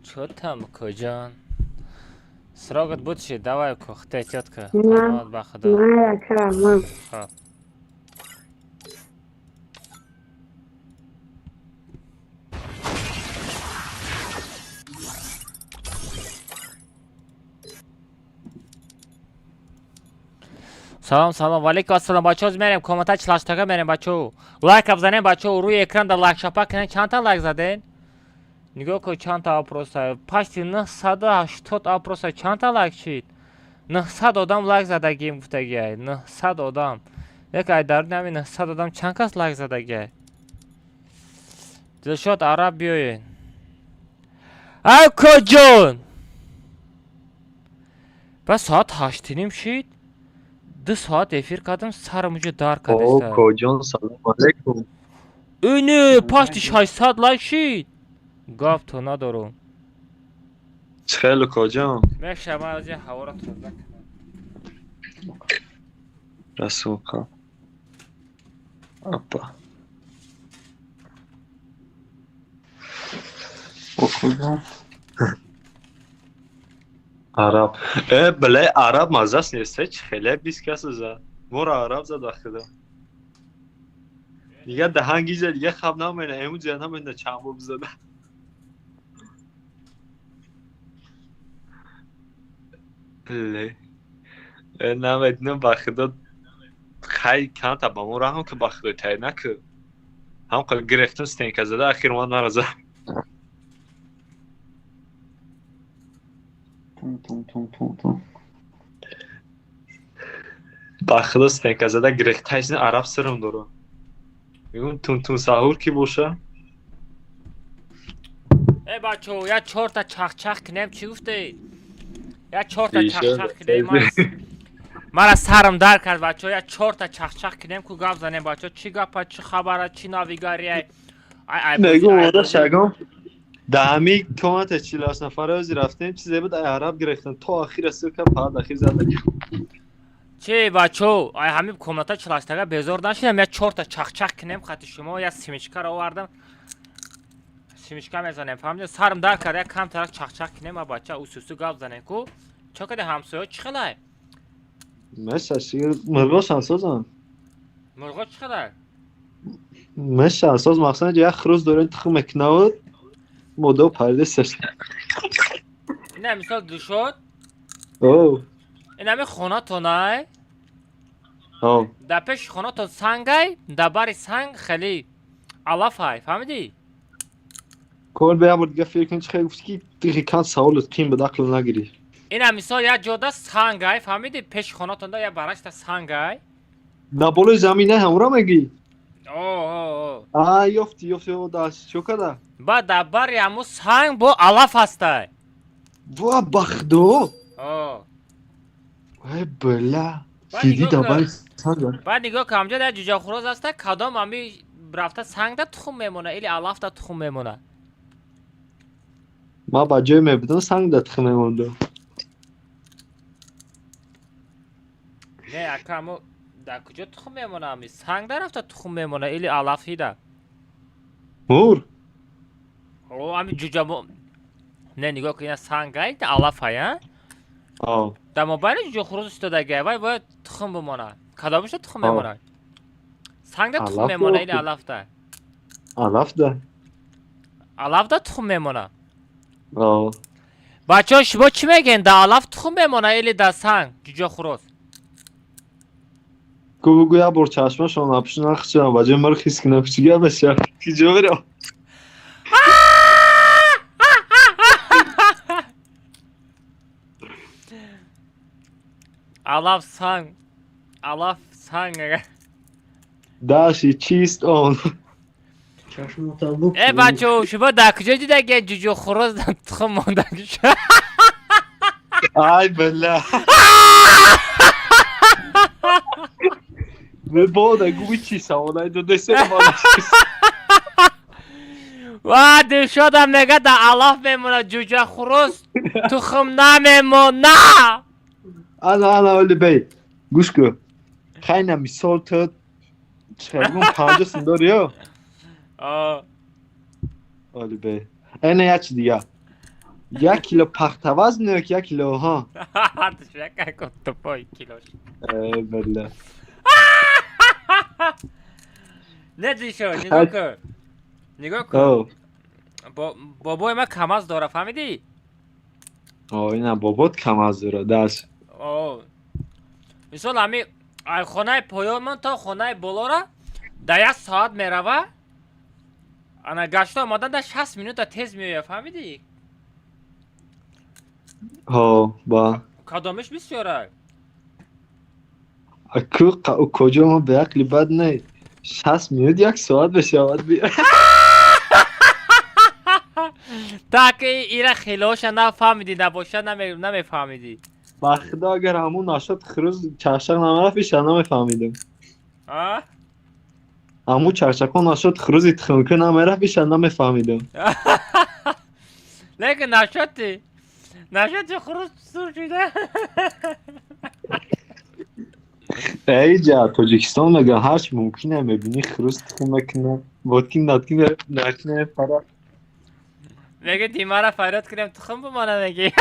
چوتم کجان سراغت بود چی دوای کخته احتیاط که نه بخدا نه کرم خب سلام و علیکم السلام بچه ها میریم کامنت های 40 تا میریم بچه ها لایک بزنین بچه ها روی اکران در لایک شاپا کنین چند تا لایک زدین نگاه که چند تا آپروسه پشتی 980 آپروسه چند تا لایک شید 900 آدم لایک زدگیم گفتگیه 900 آدم یک ای در نمی 900 آدم چند کس لایک زدگیه دلشاد عرب بیاین ای کجون بس ساعت 8 نیم شید 2 soat efir kırdım, sarım ucu dar او kardeşler. کجان سلام علیکم. Önü pasti 600 like shit. Gaf to ندارم. خیلی کجان من شما از یه هوا را تازه کنم. رسول کن اپا او کجان عرب بله عرب مزه است نیست هیچ خیلی 20 کس زد مورا عرب زد وقتی دیگه دهنگی زد دیگه خب نمینه امو زیاد نمینه چند باب زده بله نمیدونم بخدا خیلی کم تا با مورا هم که بخدا تایی نکه هم که گرفتم ستینک زده اخیر من نرزه بخدا ستینک زده گرفت تایشن عرب سرم داره میگم تون سahur کی باشه ای بچه یا 4 تا چخ کنیم چی گفته؟ یا 4 تا چخ کنیم مرا سرم در کرد بچه یا 4 تا چخ کنیم که گفت زنیم بچه چی گفت چی خبره چی ناویگاریه نگو اوده شگم دهمی کامنت 48 نفره ازی رفتیم چیزی بود عرب گرفتن تا آخیر سو که فقط اخیر زده چی بچه ای همین کامنت 48 تا بزرگ نشینم یا 4 تا چخ کنیم خط شما یا سیمشکا رو آوردم سیمشکا میزنیم فهمیدی سرم در کرد یا کم طرف چخ کنیم بچه اوسوسو گفت زنیم کو چه کده همسایه چی خلای مشه شیر مرغا شانسازم مرغا چی خلای مشه شانساز مقصد یک خروز دارن تخم مکناود مدو پرده سشت اینه مثال دو شد اوه این همه خونه تو نه اوه در پیش خونه تو سنگ های در باری سنگ خیلی علاف های فهمیدی؟ کل بیا بود دیگه فکر کنی چه خیلی گفتی که دیگه کان سوالت پیم به دقل نگیری این هم مثال یا جوده سنگ های فهمیدی؟ پیش خونه تو یا برش تا سنگ های نه بالای زمینه همورا میگی اوه یافتی او داشت چو کده با در باری همو سنگ با علاف هسته وا بخدو اوه ای بلا با دیدی نگاه دبای کن. سنگ بعد نگاه که همجا در جوجه خروز هسته کدام همی رفته سنگ در تخم میمونه ایلی علاف در تخم میمونه ما با جای میبودم سنگ در تخمه مونده نه اکا همو در کجا تخم میمونه همی سنگ در رفته تخم میمونه ایلی علاف هیده مور او همی جوجه نه نگاه که این سنگ های در علاف های ها آه در موبایل جوجه خروز استاده گه وای باید تخم بمونه کدامش در تخم میمونه سنگ در تخم علاف میمونه رو- ایلی علاف در علاف ده علاف در تخم میمونه آه بچه ها شما چی میگن در علاف تخم میمونه ایلی در سنگ جوجه خروز گو یا بر چشمه شما نپشن نخشم با جای مرا خیس کنم کچیگه بشه کی جو برم علاف سنگ داشی چیست آن ای بچه ها شما در کجا دیده گه جوجه خروز در تخم مونده شد ای بلا نه باده گوی چی سوالای دو دسته بالا و دلشادم میگه در علاف میمونه جوجه خروز تخم نمیمونه انا ولی بی گوش کو خیلی مثال تو چگون 50 داری یا ولی بی اینه یه چی دیگه 1 کیلو پختوز نک 1 کیلو ها شکر کن تو پای کیلوش ای بلا نه دیشو نگاه کن نگاه کن او بابای من کماز داره فهمیدی؟ اینه بابات کم از داره دست مثال همی خونه پایان من تا خونه بالا را در 1 ساعت میروه انا گشته آمدن در 60 منوت تیز میویه فهمیدی؟ ها با کدامش بسیاره اکو کجا ما به عقلی بد نه 60 منوت 1 ساعت بشود بیا تا که ایره خیلوش نفهمیدی نباشه نمیفهمیدی بخدا اگر همون نشد خروز چرچک نمیرفت ایشان نمیفهمیدم آه همون چرچک نشد خروز اتخونکه نمیرفت ایشان نمیفهمیدم لیکن نشدی نشد خروج سور شده ایجا تاجیکستان مگه هرچی ممکنه میبینی خروز تخون میکنه بودکین ناتکین نکنه فرا میگه دیما را فریاد کنیم تخم بمانه میگی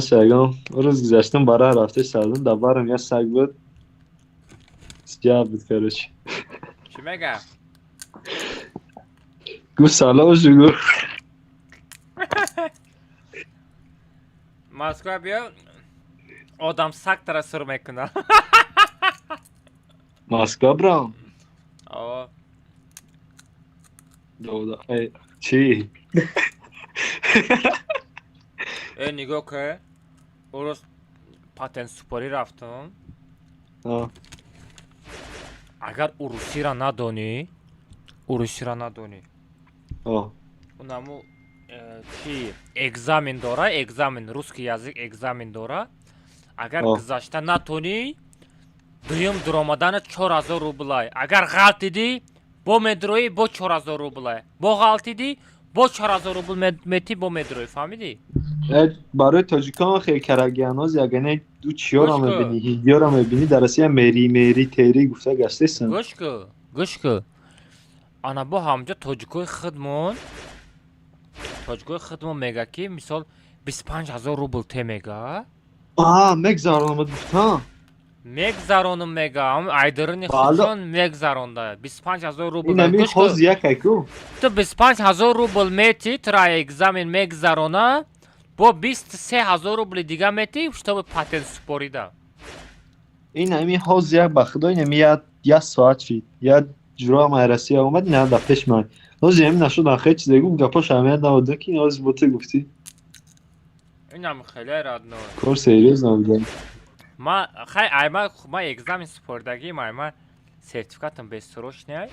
شگام روز گذشتم برای رفته سردم دبارم یه سگ بود جواب بود فرش چی میگه؟ گو سلام شگو مسکو بیا آدم سگ تر سر میکنه ماسکا برام آه دودا ای چی؟ ای نگاه که اون روز پاتن سپاری رفتم اگر روسی را ندانی اونمو چی экзамен داره экзамен русский язык экзамен داره اگر گذاشته نتونی دویم درآمدن 4000 روبلای اگر غلط دیدی با مدروی با 4000 روبلای با غلط دیدی با 4000 روبل متی با مدروی فهمیدی برای تاجیکان خیلی کرگیاناز یگنه دو چیا را میبینی هیدیا را میبینی در اصلا میری تیری گفته گشته سن گوش که انا با همجا تاجیکای خودمون میگه که مثال 25000 روبل ته میگه مگذارانم گفتم میگذارانم میگه ایدرنی خودشون میگذارانده 25000 روبل این نمی خوز یک اکو تو 25000 روبل میتی ترای اگزامین میگذارانه با 23000 روبل دیگه میتی شتا پاتن سپوریده این نمی خوز یک بخدا این نمی یه ساعت شید یه جورا مهرسی آمد نه دفعش من نوزی همین نشد آخه چیز دیگه گپاش همیت نبوده که این آز بوته گفتی این هم خیلی راد نوی کار سیریز نبودن ما خیلی ما اگزامین سپوردگی ما سرتیفکاتم به سروش نیای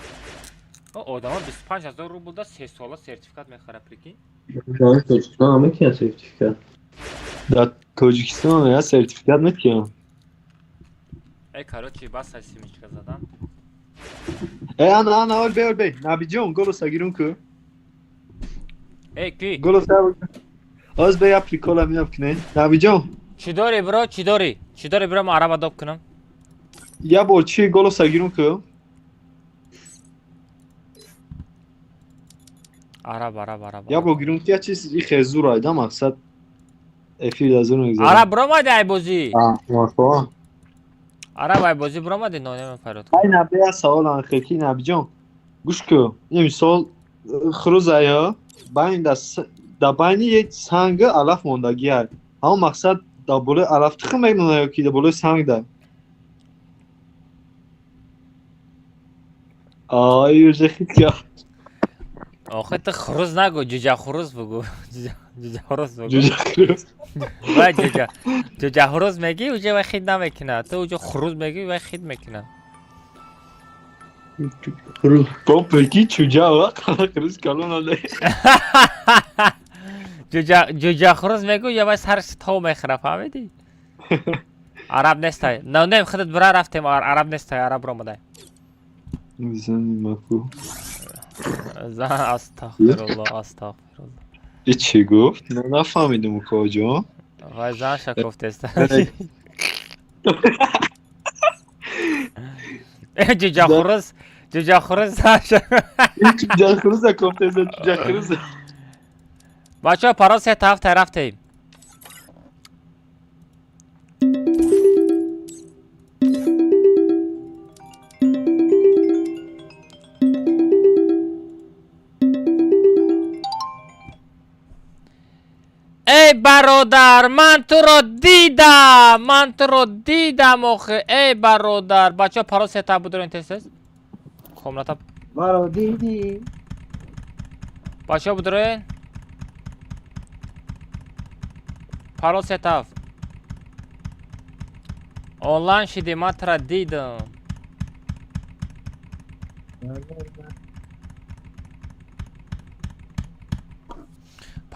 آدم ها 25000 روبل دا 3 ساله سرتیفکات میخوره پریکی تاجیکستان همه کیا سرتیفکات در تاجیکستان همه سرتیفکات نکیم ای کارو چی بس های سیمیچکا زدن ای انا اول بی نبی جون گلو سگیرون که ای کی گلو سگیرون از بی اپریکولا مینم کنه نبی جون چی داری برا چی داری برا ما عرب اداب کنم یا بول چی گلو سگیرون که عرب یا با گیرون که چیزی خیزور آیده مقصد افیر از اون نگذارم عرب برا ماده ای بازی مارفا عرب ای بازی برا ماده نانه من فراد ای نبی از سوال آنخیکی نبی جان گوش که این مثال خروز ایا باین دا باینی یک سنگ علف موندگی هست اما مقصد دا بوله علف تخم میگنونه یا که دا بوله سنگ ده یوزه خیلی که آخه تو خروز نگو جوجه خروز بگو جوجه خروز بگو و جوجه خروز میگی اوجه و خید نمیکنه تو اوجه خروز میگی و خید میکنه با پکی چوجه وقت خروز کلون آده جوجه خروز میگو یا بس هر تا میخوره فهمیدی عرب نیسته نه خودت برا رفتیم عرب نیسته عرب رو مده میزنی مکو استغفرالله ای چی گفت؟ نه نفهمیدم کجا وای زن شکفت است جوجه خروز زن جوجه خروز کفت است جوجه خروز بچه ها پرا 3 هفته رفتیم ای برادر من تو رو دیدم آخه ای برادر بچه ها پرا 3 تا بودرین تست کاملتا مرا دیدی بچه ها بودرین پرا 3 تا آنلاین شدی من تو رو دیدم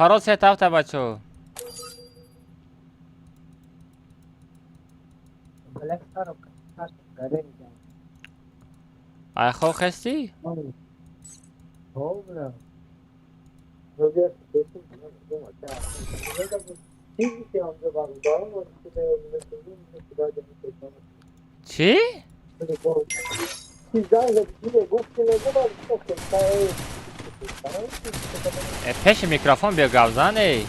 پارول سه تافته بچه. ای خواه خستی؟ چی؟ پیش میکروفون بیا گوزن ای.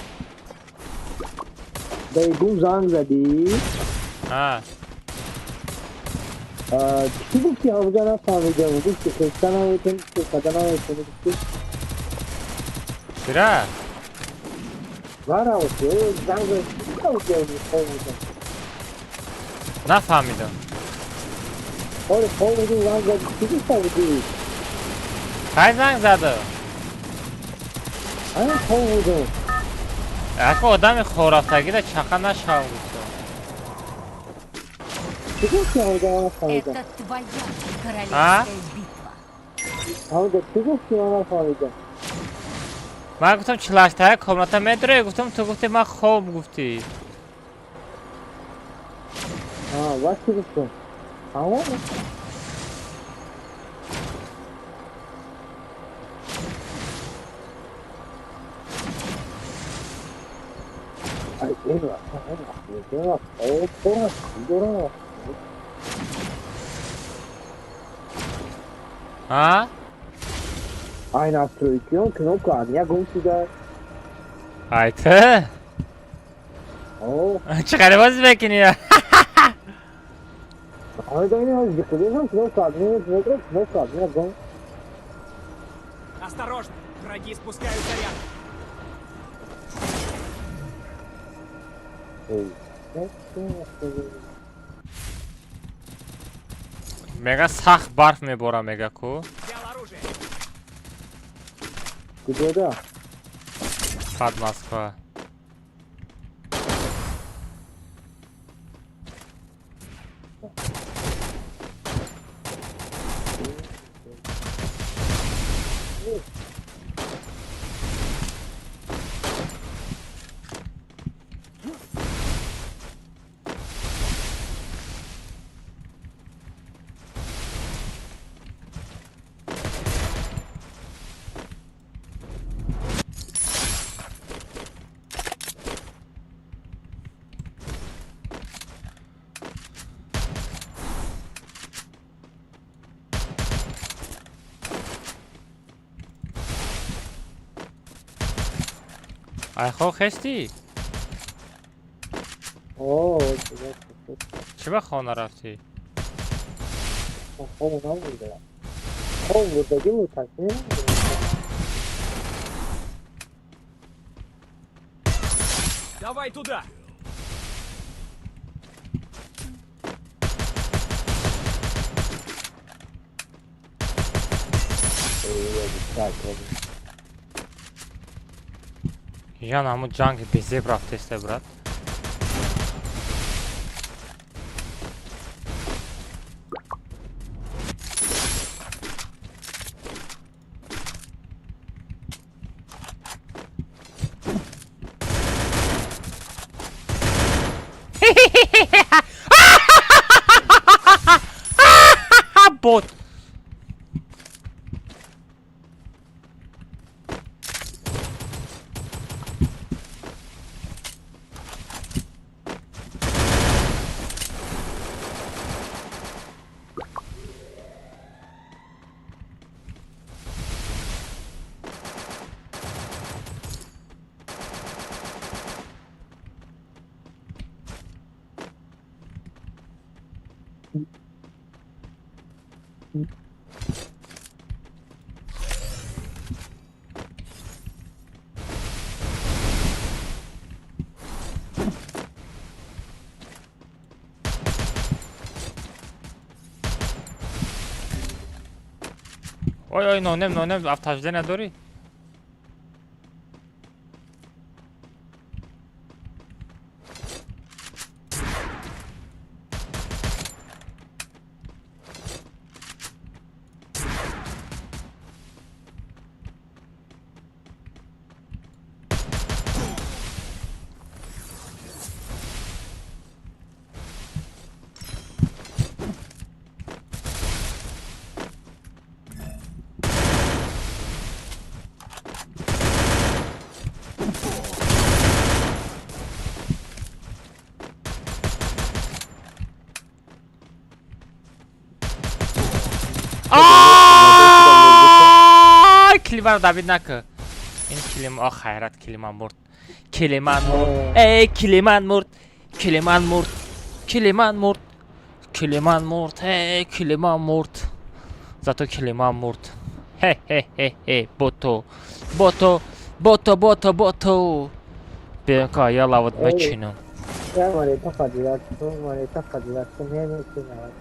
بیگو زنگ زدی؟ ها. چی گفتی همونجا نفهمیدم گفتی خسته نبودیم که خدا نبودیم گفتی چرا؟ برا باشی زنگ زدی چی نبودی همونی خواه بودم نفهمیدم. خواه بودی زنگ زدی چی گفته بودی؟ خیلی زنگ زده. همین خواه بودم اگه آدم خورافتگی ده چقدر نشاو بود. چی گفتی همونجا نفهمیدم؟ Это твоя королевская битва. همونجا چی گفتی من نفهمیدم؟ من گفتم چلاشته های کامناتا میداره گفتم تو گفتی من خواب گفتی. وقت چی گفتم؟ همون؟ این وقت ها؟ Ein Asteroid Knopka, ja gut wieder. Ayte. چقدر بازی بکنی یا؟ Ahmet aynı az yıkılıyor Knopka, Knopka, ya gong. Осторожно! Враги спускаются рядом. مگه سخت برف میباره مگه کو؟ Взял оружие. Где да? Под Москва. ای خواه خستی؟ چه به خانه رفتی؟ Давай туда! Я наму джанг безе брафте сте брат. Bot. Ой, нонем, автожде نداری؟ کلیما رو دبید نکه. این کلیما خیرت کلیما مرد. کلیمان مرد. ای کلیمان مرد. کلیمان مرد. کلیمان مرد. کلیمان مرد. ای کلیمان مرد. زاتو کلیمان مرد. هی هی هی هی بوتو بوتو بوتو بوتو بوتو. بیاین که آیا لاوت بچینم. Ya maneta fadilatsın neymesin ya.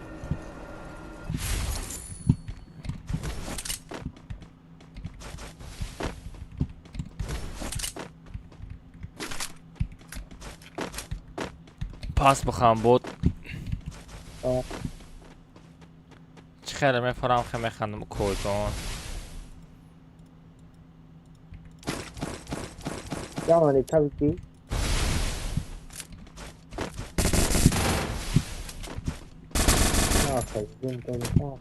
پاس بخوام بود. آه. چه خیلی میفرام خیلی میخندم کودون. Ya maneta bitti. Ne yapayım? Ne yapayım?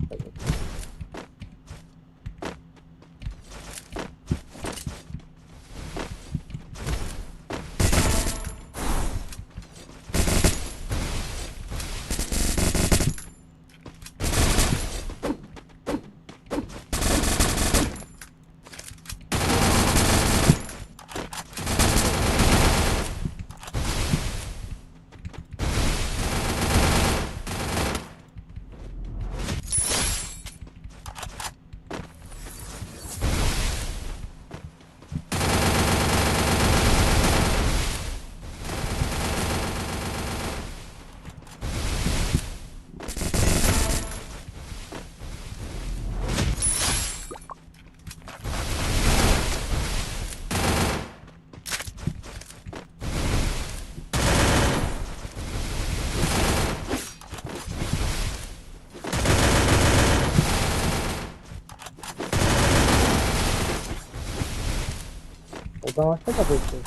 O zaman ne yapıyorsun?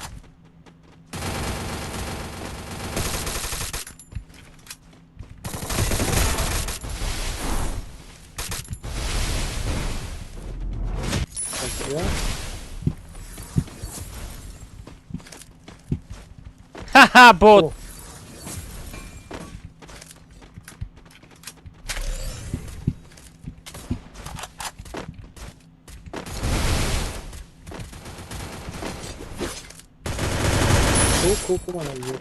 Haha bot. Koku bana yiyor.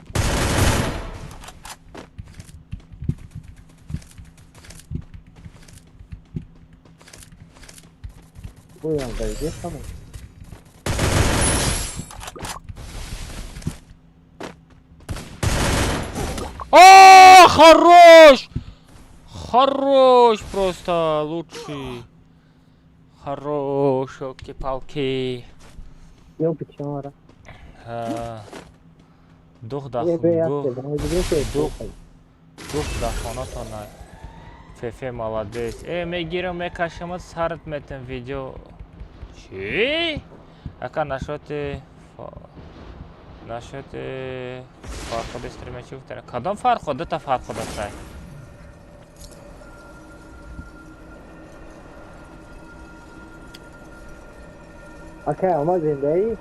Bu yandaydı, tamam. О, хорош! Хорош просто, лучший. Хорош, елки-палки. Yok bir şey var. Дух да Ye be yaptı, bana gidiyor ki. дух да хонатона. Фефе молодец. Мегирам мекашама сарт метен видео. Чи? Ака нашоте фарқоди стримечи гуфтара. Кадом фарқоди та фарқоди сай? Aka ama zindayı.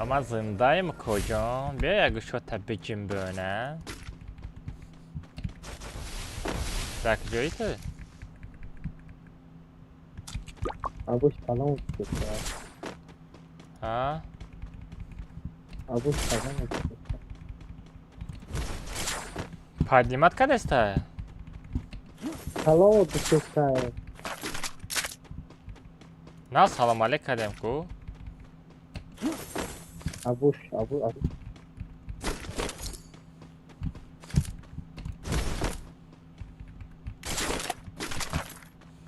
Ama zindayım kocam. Bia jak şota bicim böyle. Tak joytu. Abuş falan uçtu ya. Ha? Abuş falan uçtu. Поднимать когда ста? Falan uçtu ya. На салам алейк кадем ку. Abuş.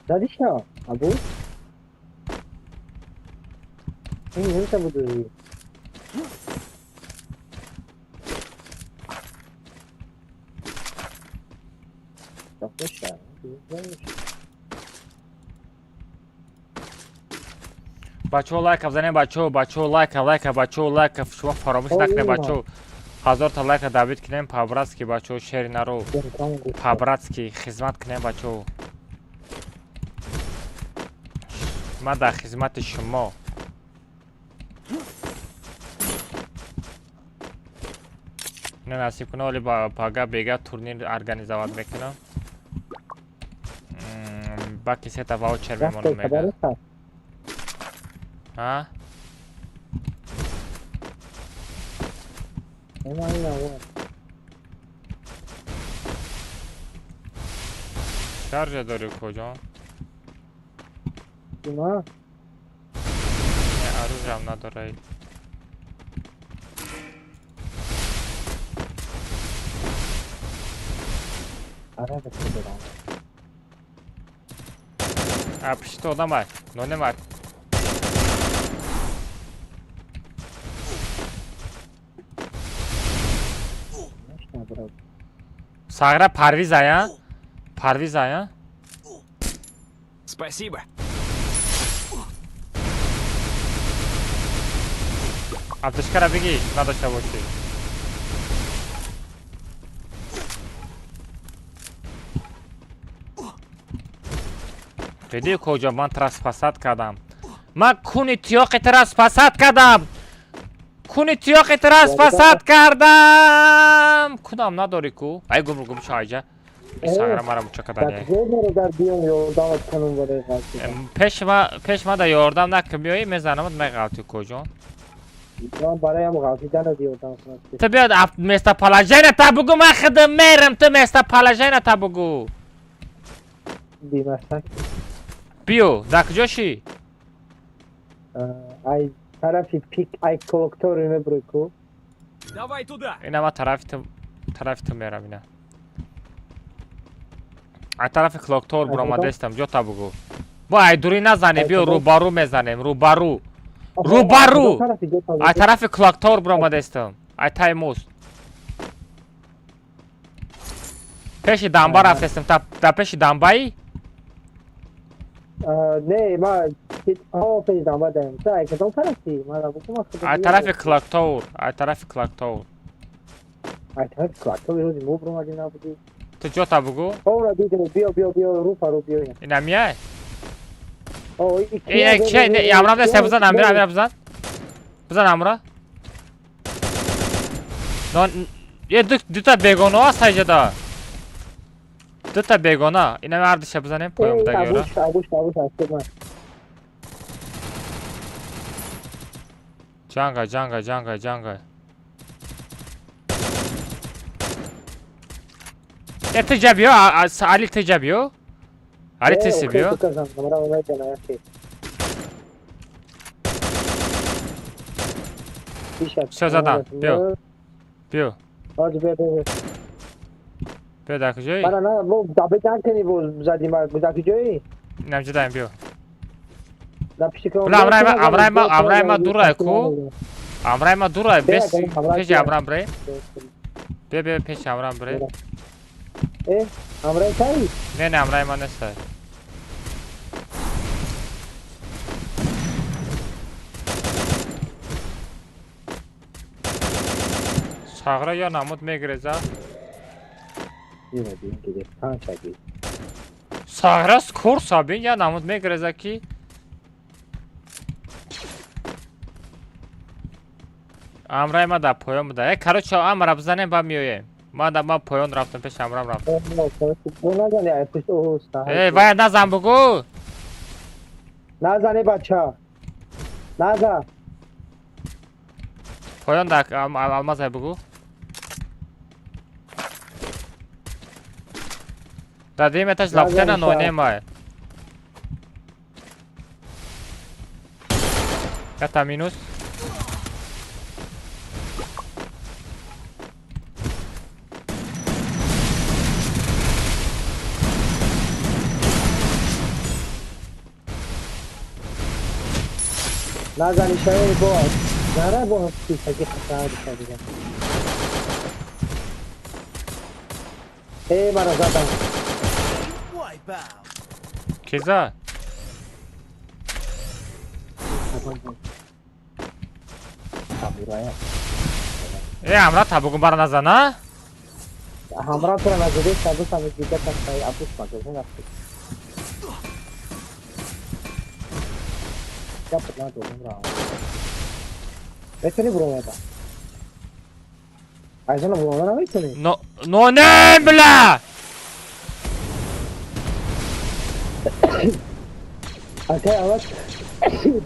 Dadişa, abuş. Nerede bu duruyor? Yapmış ya. Güzelmiş. بچه‌ها لایک بزنید بچه‌ها لایک شما فراموش نکنید بچه‌ها 1000 تا لایک دعوت کنیم پابراتسکی بچه‌ها شیر نرو پابراتسکی خدمت کنیم بچه‌ها ما در خدمت شما نه نصیب کنه ولی پاگا بیگا تورنیر ارگانیزovat میکنم با کسی تا واوچر بمونم میگه ها اینا اون شارژ داری کجا؟ اینا نه عروض هم نداره. آره بس بدم پشت adam var. None var. Сагра Парвиз ая. Парвиз ая. Спасибо. Аптешкара беги, надо боши. دیدی کجا من ترسپاسات کردم. من کونی تیاق ترسپاسات کردم. کونی تیاق ترسپاسات کردم. کدام نداری کو؟ ای گم شایجه. ساغر مرا مچکدانی. در بیام یordam کنم برای قاطی. پیش ما دا یordam نکمیایی میزنم میگاوتی کجا؟ من برایم قاطی دادم یordam کنم. تو بیاد مستر پالاژن تا بگو من خودم میرم تو مستر پالاژن تا بگو. بیمسک. بیو در کجاشی؟ ای طرفی پیک ای کلکتوری برو کو. Давай туда. اینا ما طرف تو میرم اینا. ای طرف کلکتور برو ما دستم جو تا بگو. با ای دوری نزنی بیو روبارو میزنیم روبارو. ای طرف کلکتور برو ما دستم. ای تایموس. پیش دنبا رفتم تا پیش دنبایی؟ نه ما پیش دنبا داریم. تو ای کدام طرفی؟ ما را بگو ما خودم. ای طرف کلکتور. ای طرف کلکتور. ای طرف کلکتور روزی مو برو ما دینا بودی. تو جو تا بگو. اون را دیدم بیا رو بیا. اینا میای؟ ای چه نه امرا دست بزن امرا بزن امرا. نه یه دو تا بیگانه هست اینجا. دو تا بیگانه اینا مردش بزنیم پایم دگیره. ابوش هست من. جنگ. تجابیو علی تجابیو. علی تسبیو. شو زدم بیو. آج بیا. بیا در کجایی؟ نه بو دابه جان کنی بو زدی ما بو در کجایی؟ نمیشه دایم بیو. در پیش که امرای ما دوره کو. امرای ما دوره بس پیش امرام بره. بیا پیش امرام بره. امرای کاری؟ نه امرای ما نیست. ساغره یا نمود میگریزه؟ ساغره سکور سابین یا نمود میگریزه کی؟ امرای ما در پایان بوده. یک کارو چه امرا بزنیم با میویم. ما پایان رفتم پیش امرام رفتم. وای نزن بگو. نزنی بچه. نزن. پایان در الماس بگو. دادیم اتش لفتن نونه ماه. کتا مینوس. نزنی شاید باید. نره باید پیسکی خطر بشه. ای مرا زدم. کیزا؟ امرا تابگو برا نزنه؟ همراه تو را نزده تابوس همه دیگه تنهایی ابوس مگه نرفتی. क्या पता तो घूम रहा हूँ ऐसे नहीं बोलूँगा था ऐसा ना बोलूँगा ना भाई तूने नो नेम बला अच्छा आवाज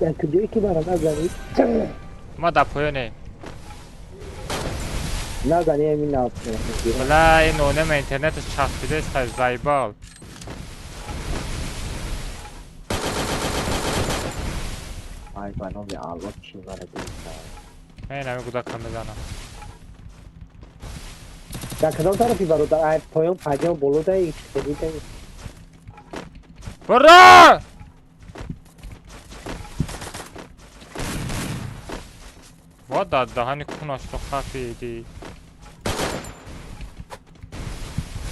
در کجایی که برام نزنید ما در پایانه نزنی همین نفسه بلا این نونم اینترنتش چسبیده است زایبال آی بانو به آلوک چی وارد این همه گودا کم بزنم در کدام طرفی برادر پایان پجام بلو دایی خیلی دایی برا وا داد دهانی کناش تو خفیدی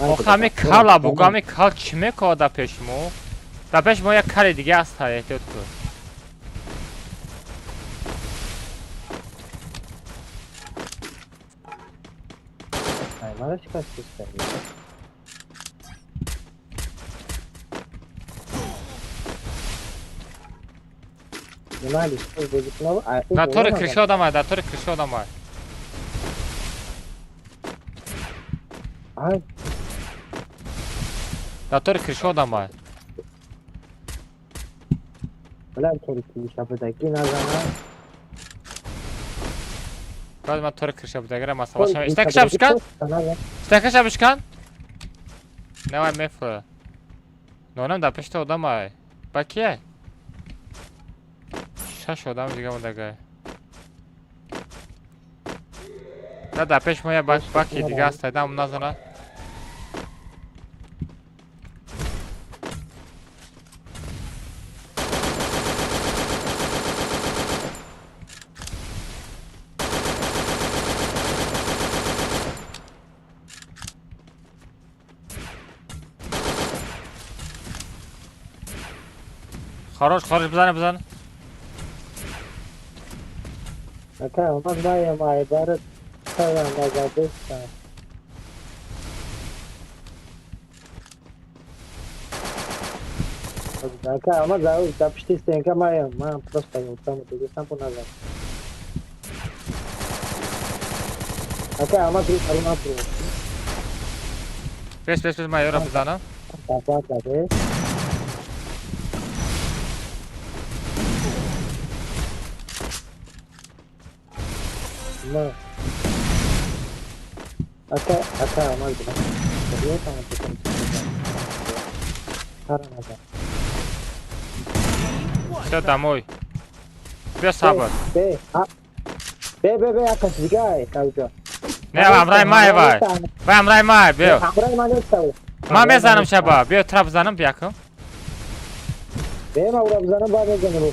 آخه همه کل بگو همه کل چمه که در پیشمو در پیشمو یک کل دیگه است احتیاط کن من رو شکست کردی در طور کرشی آدم های در طور کرشی آدم های در طور کرشی آدم های بلند طوری کلیشه بدگی نزنم باید من طور کرشی بدگیره مسا باشم استکش هم بشکن استکش هم بشکن نه وای میفره نونم در پشت آدم های با کیه شش آدم دیگه مونده نه در پیش ما یه باکی دیگه هست دم نزنه خارج بزن اکا اومد بایم عبارت سرم نزدستم اکا اومد زاوی تا پشتی ستینکا مایم من просто یوتام دیگه سمپو نزد اکا اومد روی کارو نپرو بس من یارم بزنم تاپا داده ما اکا اومد بزن دیگه تمام بکنم هر نزد چه دموی بیا صبر به اکا دیگه کاوجا نه امرای مای وای امرای مای بیا امرای ما نیستو من بزنم شبا بیا ترپ بزنم بیا کن بیا ما برو بزنم بعد بزنم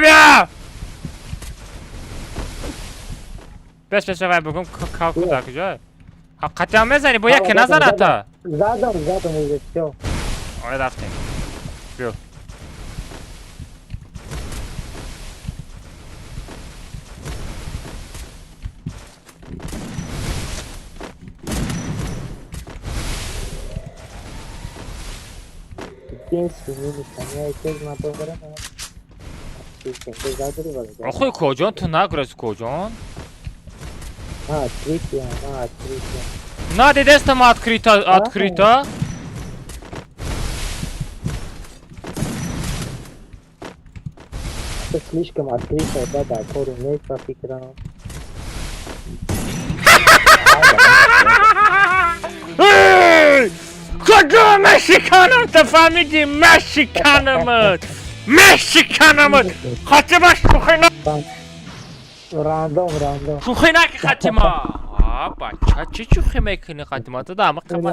بیا بس وای بگم کاو کجا کجا حقیقتا هم بزنی با یک نزن حتی زدم ایزشتو آره رفتیم بیا آخوی کجان تو نگرز کجان نه دیده استم открыто это слишком открыто да кору не профикрано کجا مشکانم تو فهمیدی مشکانم خاطی باش شوخی راندوم شوخی نکی خاتیما بچه چی شوخی میکنی خاتیما تو دامه قبل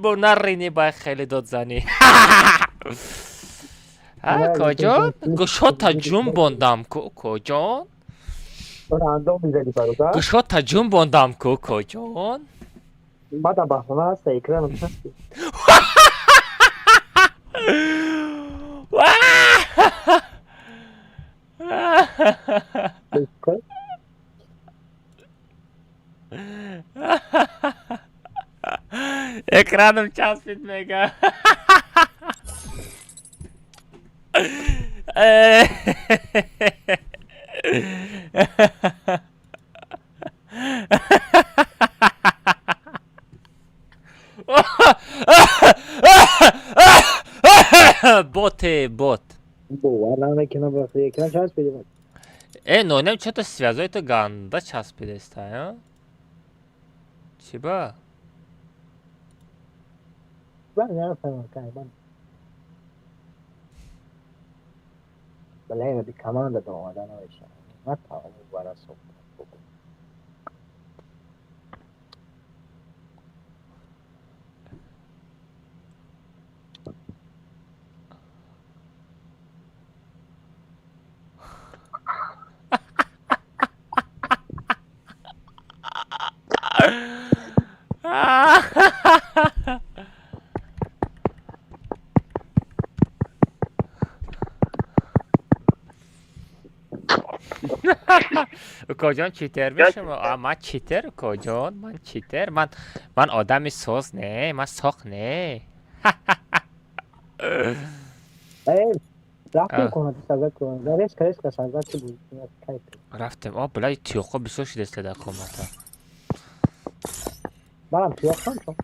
با نرینی باید خیلی داد زنی کجان؟ گشاتا جون بندم کجان؟ راندوم میزنی برادر گشاتا جون بندم کجان؟ بعد بحثنا هست اکرانم هستی اکرانم چسبید میگه бот. باور نمیکنم وقتی یکم چسبیده بود. نونم چطور связой то ганда چسبیده است ها؟ چی با؟ من نفهمم که من بله دی کمان داد اومدن نمیشه. نتاوم برای صبح. کجان چیتر میشم؟ من چیتر کجان؟ من چیتر؟ من آدمی سوز نه، من ساخت نه. رفتیم کنه سازد کنه درست کریس که سازد چی بود؟ رفتیم بلای تیوقا بسیار شده است در کمتا. برم تیوقا چون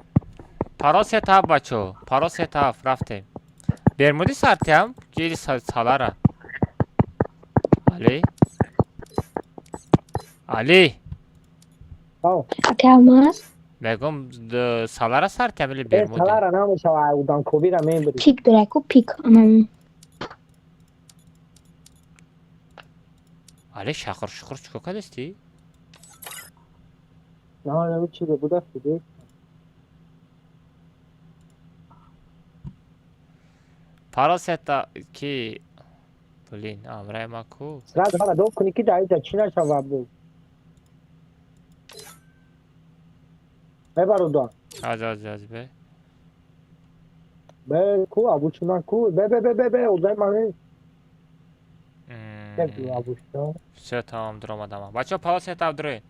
پاراس تاف بچو، پاراس تاف رفتیم. برمودی سرتیم گیری سالاره. علی Kalmaz. بگم سالاره سرتیم ولی برمودی. سالاره نمیشه و اودان کوبی را میبری. Pik Draco pik. علی شخر چکو کدستی؟ نه نمی چیزه بوده فیده. پاراستا کی بلین امرای ما کو سراغ بارا دو کنی که دایی چی نشا وابو ببارو دو از به کو ابو چونان کو به اوزای منه چه ابو چونان سه تام درام آدم بچه پاراستا درین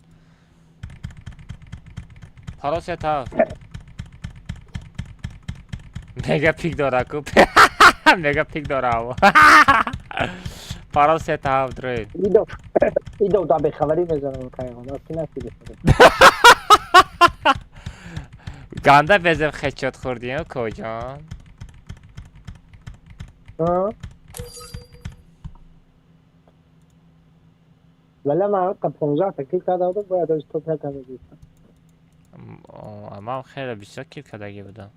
پاراستا مگا پیک داره کو مگا پیک داره پاراستا درین ایدو دا به خبری میزنم کایانا کی نسیده گنده بزم خچات خوردیم کجان ولی من که 15 تکیل کرده بودم باید از تو پرکنه بیستم اما هم خیلی بسیار کیل کدگی بودم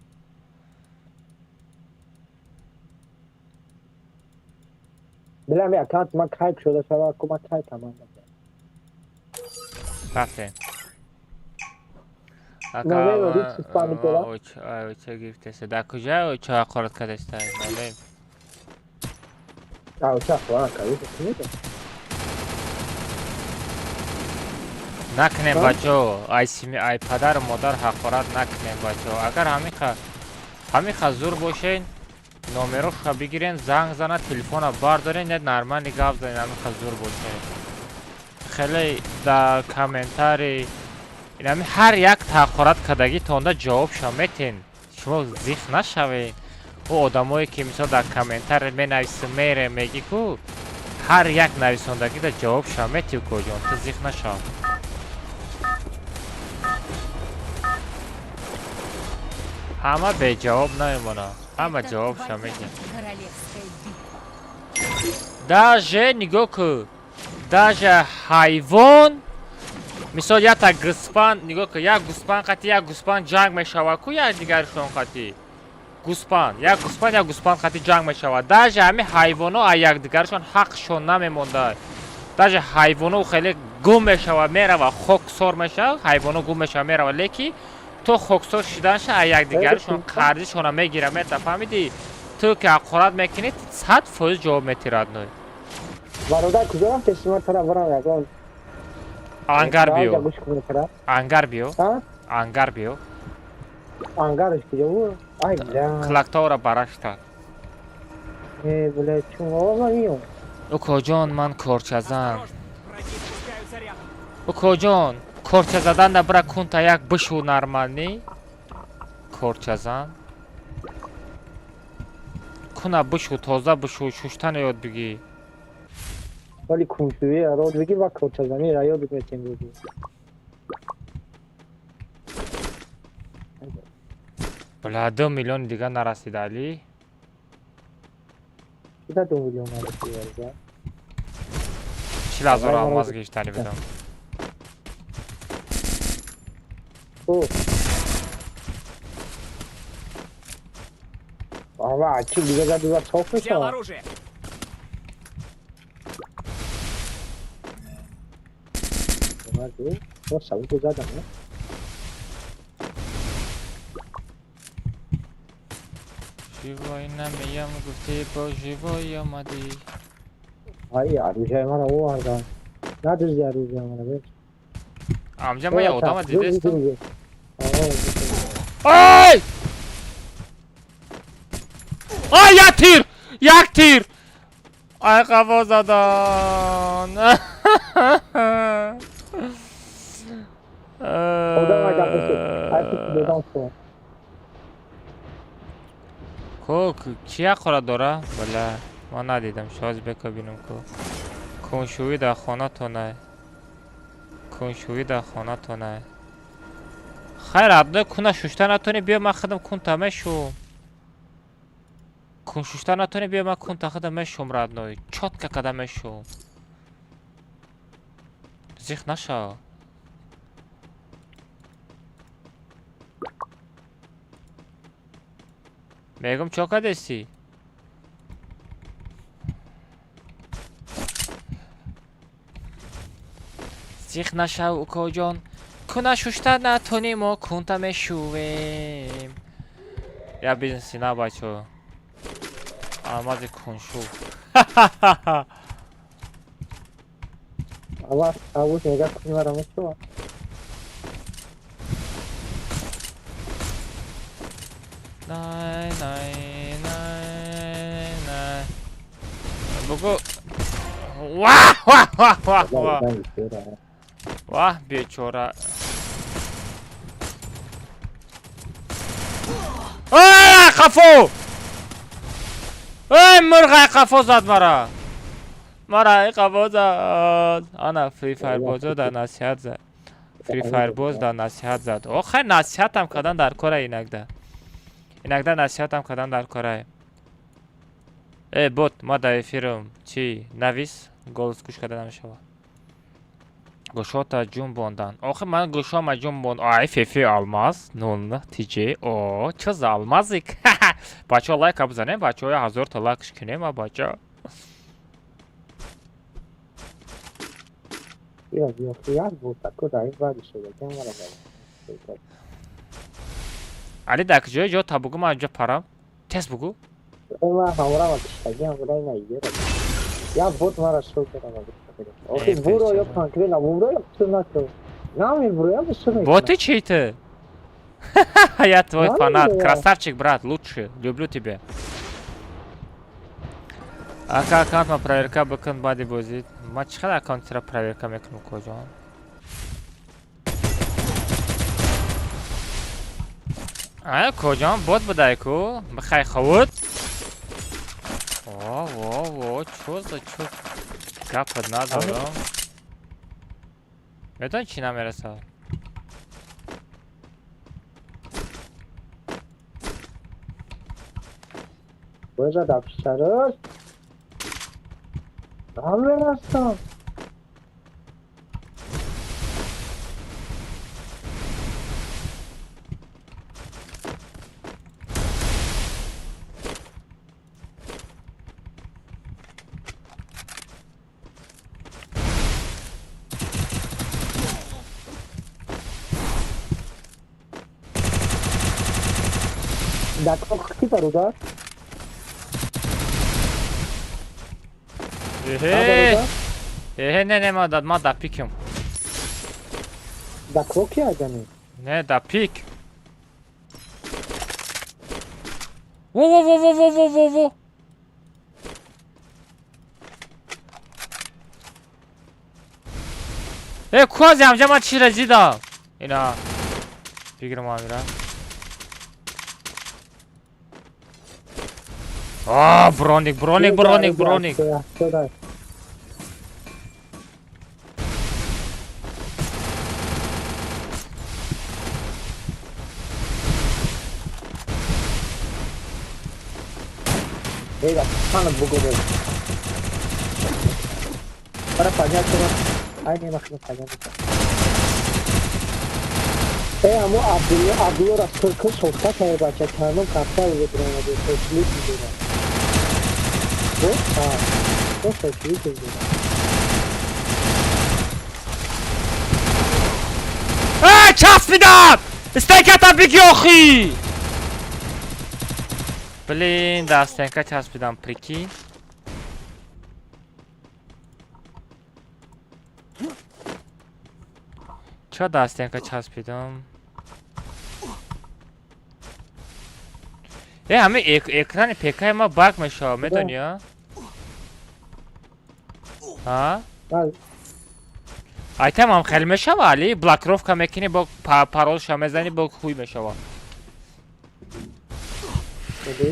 بلیم یه اکانت من کایک شده شده که من کایک هم رفتیم چه گیفته سه در کجا و چه اقارت کدسته نولیم چه اقارت کدسته نکنیم بچو ای پدر و مادر حقارت نکنیم بچو اگر همین زور باشین نومروش بگیرین زنگ زنه تلفن بردارین نه نرمه نگاه دارین همین زور باشین خیلی در کامنتاری این همین هر یک حقارت کدگی تونده جواب شمیتین شما زیخ نشوین او آدمایی که مثلا در کامنتر می نویسه میره میگی که هر یک نویسندگی در جواب شمیتی کجان تو زیخ نشو همه به جواب نمیمونه همه جواب شمیتین даже نگاه که даже حیوان مثال یا تا گوسفند نگاه که یک گوسفند جنگ میشود کو یک دیگرشون قطعی گوسفند قطعی جنگ میشود даже همه حیوانا یک دیگرشون حقشون نمیمونده даже حیوانا خیلی گم میشود میره و خاکسار میشه حیوانا گم میشه میره و لیکی تو خاکسار شدنش یک دیگرشون قرضشون میگیره میتفهمیدی تو که حقارت میکنی 100% جواب میتیرد نوی برادر کجا رفت شما طرف برام یکان انگر بیو انگرش کجا بود؟ ای بلا کلکتا را برشتر بله چون آقا میون او کجان من کورچزن او کجان کورچه زدن دا برا کنتا یک بشو نرمانی کورچزن کنه بشو تازه بشو شوشتن یاد بگی ولی کنشوی یاد بگی و کورچزنی را یاد بگی بگی بله 2 میلیون دیگه نرسید علی Kida 2 milyon alıyor ya. 40 zor almaz geçteni بدم. O. Ama açık bir de bir çok mu Взял var? оружие. Hadi. O sabit güzel adam ya. Живой намеям гуфте бо живой амади. Ay arayacağım ara o vardı. Nedir ya arayacağım ara be? Amcam ya odama dedestim. Aa, Ay! Ay yatır! Yaktır! Ay kafazadan. odama gelmişsin. Artık buradan sonra. Ko kия қора дора? Бала, ма надидам. Шоз бека бинам ко. Куншуи дар хонатонай. Куншуи дар хонатонай. Хайр, адна куна шушта натони бия ман хадам кун тамешум. Кун шушта натони бия ман кун тахадам мешум радной. Чотка кадам мешум. Зих наша. Мегум чо кадеси? Зих нашав укоҷон. Куна шушта натоним мо кунта мешувем. Я бизнеси на бачо. Алмази куншу. Ama avu nega kuni aramış var. Най, най, най, най. Бугу. Вах, вах, вах, вах, вах. Ben istiyorum. Вах, бечора. Ай, қафо! Ай, мурғай қафо зад мара. Мара қафо зад. Ана фри фаер бозо да насиҳат зад. Фри фаер боз да насиҳат зад. Охай насиҳатам кадан дар кора инакда. Иногда насиҳатам кадан дар кора. Бот, ма дар эфирам чи навис голос гӯш карда намешавад. Гӯшота ҷунбондан. Охир ман гӯшома ҷунбонд. Ай фефи алмаз 0 тиҷи. О, чо за алмазик. Бачаҳо лайка бизанем, бачаҳо 1000 та лайкш кунем, бача. Biraz yok ya bu takı da var bir şey ben var ama. Али дар куҷои ҷо та бугу ман ҷо парам. Тез бугу. Ama havra var işte gel buraya ne yiyor. Ya bot var aşağı kadar. Okey buro yok kanka la buro yok tırnak yok. Ne yapayım buraya mı sürmek? Боты чей ты? Я твой фанат. Красавчик, брат, лучший. Люблю тебя. Ака аккаунтма проверка бикун баъди бозӣ. Ман чӣ қадар аккаунтиро проверка мекунам коҷон? Ай коҷон бот будай ку? Бихай хавуд. Во, чё за чё? Гапат надорам. Медони чӣ намерасад? Burada da pişarız. Tam verasın. Dakika 40 var orada. Не, ма да пикам. Da krok ya canım. Не, да пик. Во. куази ҳамҷа ман чӣ разидам? Ина бигирам амира. Броник. Şurada. Beyler sana bu kadar. Para pagar karo. Aynı bakın pagar. Ama Abdullah Rasul sohta kaya baca kanun kapta ile durana diye seçilik ediyor. Bu o seçilik ediyor. چسبیدم استیکتم بگی آخی بلین دستنکه چسبیدم پریکی چرا دستنکه چسبیدم همه اکران پیکای ما برق میشه میدونی ها؟ آیتم هم خیلی میشه ولی بلاکروف که میکنی با پارولش هم میزنی با خوی میشه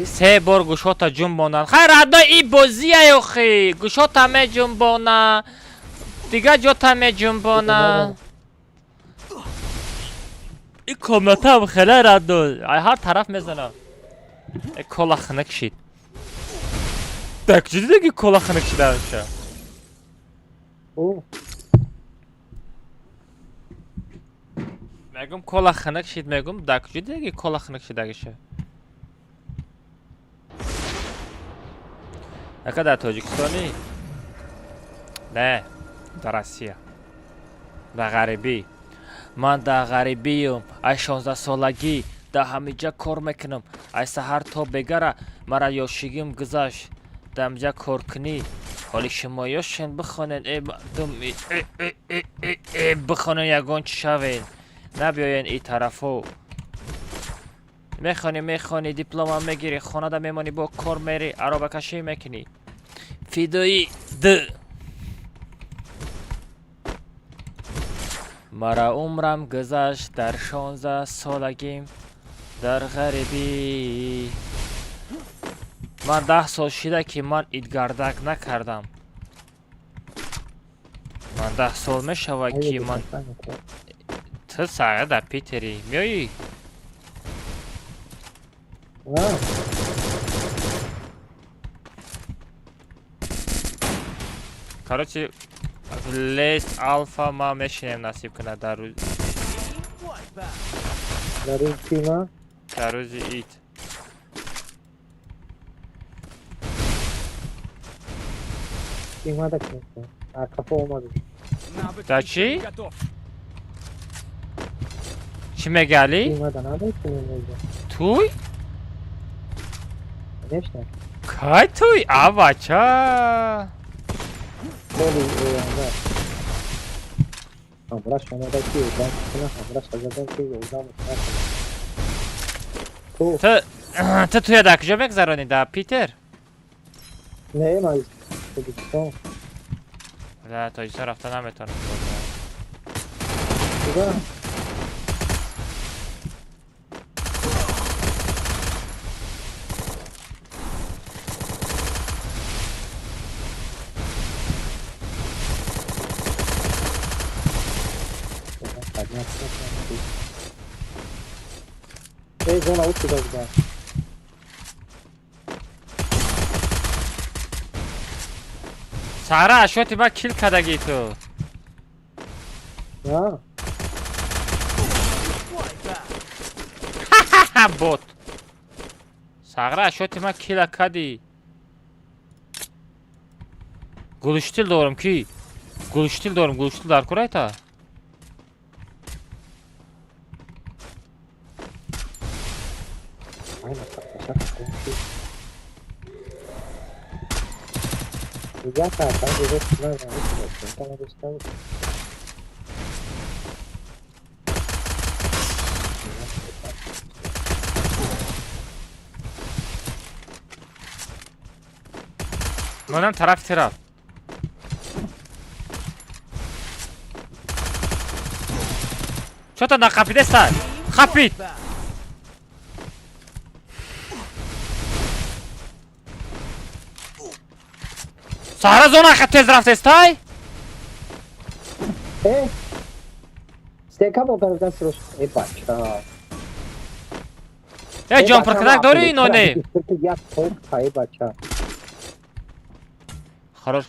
3 بار گوشاتا جنبانن خیر حدا ای بازی ایوخی گوشاتا می جنبانه دیگه جاتا می جنبانه این کامنت هم خیلی ردا هر طرف میزنه ای کلا خنک شید دک جدی دیگه کلا خنک شده هنشه میگم کلا خنک شید میگم دک جدی دیگه کلا خنک شده گشه اکا در تاجیکستانی؟ نه در روسیه در غریبی من در غریبیم ای 16 سالگی در همینجا کار میکنم ای سهر تا بگره مرا یاشگیم گذشت در همینجا کار کنی حالی شما یاشین بخونین ای مردم ای بخونین یگان چی شوین نبیاین ای طرفو میخوانی دیپلم هم میگیری خانه دا میمانی با کار میری عربه کشی میکنی فیدایی مرا عمرم گذشت در 16 سالگیم در غریبی من 10 سال شده که من ایدگردک نکردم من 10 سال میشود که من تو ساعه در پیتری میایی короче لیست آلفا ما میشینیم نصیب کنه در روز چی ما؟ در روز ایت چی ما دکنیم کفا اومده در چی؟ چی میگه علی؟ چی ما دناده کنیم توی؟ نشنه کای توی؟ بچه خیلی ایانده همراش شما دا کی ایدان کنه همراش شده که ایدان مکنه تو توی در کجا بگذرانی در پیتر؟ نه ما تاجیکستان نه تاجیکستان رفته نمیتونم دیگه zona uçtu da güzel. سارا شوتی با کیل کدگی تو Ya. بوت سارا شوتی ما کیل کدی گلشتیل دارم کی گلشتیل دارم گلشتیل در کرای تا Ya zaten gözükmüyor yani. Tamam göster. منم طرف چطور نقفیده سر خفید سهره زونه خط تیز رفته استای Steka pokazać rozróż. Patrz. جامپر کدک داری اینو نه Ja to, bacza. خروش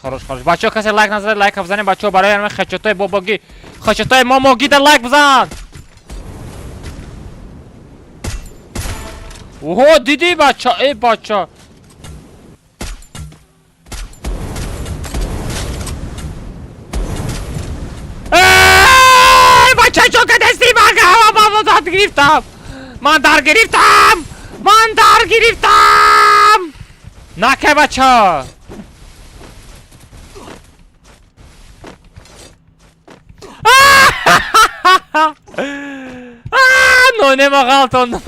بچه ها کسی لایک نزده لایک بزنیم بچه ها برای همه خچتای باباگی خچتای ماماگی در لایک بزن اوه دیدی بچه ها ای بچه ها بچه ها چون که دستی من دار گرفتم نکه بچه ها نونه ما غلطان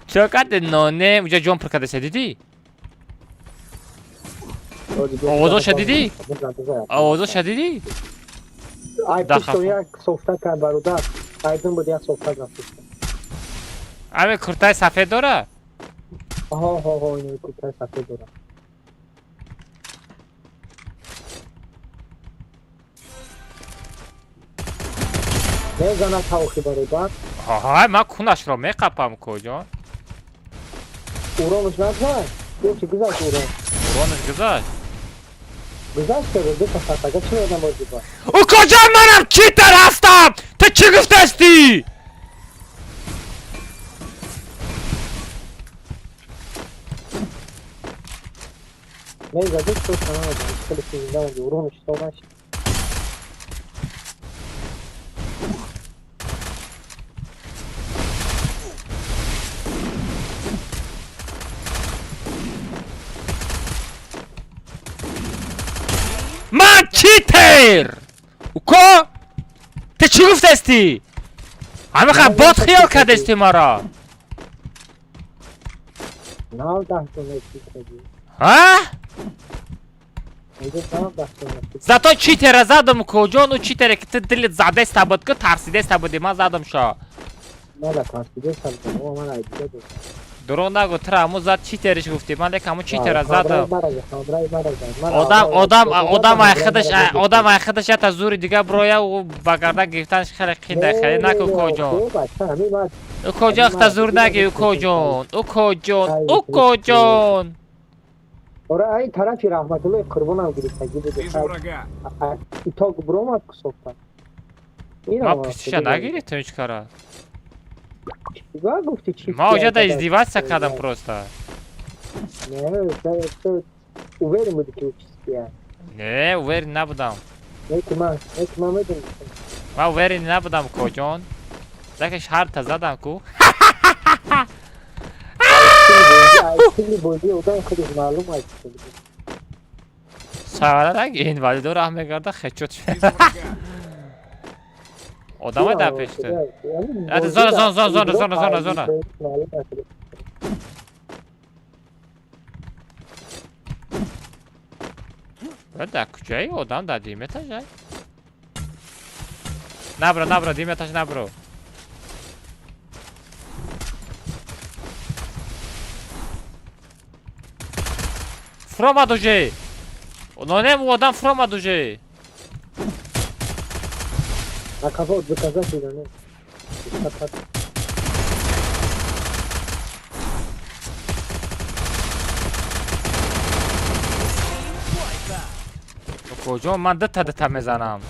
چقدر نونه اونجا جمپ کرده دیدی؟ آوازو شدیدی؟ آوازو شدیدی؟ ای پشتو یک صحبت کرد برادر ایدون بود یک صحبت کرد همه کرتای سفید داره؟ ها اینو کرتای سفید داره میزنه تاوخی برادر های من کنش را میقپم کجا؟ اورانش نزد یه چی گذاشت اورانش گذاشت که روزه تا فتاگه چی آدم بازی با او کجا منم چیتر هستم تو چی گفته هستی؟ میزده تو تمام آدم خیلی سیزده آدم اورانش تا نشد من چیتر اوکا تو چی گفته استی؟ همه خیلی باد خیال کرده استی مرا نام ده تو نشید کردی ها؟ میگه نام ده تو نشید زتا چیتر زدم کجا اون چیتره که تو دلت زده است بود که ترسیده است بودی من زدم شا نه ده ترسیده سمتم او من ایدیده دو درون نگو تر همون زد چیترش گفتی من لیک همون چیتر زدم خبرای مرا آدم خودش تا زوری دیگه برویا و بگرده گرفتنش خیلی خیلی خیلی نکو کجون او کجا تا زور نگی او کجون آره این طرفی رحمت الله قربانم گرفتگی بده Вижу врага. ایتا برام کسوفتا ما پیشش نگیریم هیچ کاره دیگه گفتی چی ما اوجا دا ازدیواج کردم پروستا نه تو اووری بودی که چیزی نه اووری نبودم یکی من میدونم ما اووری نبودم کجون دکش هر تا زدم کو خیلی بودی اودان خودش معلوم است سواره نگین ولی دو راه میگرده خچوت شد Вижу врага. آدمای در پیشته زون در کجایی آدم در دیمتش جای نبرو دیمتش نبرو فرامد اوجه نانه مو آدم فرامد اوجه کافا بکازا شدنه کجا من دتا میزنم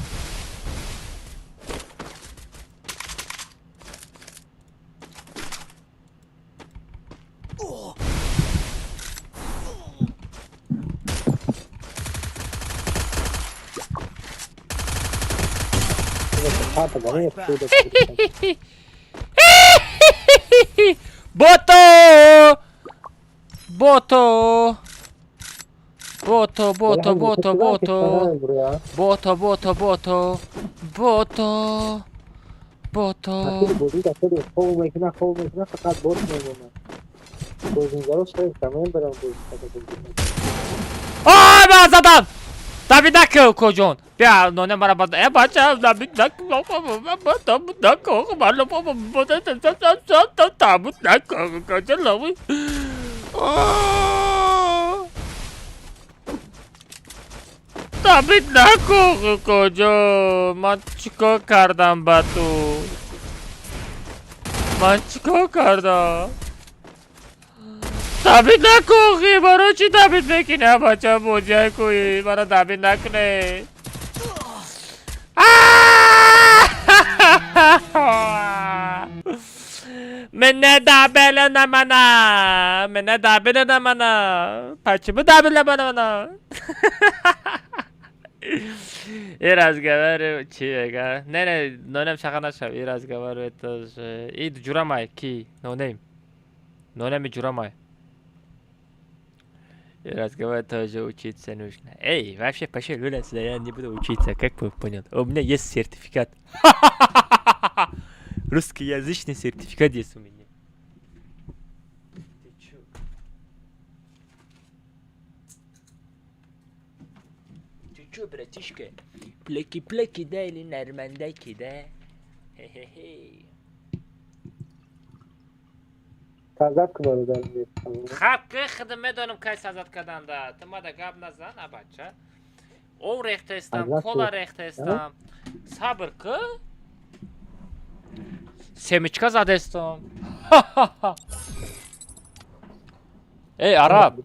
من زدم دبید نکن کجون بیا نونه مرا باد بچه دبید نکن کجا لوی دبید نکن کجا من چیکار کردم با تو دبید نکن برای چی دابید بکنه بچه موجه کوی منو دابید نکنه من دابل نمانا من دابل نمانا پچه بو دابل نمانا این رازگوار چی بگه نه نونم شاقا نشم این رازگوار اتاش این جورامای کی نونم جورامای این رازگوار اتاش учиться нужно эй вообще пошли гулять я не буду учиться как вы понял у меня есть сертификат русскоязычный сертификат есть у меня Чё, братишка? Плеки-плеки, да, или нормандаки, да? Хе-хе-хе. Сазатка бар да. Хапка хидмедонум кай сазат каданда. Тимада гап назан, а бача. Ов рехта истам, кола рехта истам. Сабр ки? Семечка зада истам. Эй, араб.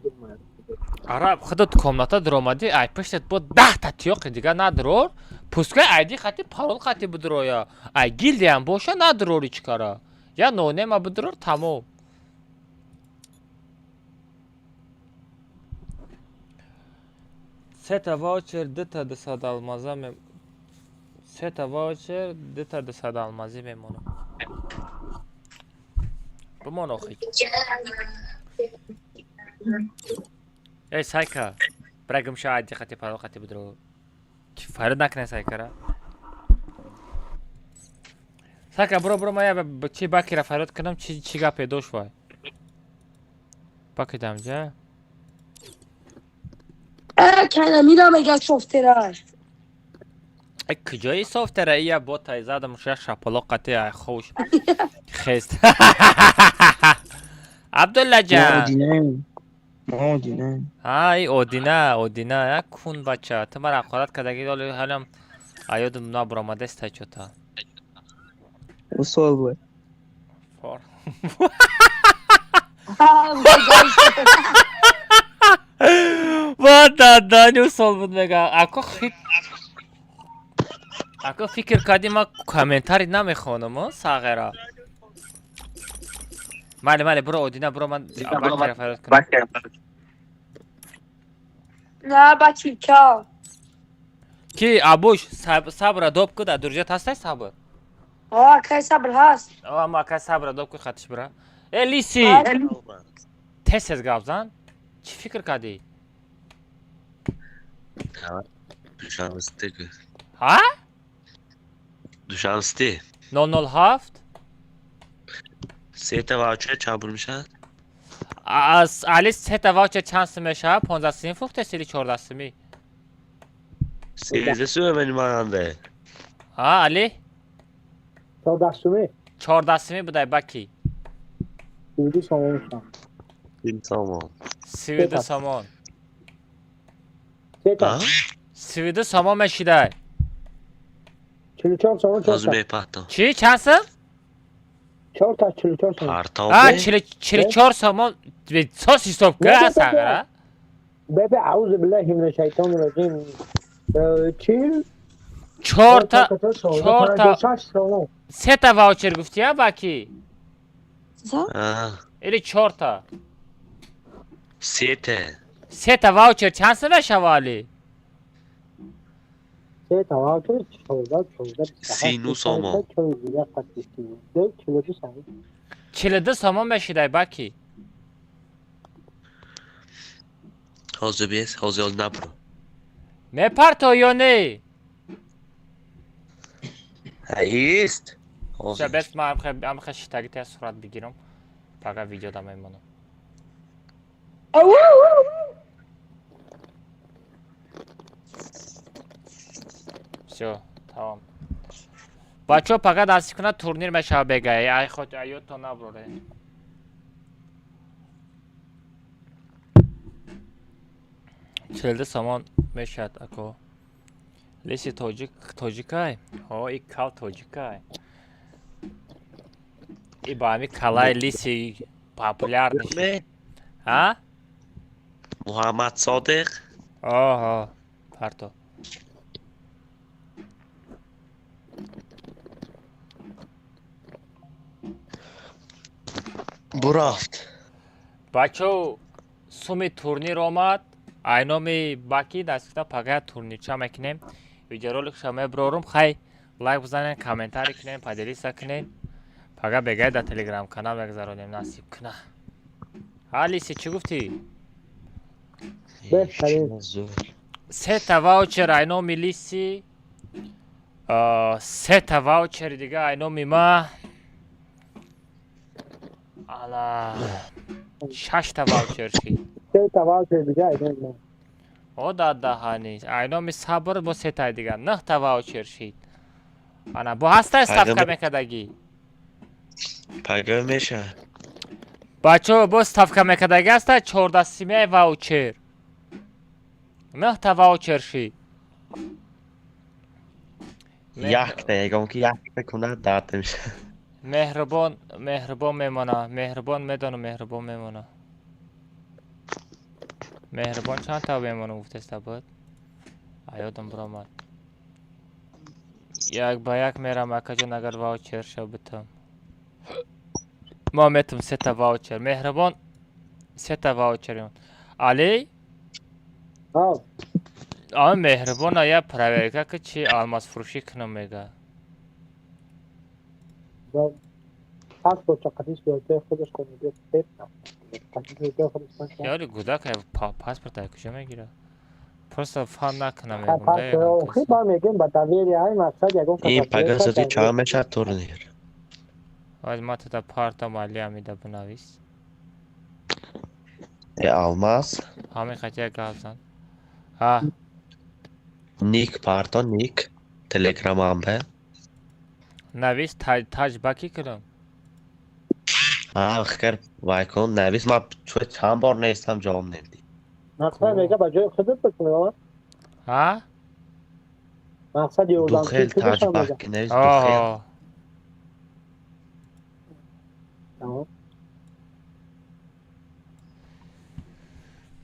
Араб, худот комната дромади, ай пиштет бо 10 та тиёқи дига надирор. Пускай айди хати парол хати будроя. Ай гилди ам боша надирор ичкара. Я нонема будрор тамом. Сета ваучер дита дисад алмаза мем. Сета ваучер дита дисад алмази мемонам. Бумон охи. Ey Sayka, bırakım şu adi khati paro khati budro. Fark nakne Sayka ra. Sayka bro maya çi bakira farod kanam çi gape doş vay. Bakacağım ja. Kendime میرم اگه شفتره ای کجای software یا bot ay zadam şu şapalak qati ay خوش. Xest. Abdullah can. Odine. Ay Odina ya kun bacha. Tamar aqarat kadagi dolu halam ayodum na buramade stachota. Usol bu. For. What da new sol bud mega. Ako fikir kadima komentari namikhonam saghera. Mali bro Odina bro man bakira farod kunam. نه بچی که کی ابوش صبر دوب کو در درجه هستی صبر آه که صبر هست اما که صبر دوب کو خطش برا لیسی تست از گابزان چی فکر کردی Düşansıtı. ها Düşansıtı. 007 Sete voucher çabırmışa. از علی سه تا واچه چند سمه شب 15 سیم فروخته سری 14 سیمی Seyirde söyle benim ananda. ها علی 14 سومه 14 سیمی بودای باکی سویدی سامانشان Tamam. سویده سامان سه تا Ha? سویده سامان مشیدای 44 سامان 4 Az تا bir pahta. چی چند سم 4 تا 44 سامان Parta ها oldu. 44 سامان به ساس حساب که ساغره بابا اعوذ بالله من الشیطان الرجیم چیل 4 تا 4 سامان سه تا واوچر گفتی ها باکی Ha. ایلی 4 تا Sete. سه تا واوچر چند سمه شوالی سه تا واوچر 14 Sinu سامان. 42 سامان بشیدای باکی Hazır bir hazır ol ne bro. مپرتو یا نه Ha ist. بس ما هم خیلی شتاگی صورت بگیرم فقط ویدیو دام ایمانم все tamam بچه فقط دستی کنه تورنیر میشه بگه ای خود ایوت تو نبروره چلده سامان میشد اکو لیسی توجیکای ها ای کال توجیکای ای با همی کالای لیسی پاپولار نشد Ne? ها؟ محمد صادق آها پرتو برافت بچه سومی تورنیر آمد اینامی باکی دستگاه پگاه تورنیر چه میکنیم ویدیو رولک شما برورم خیلی لایک بزنین کامنتاری کنین پادلیسا کنین پگاه بگید در تلگرام کانال بگذارونیم نصیب کنه حالیسی چی گفتی؟ بهترین. سه تا واوچر اینامی لیسی 3 تا واوچر دیگه اینامی ما الا 6 تا واوچر شید 3 تا واوچر دیگه اینا او داده هانی اینامی صبر با 3 تا دیگه 9 تا واوچر شید انا با هسته استفکه میکدگی پگه میشه بچه با استفکه میکدگی هسته 14 سیمه واوچر 9 تا واوچر شید یک دقیقه که یک بکنه داده میشه مهربان میمونه مهربان میدانه مهربان میمونه مهربان چند تا میمونه گفته است بود یادم برآمد یک با یک میرم اکا جان اگر واوچر شو بتم ما میتم 3 تا واوچر مهربان 3 تا واوچر علی آن مهربان یا پرورکا که چی آلماس فروشی کنم میگه پاسپورت چقدرش بیاده خودش کنیده یاری گودک پاسپورت های کجا میگیره پرستا فهم نکنم خیلی با میگیم با دویری های مقصد یکم این پگاستی چه میشه تورنیر باید ما تا پارتا مالی همیده بنویس الماس همین خطیه گازن ها نیک پارتا نیک تلگرام هم به نویس تاج باکی کنم خیر وای کن نویس ما چند بار نیستم جواب نمیدی مقصد میگه با جای خودت بکنه ها مقصد یه اردان دخل تاج باکی نویس دخل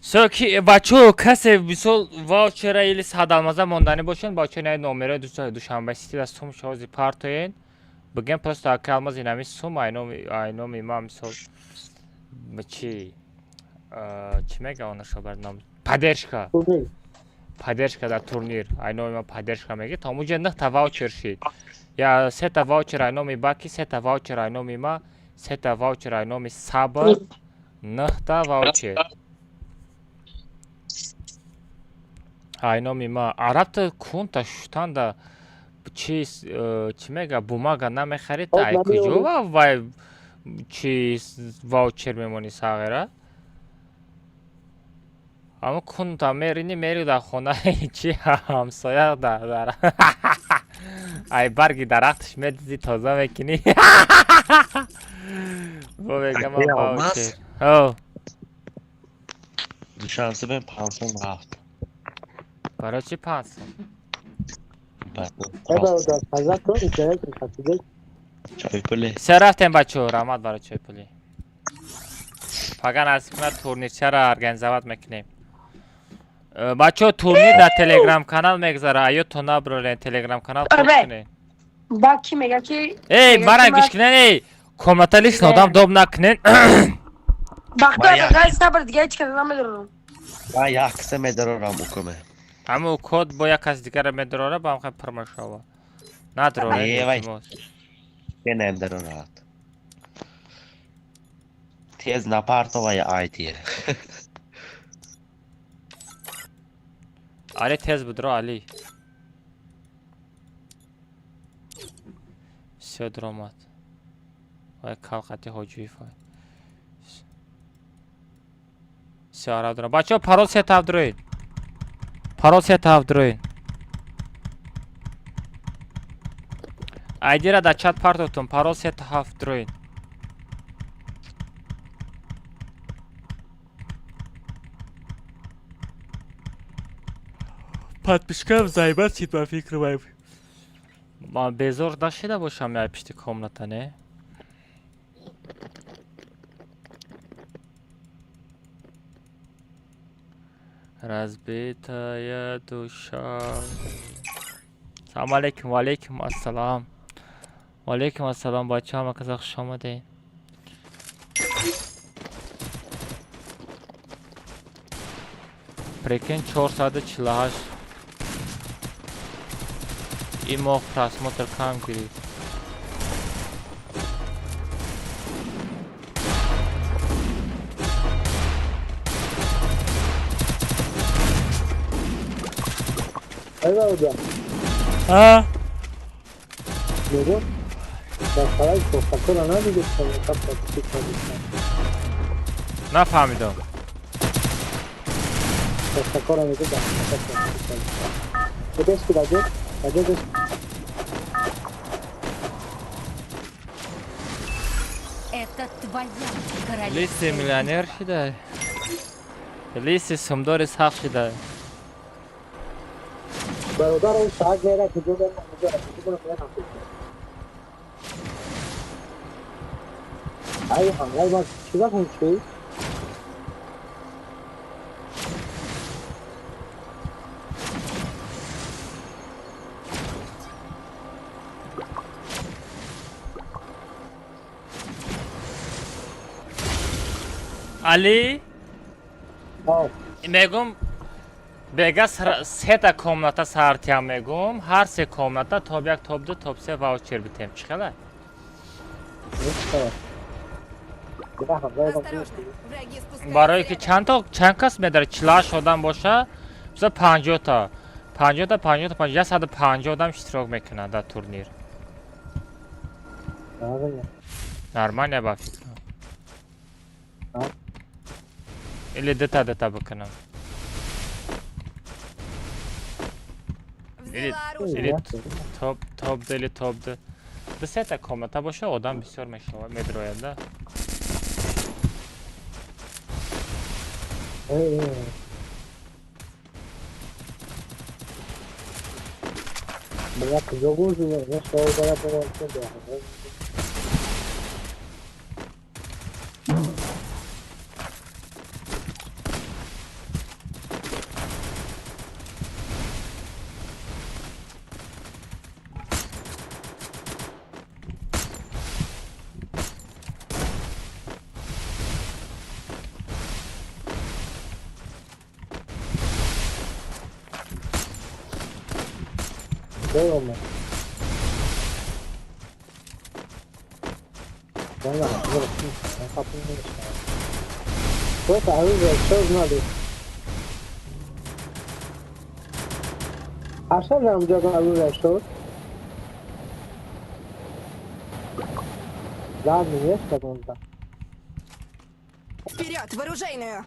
سوکی بچه کسی بیسول واوچر ایلی سادالمازه موندانی باشین بچه نه نومره دوشنبه سیتی دست سوم شوزی پارتوین بگم پس تا کلماز اینمی سوم اینومی ما میسول چی میگه اونشو برنامه پدرشکا در تورنیر اینومی ما پدرشکا میگه تا موجه 9 تا واوچر شید یا 3 تا واوچر اینومی باکی 3 تا واوچر اینومی ما 3 تا واوچر اینومی صبر 9 تا واوچر اینومی ما عرب تا کون تا شتان دا چی میگه بوماگا نمیخرید تا ای کجا و چی واوچر میمونی ساغره اما کون تا میری در خونه چی همسایه داره ای برگی درختش میدیدی تازه میکنی با بگم واوچر دوشنبه بین 500 رفت برای چی 500 چای پلی سه رفتیم بچه رحمت برای چای پلی فقط از کنه تورنیر چرا ارگنزوات میکنیم بچه تورنیر در تلگرام کانال میگذاره ایو تو نبرولین تلگرام کانال پوست کنین باکی میگه که ای برای گوش کنین ای کومنتالیش نودم دوب نکنین باختار غیر صبر دیگه هیچ کنه نمیدارم با یک سه میدارم اوکمه همه کد با یک کس دیگر میدراره با هم خیلی پرمشاوه ندراره که نمیدارم تیز نپارتا و یا آیتیه علی تیز بدرو علی سه درامات وای کالقتی حجوی فای سه آرا درام بچه پارول سه تاف دروین پارول سه تاف دروین ایدی را در چت پارتوتون پارول سه تاف دروین подписчикам заебать با فکر باید ما بزرگ داشته باشم یا پشت کاملتا نه Разбитая душа. Салом алейкум, ва алейкум ассалам. Ва алейкум ассалам, бачаҳо, казах хуш омадед. Прикинь, 448. И моҳ просмотр кам гирифт. Ayva hocam. Luego, las palabras por Coca-Cola nadie que se me capta que Нафаҳмидам. Coca-Cola me queda. ¿Qué ves que ayer? Ayer es Это твоя королевская Лиси миллионер шуда. Лиси сумдори сах шуда. برادر اون ساعت میره که جو برم اونجا رفتی برو میرم ای حمله باز چیزا کن چی؟ Али, آه мегум бега сета комната сартия мегум, ҳар се комната тоб 1, тоб 2, тоб 3 ваучер битем. Чӣ хела? نیست دیگه حمله باز враги спускаются барое ки чанд кас медарад 48 одам боша, бисо 50 та 150 одам иштирок мекунад дар турнир. Нормально ба фикр. Или дета бикунам. Или топ 2 или топ 2. Десета комната боша одам бисёр мешавад, медрояд да. Бля, куда гузу, я что ударя по волчу, да. Дома. Дома, вот, я попробую. Вот, оружие, что знали? А что нам делать оружие, что? Ладно, есть что-то. Вперед, в оружейную!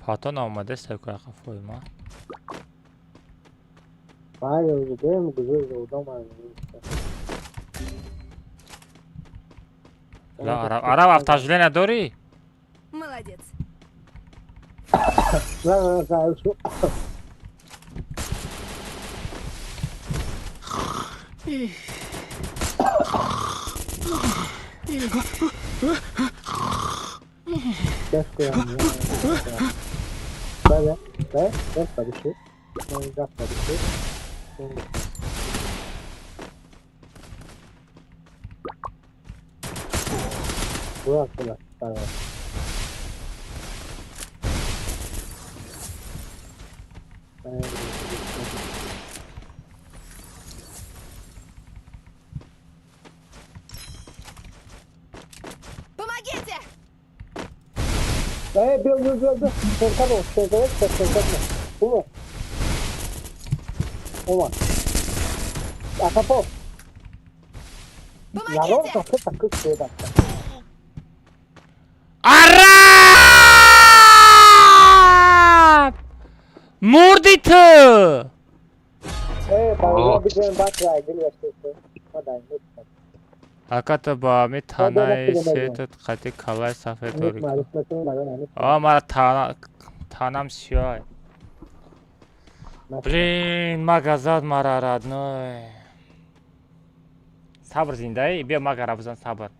Патон омаде севка қафои ма. Ай, уже дэм гузу дома. Араб автожле надори? Молодец. Да, что? Vale, já apareceu. Já apareceu. Boa, pela. Помогите! Бил. Сенкану, Ума. Ума. Акапо. Народ, как такой света. Араб! Мурди ту! Балуа бигэн батрай, дилвэштэй. Мадай, муттай. Аката ба ми танай сетет қати калай сафед дори. Мара танам сиёй. Блин, магазат мара родной. Sabr zindایی بیا ما گره بزن صبر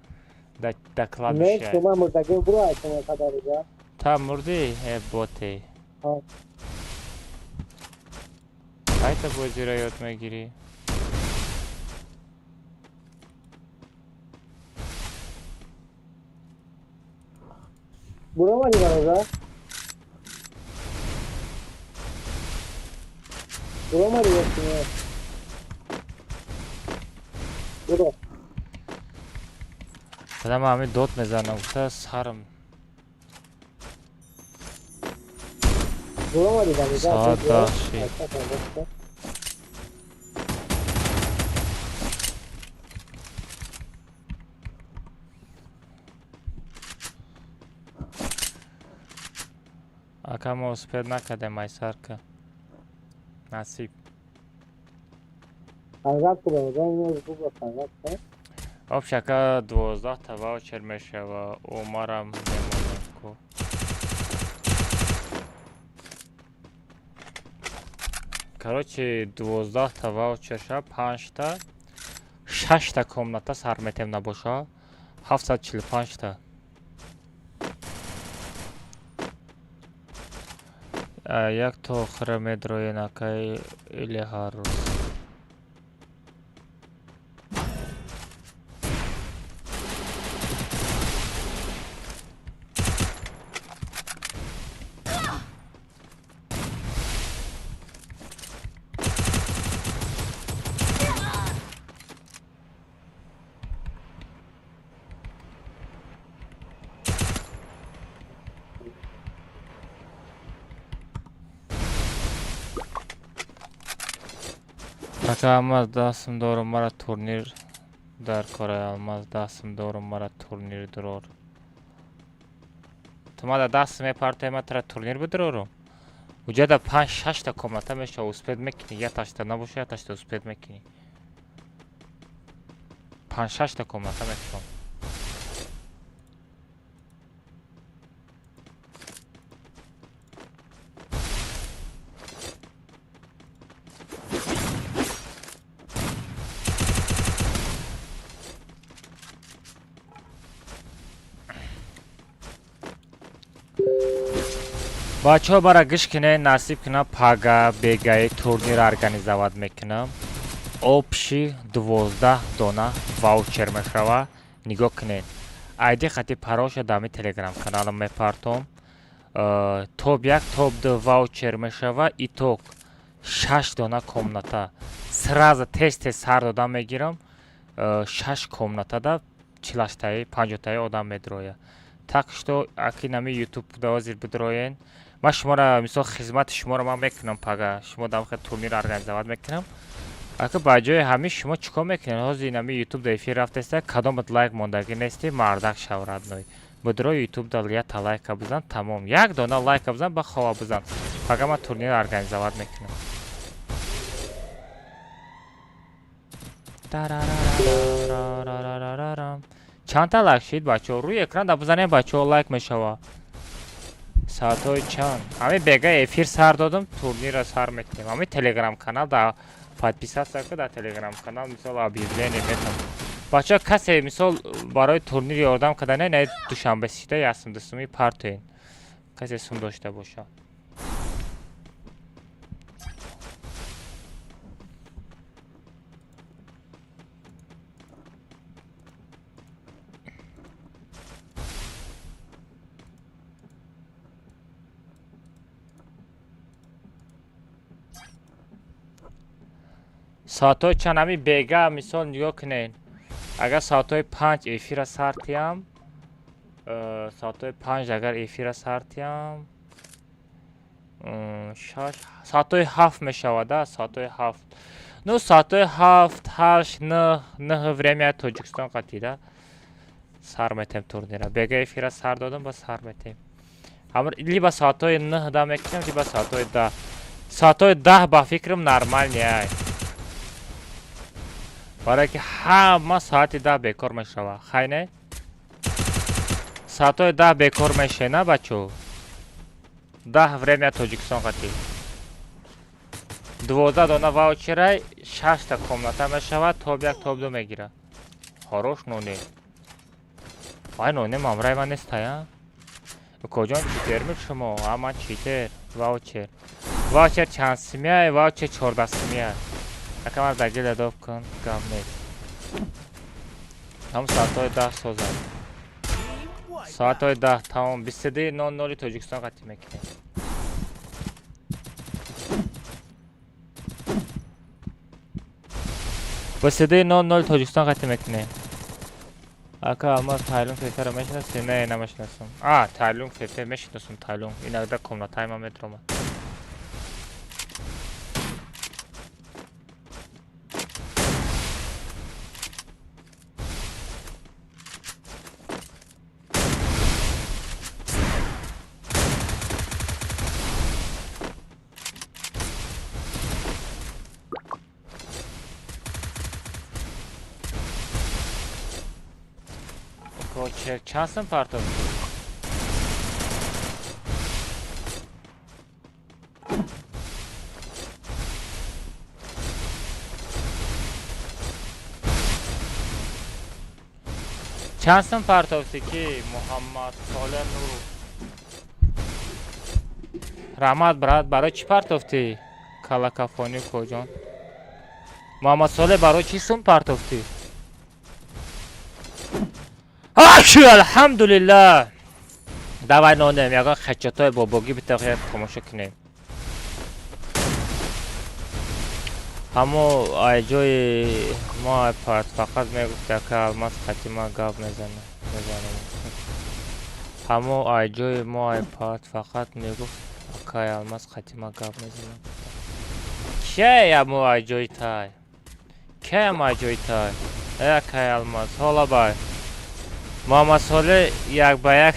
در کلاب نه شه شما مردگی برو ایتم قدر جا تا مردی ای بوتی ها ایتا بازی را یاد میگیری برو مالی برو برو مالی برو برو بدم همین دوت میزنم گفته سرم برو مالی برو ساعت داشتی اکا ما اسپید نکده مایسر که نصیب خنگت برو اینو رو خنگت کن آب شکا 12 تا واوچر میشه و عمرم نمونیم کو کروچی 12 تا واوچر شد 5 تا 6 تا کمناتا سر میتیم نباشه 745 تا یک تو خره میدروی نکای ایلی هر روز اکا алмаз дастам дорам мара турнир дар кораи алмаз дастам дорам мара турнир дурор тумада даст мепартаи ма тара турнир бидурорум уҷада 5-6 та комната меша успед мекини яташта набоша яташта успед мекини 5-6 та комната мекунам бачаҳо бара гӯш кинед насиб кунам пага бегаи турнир организоват мекунам обши 12 дона ваучер мешава нигоҳ кинед айди хати пароша дами телеграм каналам мепартом топ 1 топ 2 ваучер мешава иток 6 дона комната сразу тест сар додан мегирам 6 комнатада 40-таи 50-таи одам медроя так что аки нами ютуб давозир бидроен ма шуморо мисол хизмати шуморо ман мекунам пага шумо дамхе турнир организоват мекунам ака ба ҷои ҳамин шумо чӣ кор мекунед ҳозир нами ютуб да эфир рафтеста кадомат лайк мондагӣ нести мардак шаврад ной бидро ютуб да ята лайка бизан тамом як дона лайка бизан ба хова бизан пага ман турнир организоват мекунам чандта лайк шид бачаҳо рӯи экран да бизанем бачаҳо лайк мешава саатҳои чанд ҳамин бега эфир сар додам турнира сар метунем ҳамин телеграм канал да подписация ка дар телеграм канал мисол объявление метам бачаҳо касе мисол барои турнир ёрдам кардане не душанбе сида ясм дусуми партоен касе сум дошта бошад ساعتهای چند همی بگه مثال نگاه کنین اگر ساعتهای 5 افیر سرتیم ساعتهای 5 اگر افیر سرتیم ساعتهای 7 میشود ساعتهای 7 ну ساعتهای 7 8 9 время тоҷикистон қатида сар метем турнира бега ефира сар додам ба сар метем либо саатҳои 9 да мекунем либо саатҳои 10 саатҳои 10 ба фикрам нормалния барое ки ҳама соати 10 бекор мешава хай не саатҳои 10 бекор мешена бачо 10 время тоҷикистон қатӣ 12 дона ваучерай 6 та комната мешава топ 1 топ 2 мегира хорош ноне. Ай ноне мамрай man نیست یا کجا چیتر می شما اما چیتر واوچر واوچر چند سمیه واوچر 14 سمیه اکمر دگل اداب کن گم نید هم ساعتهای 10 سوزن ساعتهای 10 تمام 22:00 تاجیکستان قطعی میکنه با صدای 00 تاجیکستان قطعی میکنه اکا اما تایلون فیفر رو میشناسی؟ نه نمیشناسم تایلون فیفر میشناسم تایلون این اگه کمنا تایم هم میترم کوچر چند پارتو چند پارتوسی که محمد صالح نور رحمت برای چی پارتوفتی کالاکافونی کجان محمد صالح برای چی سون پارتوفتی الحمدلله давай نونم یکان خچتای باباگی بتاقیت تماشا کنیم همو آیجوی ما پارت فقط میگفت که الماس خطیما گاب میزنه همو آیجوی ما پارت فقط میگفت که الماس خطیما گاب میزنه که همو آیجوی تای که همو آیجوی تای که الماس حالا بای محمد صالح یک با یک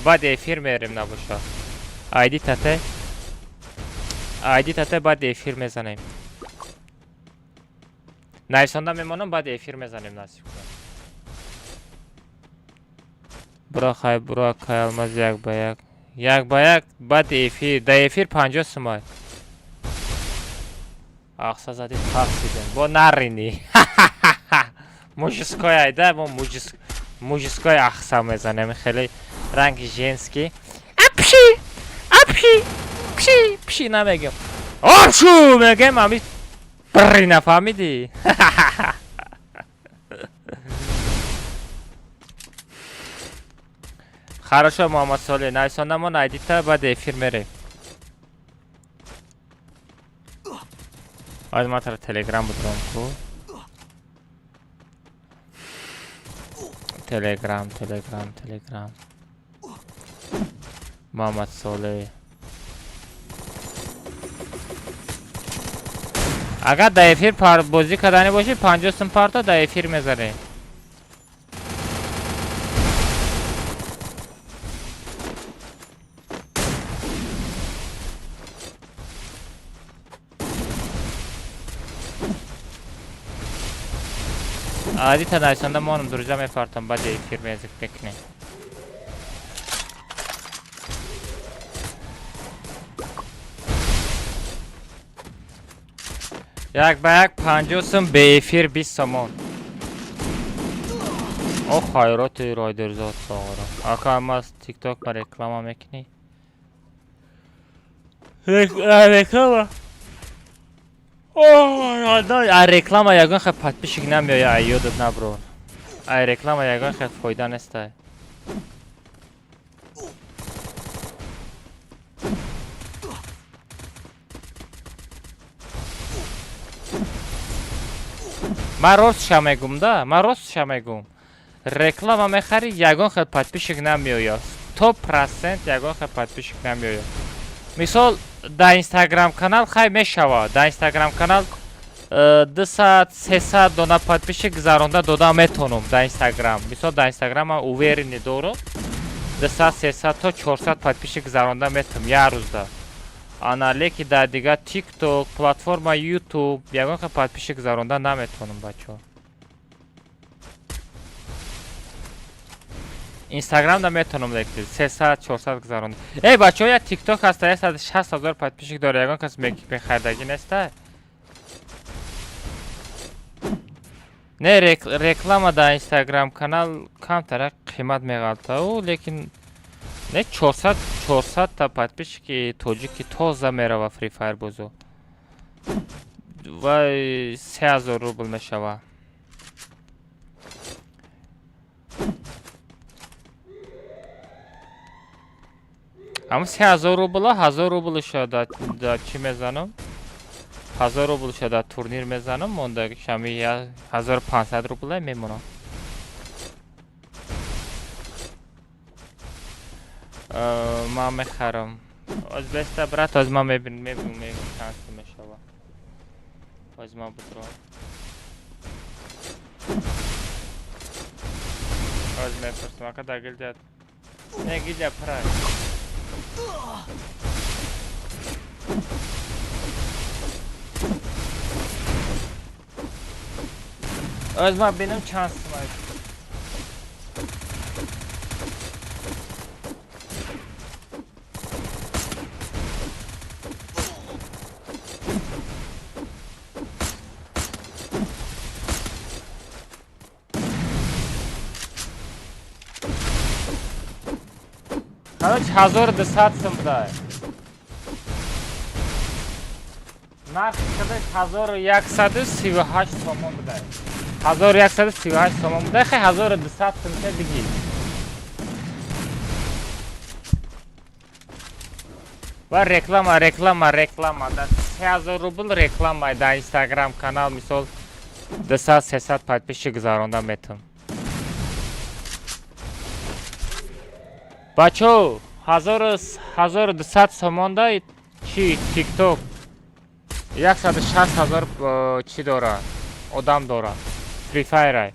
بعد افیر میریم نباشه آیدی تته بعد افیر میزنیم نایسانده میمانم بعد افیر میزنیم نصیب کنم برا خواهی برا که الماز یک با یک بعد افیر ده افیر 50 سمای اقصا زدی تقصیدیم با نرینی موجسکای ایده با موجسکای اقصا میزنیم خیلی رنگ جنسکی اپشی نمیگم آبشو میگم امی بری نفهمیدی خراشو محمد صالح نایسانده ما نایدیتا بعد افیر میره آید ما تر تلگرام بدرم کو تلگرام محمد صالح اگر دایفیر بازی کردنی باشی 50 سم پارتا دایفیر میذاره عادی تا نایسانده مانم درجه میپارتم بعد دایفیر میزک بکنه یک با یک 50 سم به افیر 20 سمان او خیرات رایدرزاد ساغرا اکا هم از تیک تاک با رکلام میکنی رکلام رکلام یکان خیلی پتپیشک نمیایی ایودت نبرون رکلام یکان خیلی فایده نسته من راستش میگم رکلام میخری یگان خیلی پتپیشک نمیایی تو پرسنت یگان خیلی پتپیشک نمیایی مثال در اینستاگرام کانال خیلی میشوه در اینستاگرام کانال 200-300 دونه پتپیشک گذرانده داده میتونم در اینستاگرام مثال در اینستاگرام اووری ندارم 200-300 تا 400 پتپیشک گذرانده میتونم یه روز ده انا لیکی در دیگه تیک توک پلتفرم یوتیوب یگان که پتپیشک گذرانده نمیتونم بچه ها اینستاگرام نمیتونم لیکی 300-400 گذرانده ای بچه ها یا تیک توک هسته 160,000 پتپیشک داره یگان کس میکی بخیردگی نیسته не реклама дар Instagram канал камтара қимат меғалтаву, лекин не 400 та подписчики тоҷики тоза мерава Free Fire бозо. Ва 3000 рубл мешава. Ама 3000 рубла 1000 рубл шуда да чӣ мезанам? 1000 рубл шуда турнир мезанам, монда шами 1500 рубл мемонам. Ман мехарам. Аз беста брат, аз ман мебинам шанс мешава. Аз ман будрам. Az meprstam, a kada gildjat. Ne gildja pravi. Az ma benim şansım var. Короче, 1200 сом дай. Нарх кадаш 1138 сомон дай. 1138 сомон дай, хай 1200 сом диги. Ва реклама да 3000 рубл реклама да Instagram канал мисол 200-300 подписчик гузаронда метам. Бачо, 1200 сомонда чи TikTok 160,000 чи дора, одам дора. Free Fire.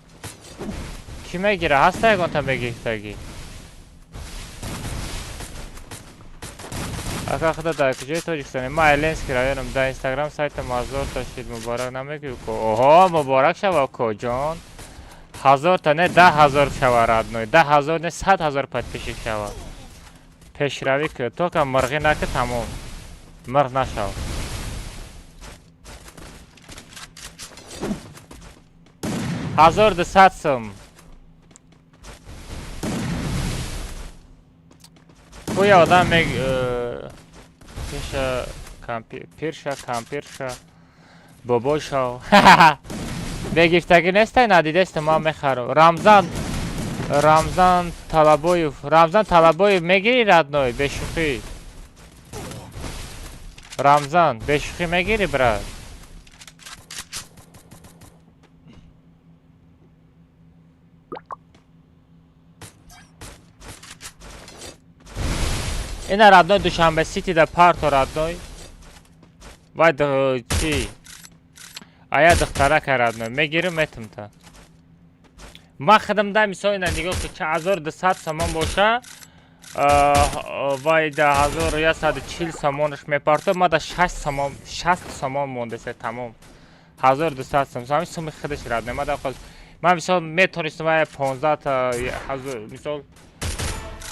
Ки мегира? Ҳаста ягонта мегиртаги. Ака худа дар куҷои Тоҷикистони? Ма Айленский районам. Дар Instagram сайтам 1000 та шид муборак намегӯ ко. Оҳо, муборак шава коҷон. 1000 та не 10,000 шава радной. 10,000 не 100,000 подписчик шава. Пешравӣ кӯ. То ка мирғӣ наки тамом. Мирғ нашав. Hazır 200 сом. Хуя адам мег пирша кампирша бобоша. Бегифтаги нестай надидест ма мехару. Рамзан Талабоев мегири радной бешухи. Рамзан бешухи мегири брат. Ина радной Душанбе Сити да парто радной. Вай чи. Ая духтарака радной. Мегирим этим-то. Ма хадамда мисол ина нигоҳ ки 1200 сомон боша. Вай да 1140 сомонаш мепарто. Ма да 60 сомон мондесе тамом. 1200 сомон. Сами суми хидаш радной. Ма мисол метонистам вай 15 та мисол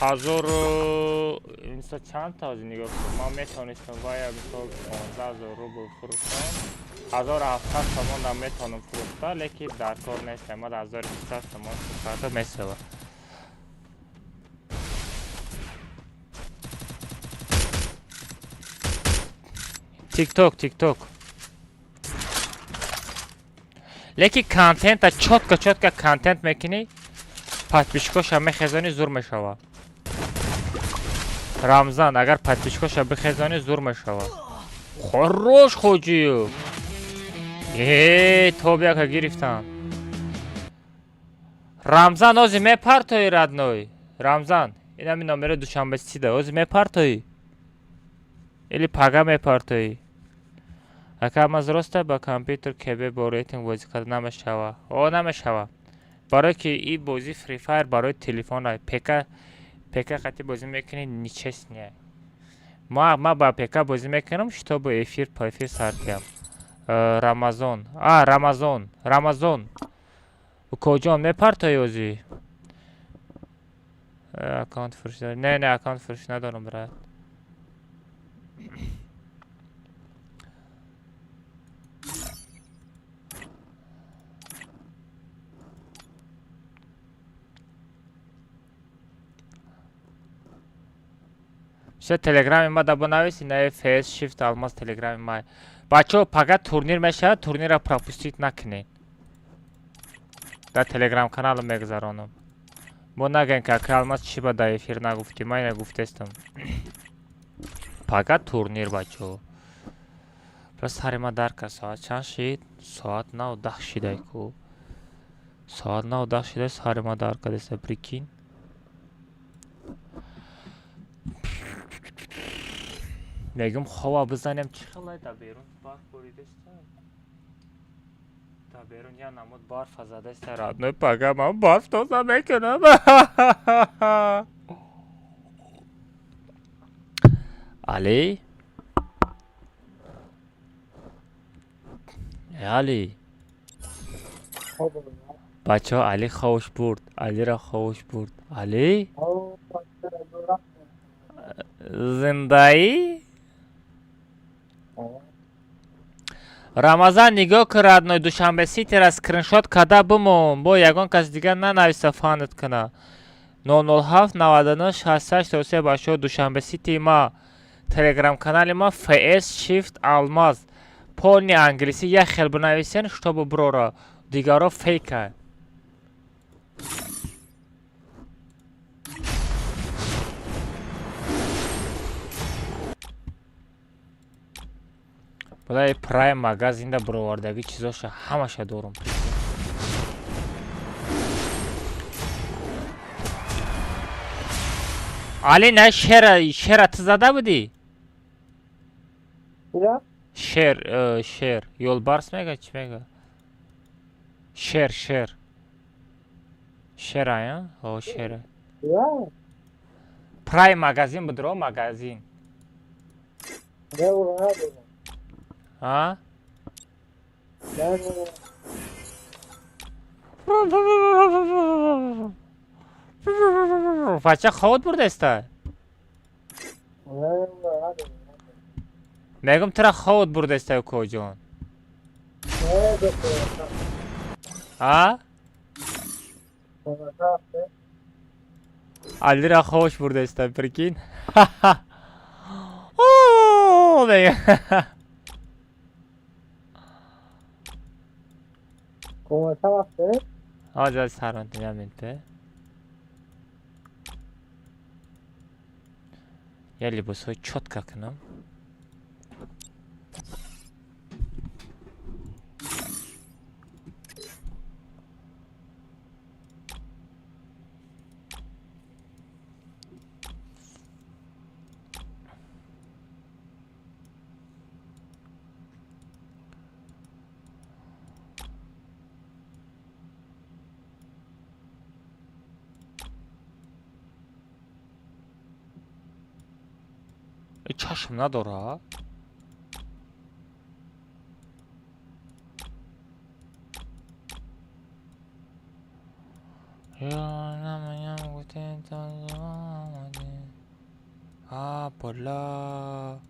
1000 инса чанд та нигоҳ кун. Ман метонистам вая мисол 15000 рубл фурӯхтам. 1700 сомон метонам фурӯхта, лекин дар кор нестам. Ман 1200 сомон фурӯхта месава. TikTok. Лекин контента чотка контент мекунӣ, подписчикоша мехезонӣ зур мешава. Рамзан агар подписчикоша бихезонӣ зур мешава. Хорош хоҷиё. Тобиака гирифтам. Рамзан ози мепартои радной. Рамзан, инами номери Душанбе Сити ози мепартои? Или пага мепартои? Ака маз роста ба компютер кебе бо рейтинг бозӣ карда намешава. Намешава. Барои ки и бозӣ Free Fire барои телефон ай. ПК қати бозӣ мекунӣ нечестне. Ма ба ПК бозӣ мекунам, чтобы эфир сард кунам. Рамазон. Рамазон. Коҷон мепартои озӣ? Аккаунт фурӯш дорӣ? Не, аккаунт фурӯш надорам брат. Все телеграми ма да бунависи на фейс шифт алмаз телеграми ма. Бачо пага турнир мешавад, турнира пропустить накунед. Да телеграм канал мегзаронам. Бо нагоин ки ака алмаз чӣ ба да эфир нагуфтӣ, ман ина гуфтестам. Пага турнир бачо. Плюс сари ма дар кард, соат чанд шид? Соат 9:10 шидай ку. Соат 9:10 шидай, сари ма дар кардеста, прикинь. Мегум хова бизанем чӣ хелай да берун барф боридеста. Да берун я намуд барф задеста, родной пага ман барф тоза мекунам. Али? Али? Бачо Али ховуш бурд. Алиро ховуш бурд. Али? Зиндаи? Рамазан нигоҳ кун радной Душанбе Ситиро скриншот карда бимон. Бо ягон кас дигар нанависа фанит куна. 007 99 68 33 башо Душанбе Сити ма. Телеграм канали ма FS Shift Алмаз. Полни англиси як хел бинависен, чтобы брора. Дигаро фейка. Бодай прайм магазинда бировардаги чизоша ҳамаша дорум. Али на шера ты зада будӣ? Шер ёлбарс мега чӣ мега? Шер шера о шера. Прайм магазин будро магазин. А? Бача ховод бурдаста? Мегум тира ховод бурдаста коҷон. А? Алира ховош бурдаста, прикинь. О, мега. ¿Cómo estaba usted? Hadi sarın dinamite. Я либо свой четко к нам. чашм надора? бола.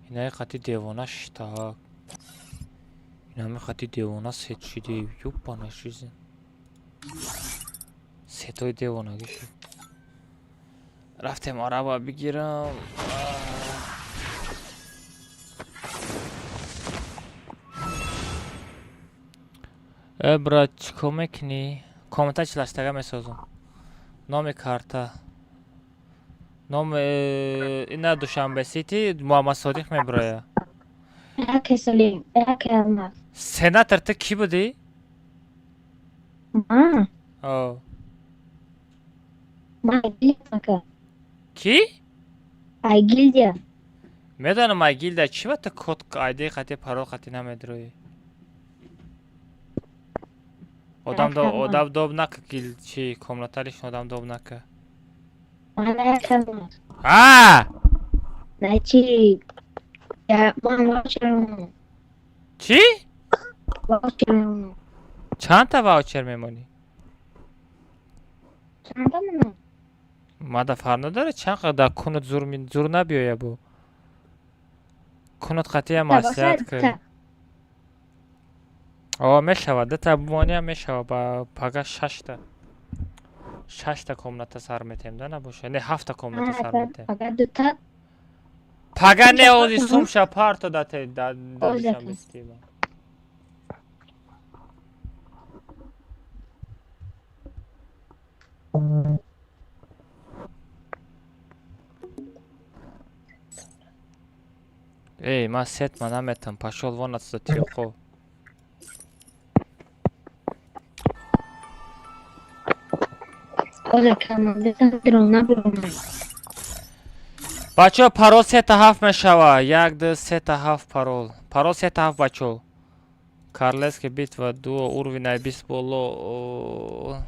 Инаи хати девона штак. Инами хати девона сет шиде. Ёбана жизнь. Сетой девона гиши. Рафтем араба бигирам. Брат, чико мекунӣ? Коммента чилаштага месозам. Номи карта. Номи ина Душанбе Сити Муҳаммад Содиқ мебарая. Салим, Алмаз. Сенатор ту кӣ будӣ? Ман? О. Ман Айгилдия. Кӣ? Айгилдия. Медонам Айгилдия. Чӣ ба ту код айди хати парол хати намедироӣ? Одам доб нака гил чи комнаталиш одам доб нака. Ман Чи? Чанд та ваучер мемонӣ? Мада фарқ надорад чанд қадар кунут зур набиёя бо. Кунут қатия маслиҳат кун. О, мешавад. Дата бумониам мешавад ба пага 6 та. 6 تا комната сар метем да набоша не 7 та комната сар метем فقط دوتا пага не ози сумша парто дате да Ози. дишам истима эй ман сетма наметам пошёл вон отсюда тиёхо اوزا کمان دوتا درون نبرون бачо парол 3 та 7 мешава 1 2 3 та 7 парол парол 3 та 7 бачо карлески битва 2 уровень 20 боло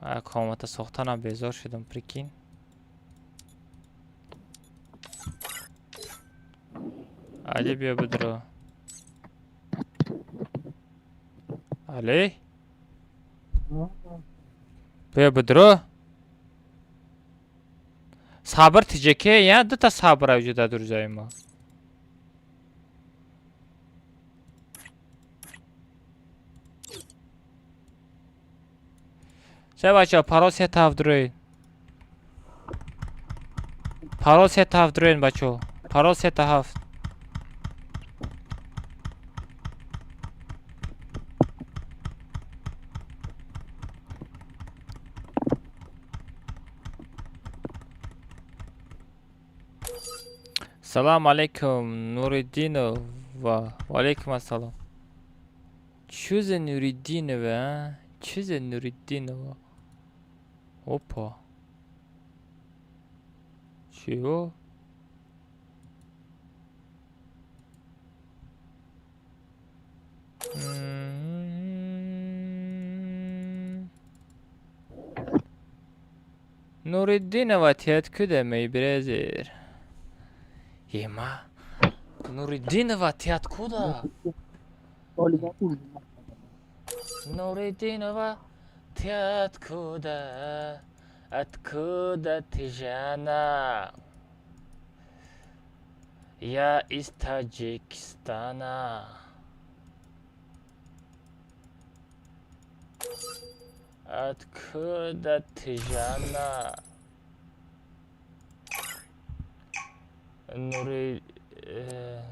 а комната сохтанам безор шудам прикинь али бия бидро али бия бидро сабр тиҷаке я дута сабр авҷуда дурҷои мо ча бача парол 3 та 7 дуроин парол 3 та 7 дуроин бачо парол 3 та 7 салом алейкум Нуриддинова ва алейкум ассалом чӯ за Нуриддинова а чӯ за Нуриддинова опа чиё Нуриддинова ти откуда мой бразер ема Нуриддинова ти откуда Нуриддинова ти откуда откуда ты жена я из Таджикистана откуда ты жена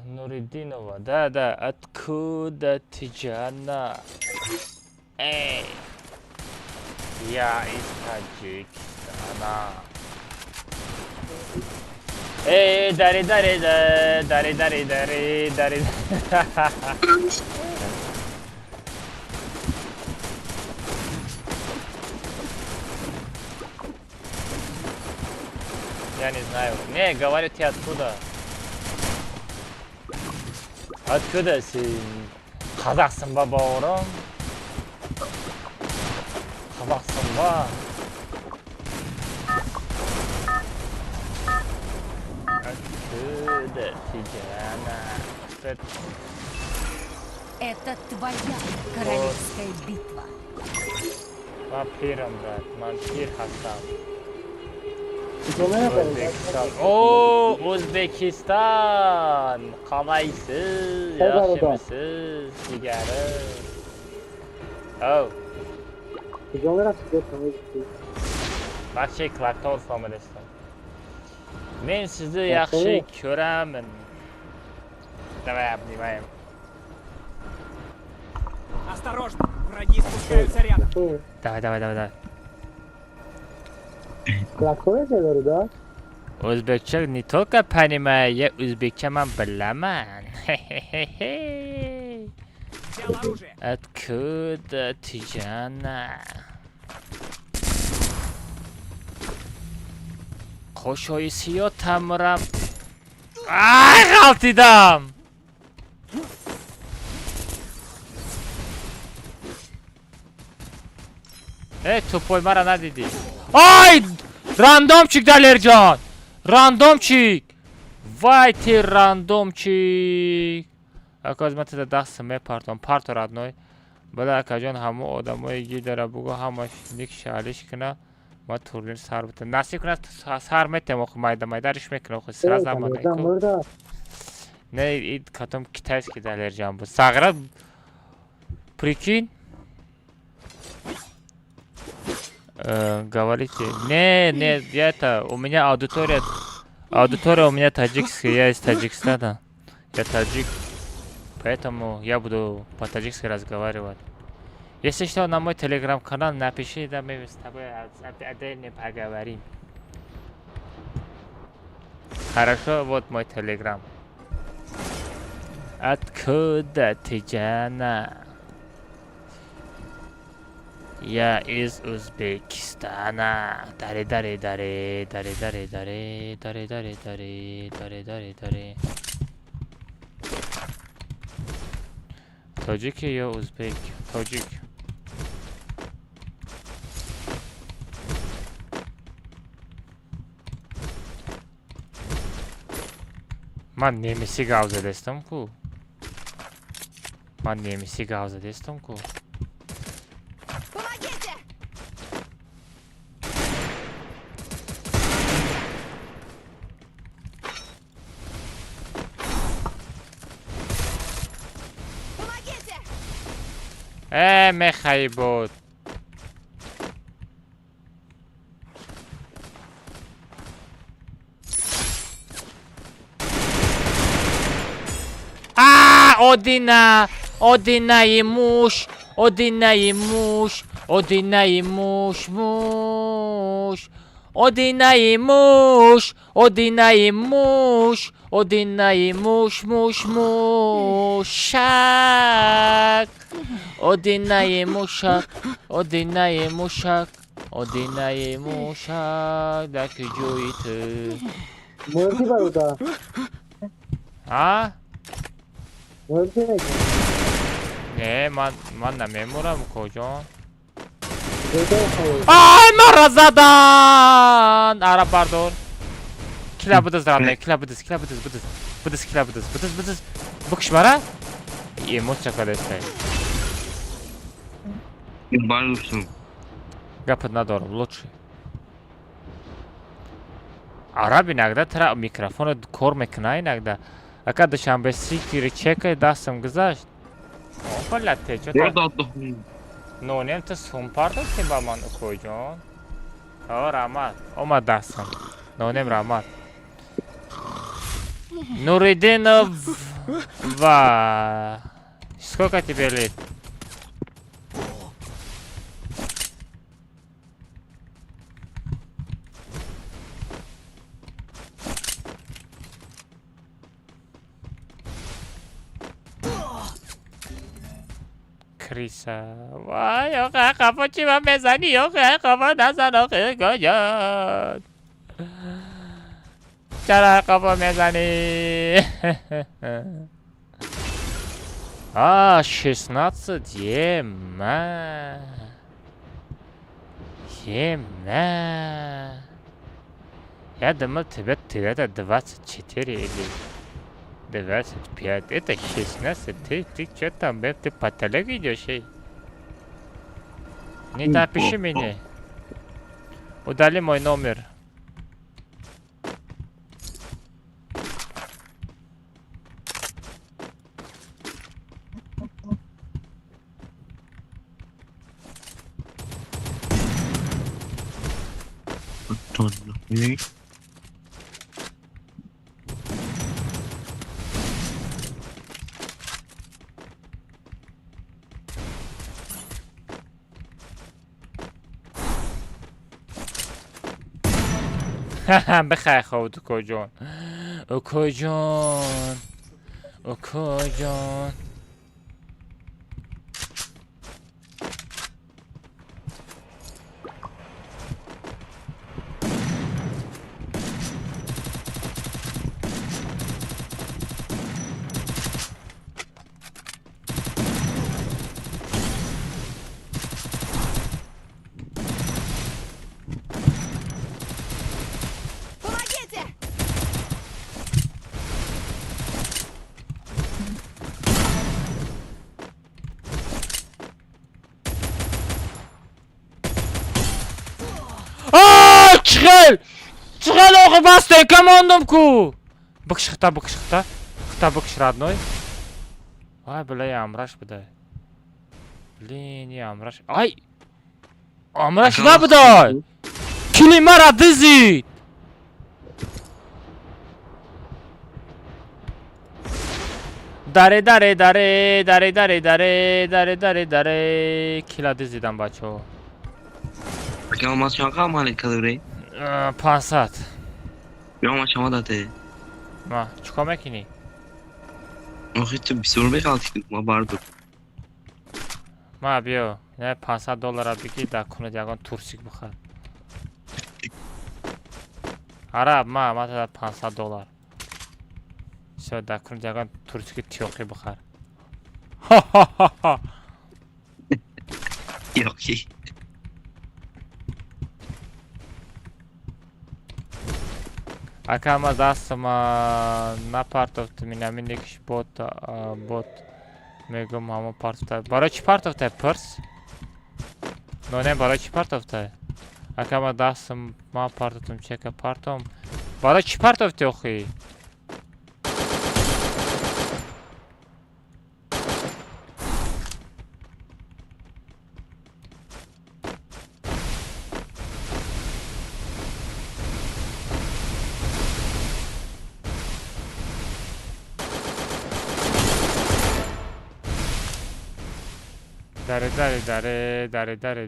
Нуриддинова да откуда ты жена эй я из Таджикистана эй дари дари да дари дари дари дари я не знаю не говорю ты откуда откуда сен қазақсың ба бауырым қазақсың ба откуда ты жена Это твоя королевская битва. Вампиром, брат, вампир хастам. O'zbekiston. Oo, O'zbekiston. Qalaysiz? Yaxshimisiz? Jigari. Oh. Baxshi Klaktor familiyasidan. Men sizni yaxshi ko'raman. Давай обнимаем. Осторожно, враги спускаются рядом. Давай. Klaktor edi da. O'zbekcha не только понимаю, я o'zbekcha man bilaman. Взял оружие. Откуда ты, Жанна? Qo'shoyi siyotamram. Ay, g'altidam. To'poy mara nadidi. Ay! Randomчик Dalerjon. Randomчик. Voy, ты randomчик. Оказывается, дастам мепартам партор одной. Бала акажон ҳамо одамои гидара буго ҳамаш ник шалиш кина. Ма турнир сар бутам. Насиб кунад сар метем охо майдариш мекунам охо сра заман айко. Не, ид катом китайский Dalerjon бу. Сагра прикинь. Говорите. Не, это, у меня аудитория у меня таджикская, я из Таджикистана. Я таджик, поэтому я буду по-таджикски разговаривать. Если что, на мой телеграм-канал напиши, да мы с тобой отдельно поговорим. Хорошо, вот мой телеграм. Откуда ты, Джана? Я из Узбекистана. Даре. Таджики, я узбек. Таджик. Ман немиси гавза дестам ку. Помогите! Помогите! Мехайбот. Одина и муж. Одина и муж. Мушак. Одина и мушак. Да кujuytu. Murti var orada. А? Murti ne? Ne, man na memora mı kocan? Burada Ay marazadan! Ara pardon. Kila bıdız radne, bıdız. Bıkışmara? Емоция когда стоит. Ебануться. Гапот надорм, лучше. Араб иногда микрофон кор мекна иногда. А когда шамбе сикири чекай дастам гзашт. О, блядь, ты чё-то... Ну, нем ты сумпарда типа ман укойджон. О, Рамат. Ома дастам. Ну, нем Рамат. Нуридинов... Ва... Сколько тебе лет? Криса. Вай, оха, почему мезани, оха, назано, гоят. Чара, мезани. 16 ема. Я думал, тебе 24 или 25. Это 16. Ты что там, бэб? Ты по телеге идешь, эй? Не напиши мне. Удали мой номер. بخیر خود کجان Чхел оғы басты, командам ку! Бықшықта. Қыта бықш родной. Ай, бля, я амраш, бля. Блин, я амраш. Ай! آمرش نبودای کلیمه را دزید داره کلا دزیدم بچه ها اگه ما چاقا مالی کلوری 500 یا ما شما داده ما چکا میکنی؟ آخه تو 20 رو بخالتی ما باردو ما بیا نه 500 دلار بگی در کنه یگان تورسیک بخور عرب ما تا 500 دلار شو در کنه یگان تورسیک تیوخی بخور یاکی اکا ما دست ما نپرتفت مینامین یکش بوت میگم همون پرتفت برای چی پرتفته پرس؟ نه برای چی پرتفته؟ اکا ما دست ما پرتفتم چکه پرتم برای چی پرتفته اخی؟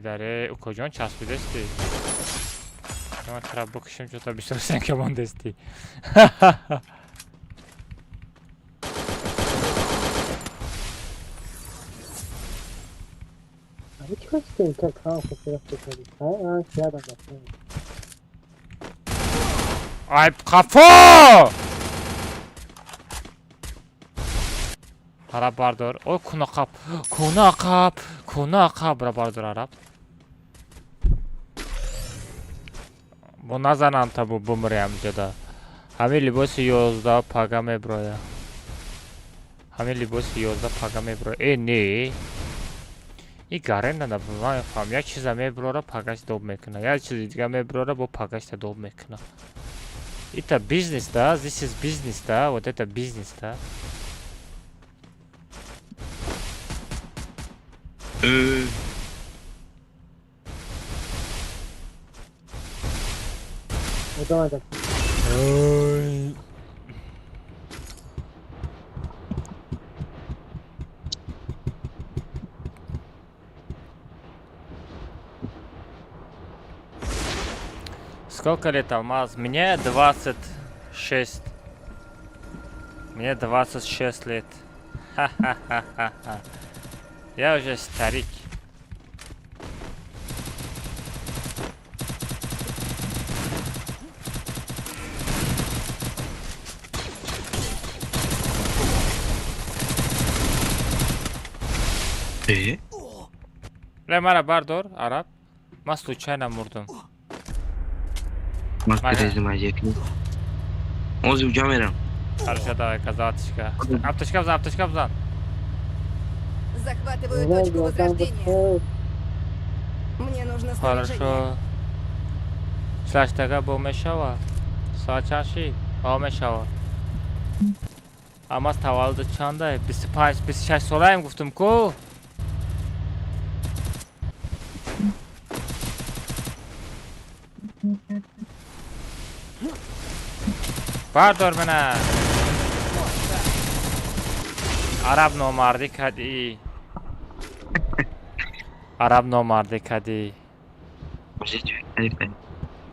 داره او کجان چسبیده استی؟ من طرف بکشم چطور بیشتر سن که بانده استی آره چی کسی که این کار خود رفته کنید آه یادم رفته ای قفا عرب باردار او کونه قب را باردار عرب بو نزنم تا بو بمریم جدا همین لباس 11 پاگا میبرویا همین لباس 11 پاگا میبرویا ای نه ای گاره نده من فهم یک چیز میبرو پاگاش دوب میکنه یک چیز دیگه میبرو با پاگاش دوب میکنه ایتا بیزنس دا this is business دا вот это бизнес да ادامه Сколько лет алмаз? Мне 26. Мне 26 лет. Ха-ха-ха-ха. Я уже старик. Мара бардор, араб. Ма случайно мурдум. Макрези мазекни. Озу джамерам. Хорошо, давай, казаточка. Аптечка взан. Захватываю точку возрождения. Мне нужно снаряжение. Хорошо. Слаштага бо мешава. Сачаши, ба мешава. Амаз таваллуд чанда? 25, 26 солаем гуфтум ку. بردار منه عرب نامردی کدی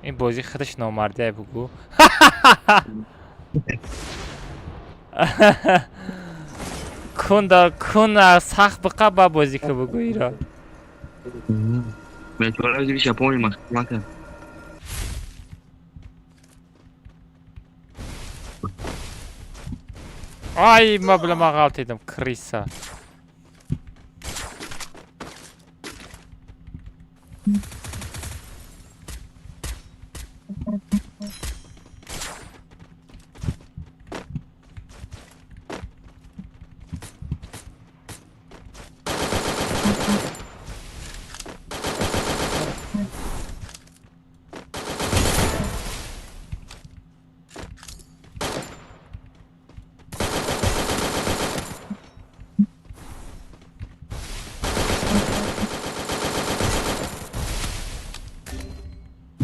این بازی خودش نامرده بگو کن سخت بقا با بازی که بگو ایران بچه‌ها دیگه ژاپنی مخمکن Ay mablama qaltıydım Krisa.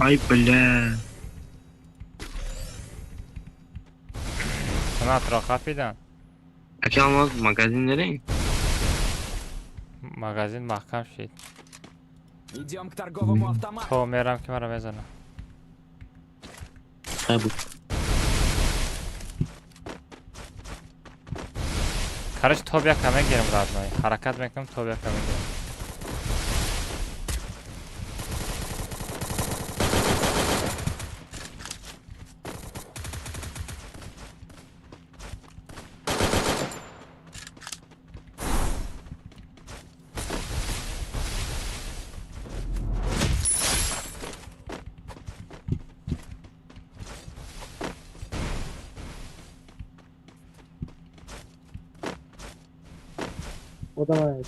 Ай, бля. Sana atrofapidın. Aka ama magazin nereye? Magazin mahkam şey. Идем к торговому автомату. To meram ki mara bezana. Ha bu. Karış tobiya kame girim radnoy. Harakat mekim tobiya kame girim. Odama ait.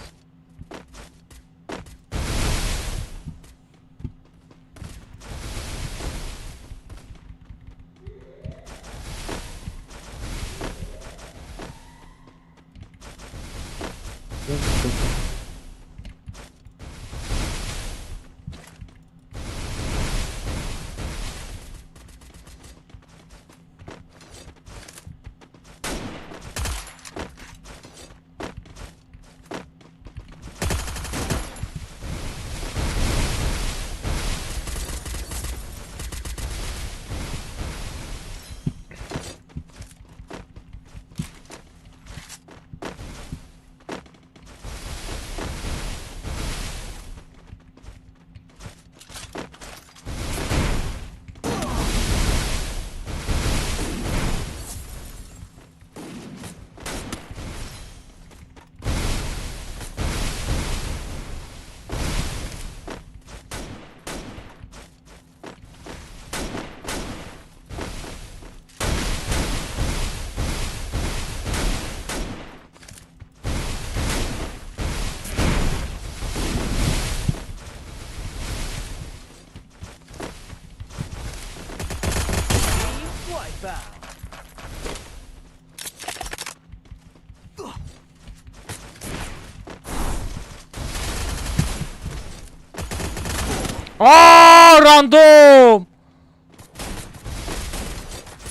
Aa, random.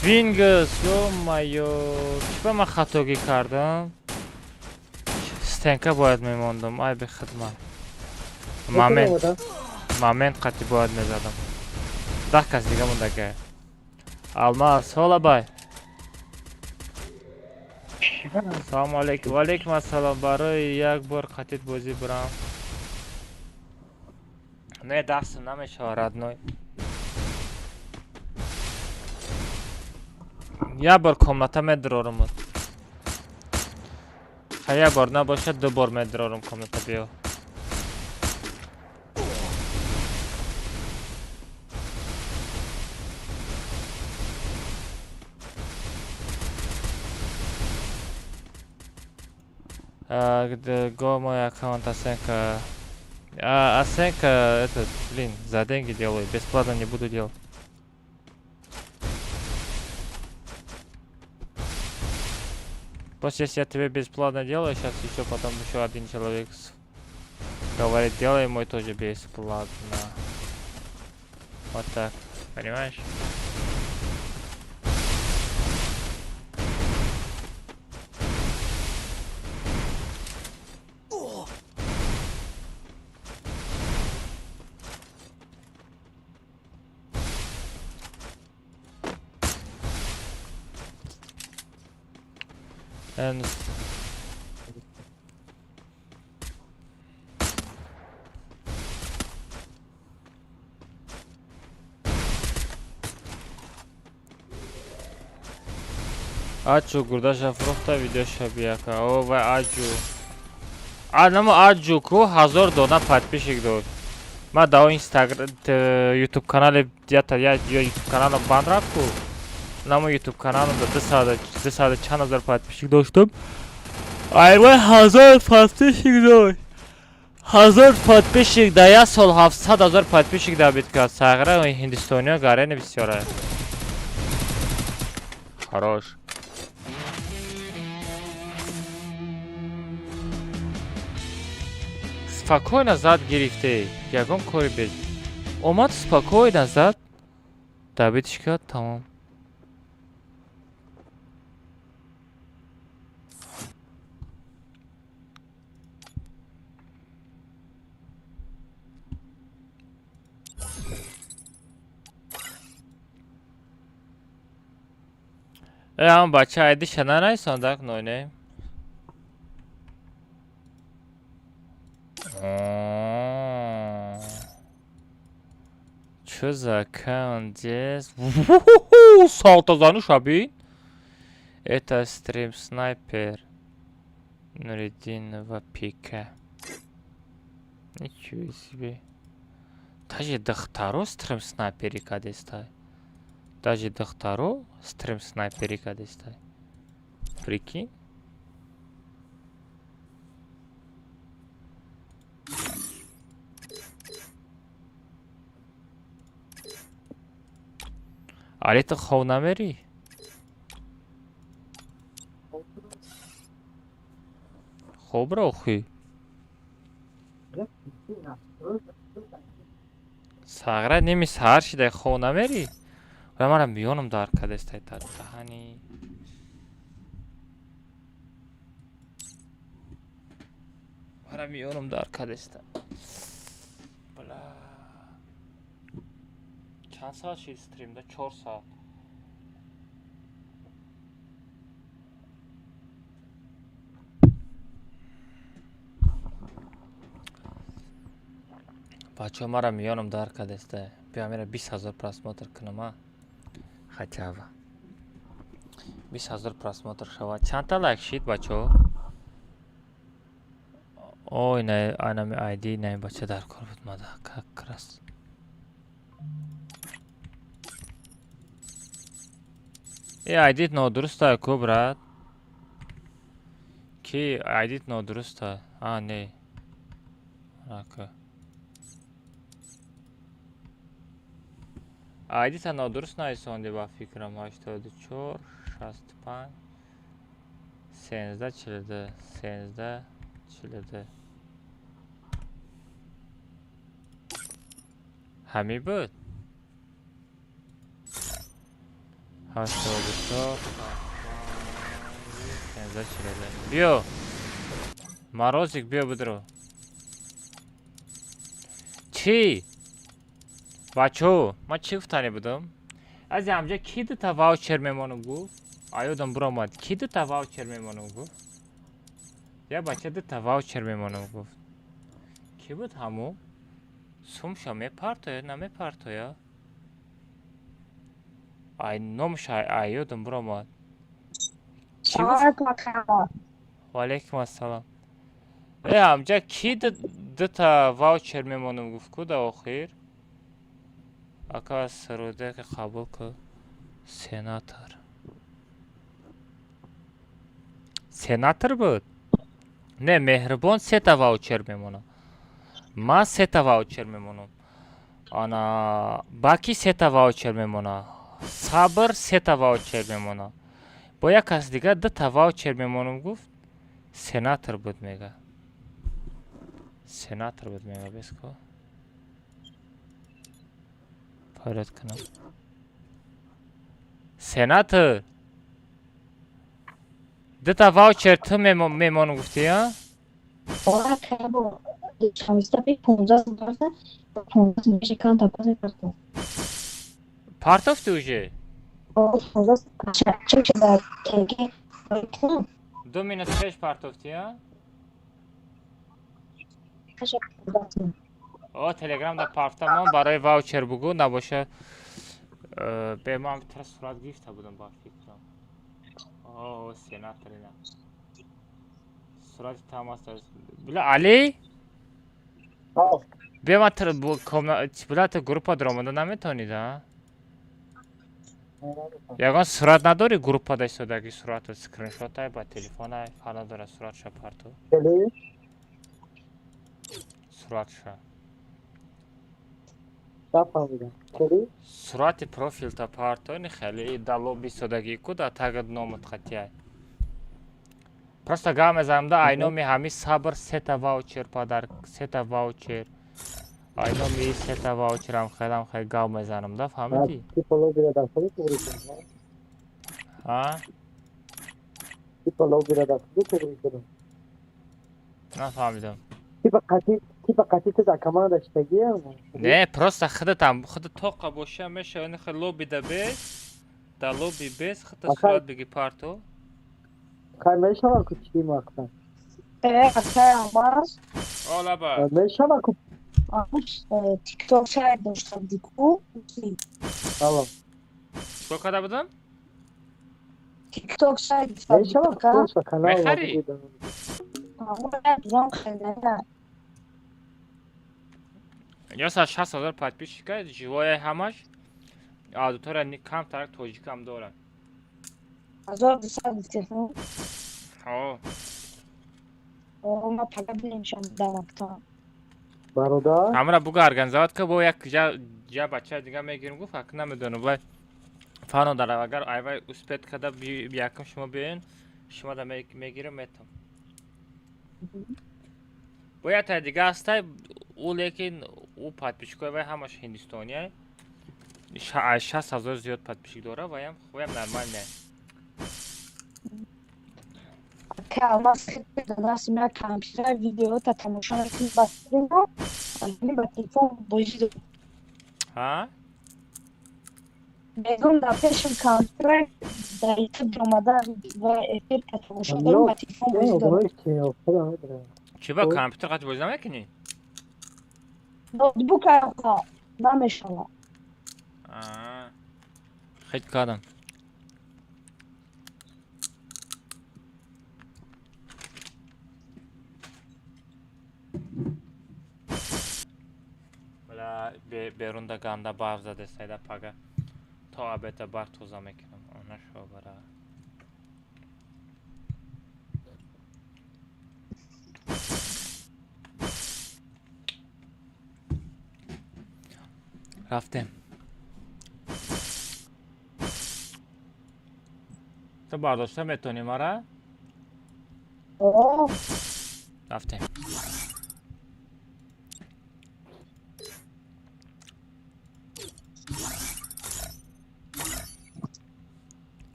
Fingers, yo-mayo. Чипа man xatogi kardam? Stenka boyad memondum. Ay be xidmat. Moment qati boyad mezadim. Daqqas diga bundaka. Almas, hola bay. Assalomu alaykum. Va alaykum assalom. Bari yak bor qatit bozi biram. Не, дастым нам еще родной. Я бор комната медрорум. А я бор набошад ду бор медрорум комната био. Го мой аккаунт Асенка. Асенка, этот, блин, за деньги делаю, бесплатно не буду делать. После если я тебе бесплатно делаю, сейчас еще потом еще один человек говорит, делай мой тоже бесплатно. Вот так, понимаешь? And Аджу гурдаша фрухта видео шабияка. О вай Аджу. Намо Аджу ку 1000 дона подписчик дошт. Ма да Instagram YouTube канале я YouTube каналом банд рафту. Намо YouTube каналом да 200 чанд ҳазор подписчик доштам. Ай вай 1000 подписчик дошт. 1000 подписчик да я сол 700,000 подписчик да битка. Сагра Хиндистония гарен бисёра. Хорош. Спокойно зад гирифте. Ягон кори без. омад спокойно зад. Добитиш кард, тамом. Ama bachcha aydi shananay sondak noynay. Что за аккаунт здесь? Салто занушаби. Это стрим снайпер. Нуридинова пика. Ничего себе. Даже дохтаро стрим снайпери кадестай. Даже дохтаро стрим снайпери кадестай. Прикинь. али ту хов намери? хоб ра охӣ. сағра неми саҳар шидай хов намери? ва мара миёнам дар кадестай тар таҳани. мара миёнам дар кадеста. бла. چند ساعت شد استریم ده 4 ساعت بچه ها مرا میانم در کدسته بیا میره 20,000 پرسماتر کنم خچه 20,000 پرسماتر شود چند تا لایک شید بچه ها اوی نه اینمی آیدی نه بچه در کار بود مده که کرست айдит нодурустае ку брат? Ки айдит нодурустае? Не. Ака. Айдита нодуруст наисонди ба фикрам 84 65 13 42 13 42 ҳамин буд. 84 بیا مرازیک بیا بدرو چی؟ بچو ما چی گفتنی بودم؟ از همجا کی دوتا واوچر میمانم گفت؟ آیادم برا ماد کی دوتا واوچر میمانم گفت؟ یا بچه دوتا واوچر میمانم گفت کی بود همو؟ سومشا میپرتویا نمیپرتویا؟ ай номш айёдам буромад ва алейкум ассалом ҳамҷа ки дута ваучер мемонам гуфт ку да охир ака саруде ки қабул ку сенатор буд не меҳрибон сета ваучер мемонам ман сета ваучер мемонам ана баки сета ваучер мемонам сабр сета ваучер мемонам бо як кас дигар дута ваучер мемонам гуфт сенатор буд мега беско пайрод кунам сенатор дута ваучер ту мемонам гуфти а партофти уже 2 минут пеш партофти а о телеграм да партамон барои ваучер бугу набоша бемам тра сурат гифта будам ба фикрам о сенаторина сурати тамас била али бема тра била та группа дромада наметонид а ягон сурат надори группада истодаги суратро скриншотай ба телефонай ҳала дора суратша парту суратша сурати профилта партони хеле далоби истодагӣ куда тагад номат хатиай просто гам мезанам да айноми ҳами сабр сета ваучер падар сета ваучер айно ми сета ваучерам خیلی گاو میزنم ده فهمیدی؟ ها؟ نفهمیدم نه پروست خودت توقع باشه میشه این خیلی لوبی ده بیس در لوبی بیس خودت صورت بگی پارتو اولا با TikTok شاید داشتم دیکو چه کده بودم؟ TikTok شاید میخری؟ یا سر 60,000 подписчик که جوای همش آدوتور کم ترک توجیک هم دارن 1200 آه ما فقط نمیشم دارم همرا بگو ارگنزاوت که با یک جا بچه دیگه میگیرم گفت فکر نمیدونم باید فانو داره اگر ایوای اسپیت کده بیاکم شما بیاین شما دا میگیرم میتم باید تا دیگه هسته او لیکن او подписчикای وای همش هندستانی های 60,000 زیاد подписчик داره وایم نرمال نه که الان دست میاد کامپیوتر ویدیو تا تماشا نکنید بستیم با تلفن بایید ها؟ بگم در پیشم کامپیوتر در یوتیوب اومده و افیر تا تماشا دارم با تلفن بایید چی با کامپیوتر قد بازی نمیکنی؟ نوتبوک آقا نمیشم خیلی کردم بیرون دا گنده باف زده سایده پاگه تا آبیت بار توزا میکنم اونه شو برا رفتیم تو برداشته میتونی مرا؟ رفتیم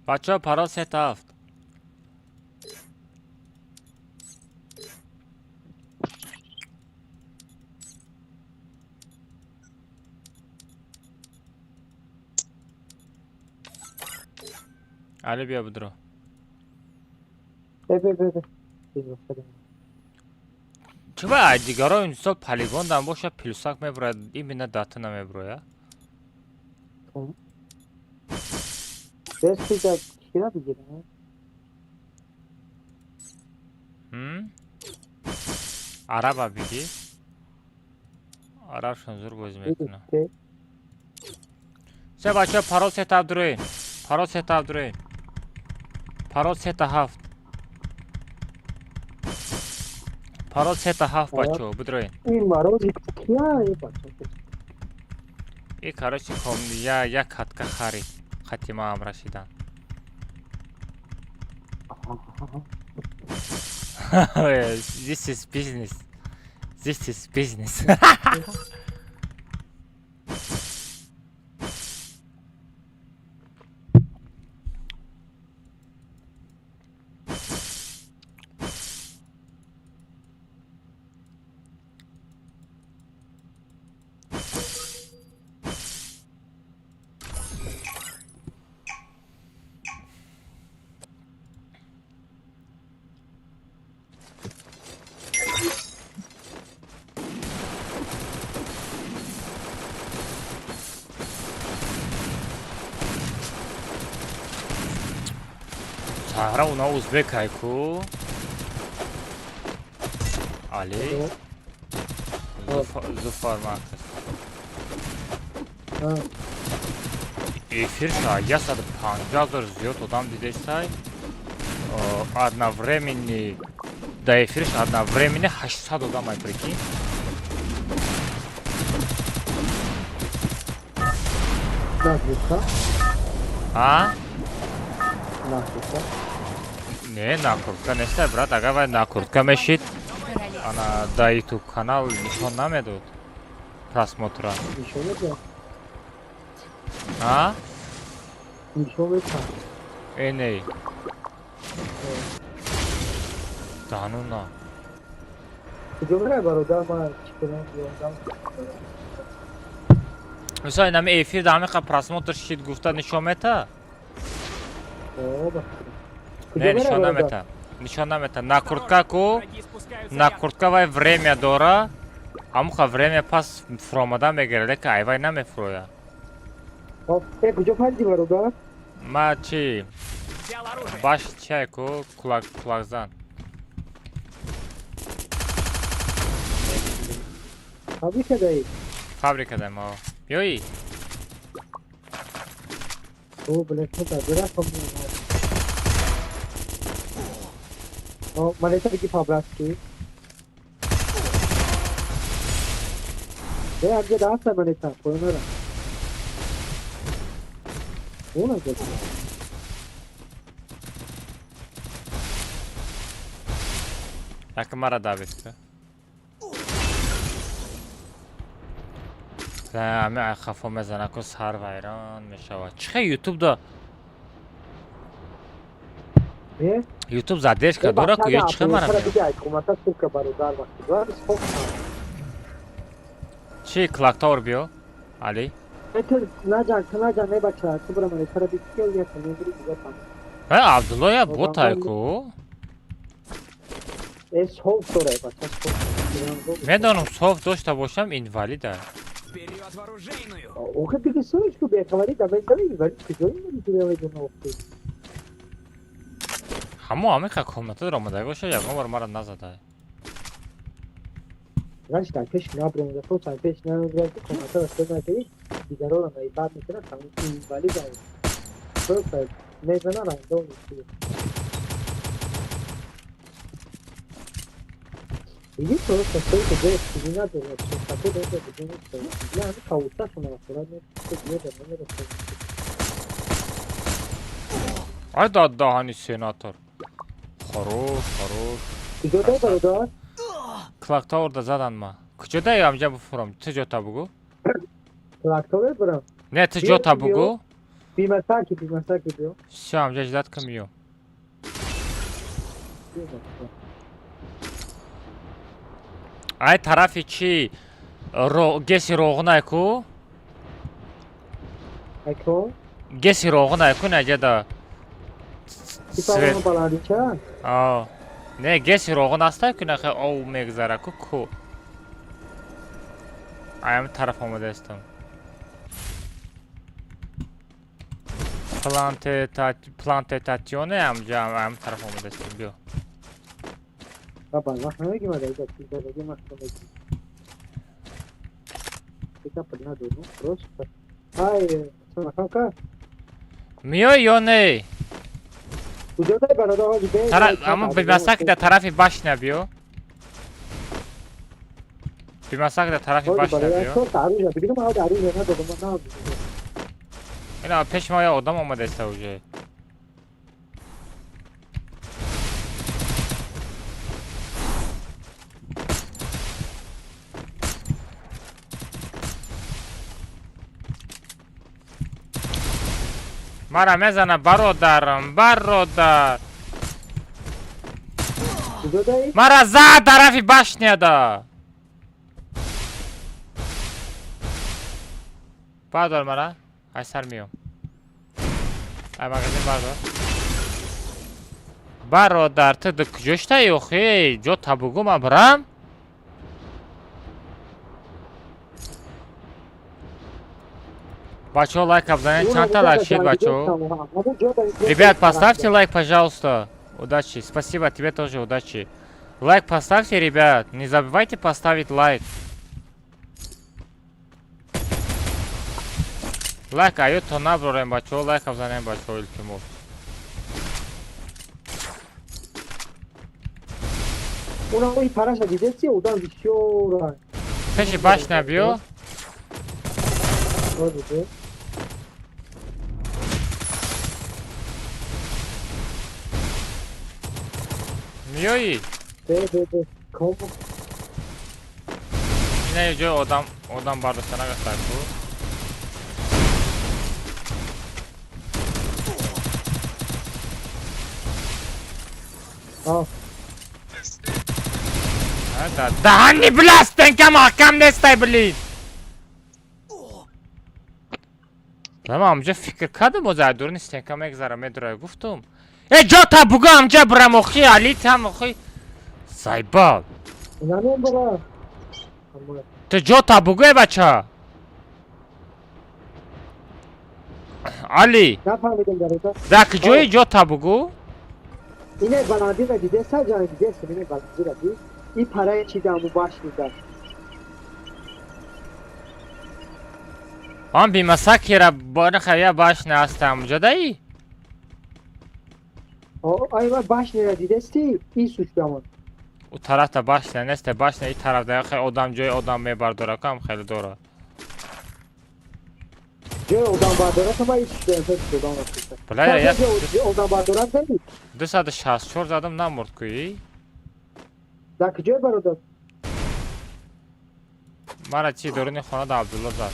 بچه ها پرا 3 تا 7 علی بیا بدرو چه باید دیگر ها این سال پلیگان دم باشه پلساک میبراید این بینه داتا نمیبروید عرب بگی عرب شنزور بازی میکنه سه بچه پرال 3 تا دروین پرال 3 تا دروین پرال 3 تا 7 پرال 3 تا 7 بچه بدروین این کارشی کاملیا یک خط که خرید خطی ما هم رسیدن This is business. This is business. Sahra una Uzbek ayku. Ali. Zufar markası. Эфир я сад 50,000 зьет одам дидесай. Одновременно да эфир одновременно 800 одам ай прикинь. А? Не, на куртка не стай, брат, ага, на куртка мешит. Ана да YouTube канал нишон намедод просмотра. А? Эней. Да ну на. Мисали нами эфирда ҳамиқа просмотр шид гуфта нишон мета? Не, нишон намета. Нишон намета. На куртка ку, на куртка вай время дора. Амуха время пас фромада мегире, лека айвай намефроя. Ма чи? Баш чай ку, кулакзан. Фабрикадайм, о. Ёи. Як мара давид ку. همه خفا میزنه که سر ویران میشود چه یوتیوب دا یوتیوب زدیش که داره که یا چه منم چی کلاک تاور بیو علی عبدالله یا بوتای کو میدانم صاف داشته باشم اینوالیده Вперед в оружейную! همو همه که کامنت در آمده باشه یکم بار مرا نزده ای داد دهانی سیناتور خروش کلاک تاور دا زدن ما کجا ای همجا بفرم چه جاتا بگو نه چه جاتا بگو شو همجا جداد کمیو ای طرفی چی گسی روغنای کو گسی روغنای کو نجا دا آه نه گسی روغن هسته که نخه او میگذاره کو ایم طرف آمده استم پلانتاتیونه همجا ایم طرف آمده استم بیو میای یا نه؟ اما بیمسک در طرفی باش نبیو بیمسک در طرفی باش نبیو اینا پیش ما یا آدم آمده است اوجه مرا میزنه برادرم مرا زد طرفی باش نیاده بردار مرا ای سر میام ای مگزین بردار برادر تو در کجاشته ای اخی جا تبگو من برم Бачо, лайк обзанять, чанта лайк, бачо. Ребят, поставьте лайк, пожалуйста. Удачи. Спасибо, тебе тоже удачи. Лайк поставьте, ребят. Не забывайте поставить лайк. Лайк, аю то наброрем, бачо. Лайк обзанять, бачо, илтимов. Пеши баш набил. Mioi! نه جو odam barda sana göster bu. Да не блядь, стенка mahkam nesтай блин. Tamam amca fikir kadı mozadurun istenkam egzara medroy guftum. Jota bugu amca bram oxi Ali tam oxi. Saybal. İnanıyorum baba. تو جوتا بگوی بچه علی نفهمیدم داره تو. دک جوی جوتا بگو اینه بلندی و دیده سر جانی دیده است اینه بلندی و دیده این پرای چی دامو باش میدن. آن بی مساکی را بانه خیلی باش نستم جدایی آیا باش نره دیده استی این سوچ دامون. او طرف تا باش نسته باش نه این طرف ده خیلی آدم جوی آدم میبرداره کم خیلی دوره جوی آدم برداره که ما هیچ دارم دادم است. بله یا جوی آدم برداره زدی. 264 زدم نمورد کوی دک جوی برادر. مرا چی دورونی خانه دا عبدالله زد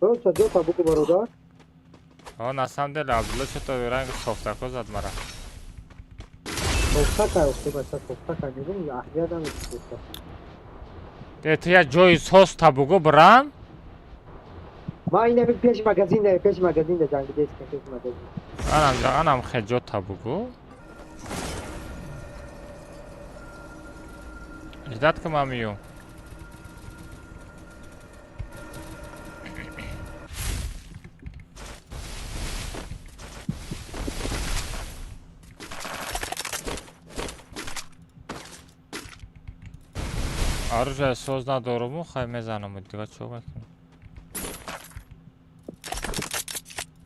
درست جو تا بگو برادر. آن اصلا دل عبدالله چطور رنگ صفتکو زد مرا صفتک است مثلا صفتک نیستم یا احیانا میشه. ده تو یا جوی سوس تا بگو برام ما اینه پیش مغازین ده جنگ دیست پیش مغازین. انم خیلی جوتا بگو اجداد که ما میو آروجه سوز ندارمو خیلی میزنم دیگه چو بکنم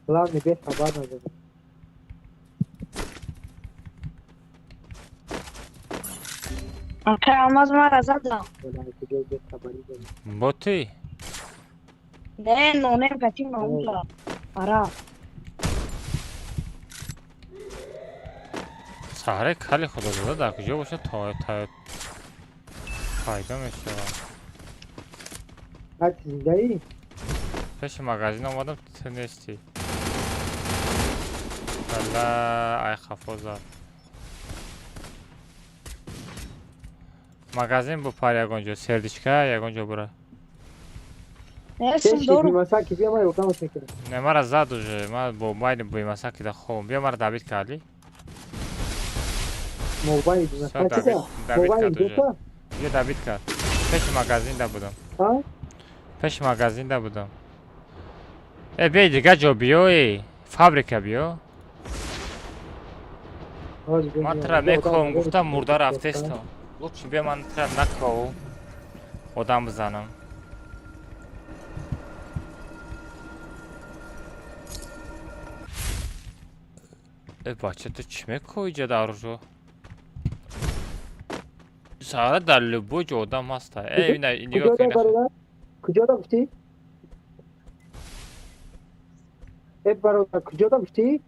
لام نبیه خبر نداره. آخه آماز ما را زدم. ولی که جو خبری داره. بوتی نه نونه کتی نونه آرا. سهره کلی خدا زده در کجا باشه تا فایده میشه هر چیزی داری؟ پیش مغازین آمدم تو نیستی بله ای خفا زد مغازین بپار یگونجا سردیشکه یگونجا برا نرسیم دورو. بیمساکی بیا ما یکم فکر. نه مرا زد اوجه من با موبایل بیمساکی ده خوم بیا مرا دابید کردی موبایل بیمساکی ده؟ موبایل دوتا؟ بیا دابید کرد پیش مغازین ده بودم ها؟ پیش مغازین ده بودم بیا دیگه جو بیوی فابریکه بیو من ترا نکوم گفتم مرده رفته استم لطفی بیا من ترا نکوم آدم بزنم بچه تو چی میکنی جا دارو ساره در لبوج آدم هسته ای نگاه کنی کجا دا گفتی؟ برادر کجا دا گفتی؟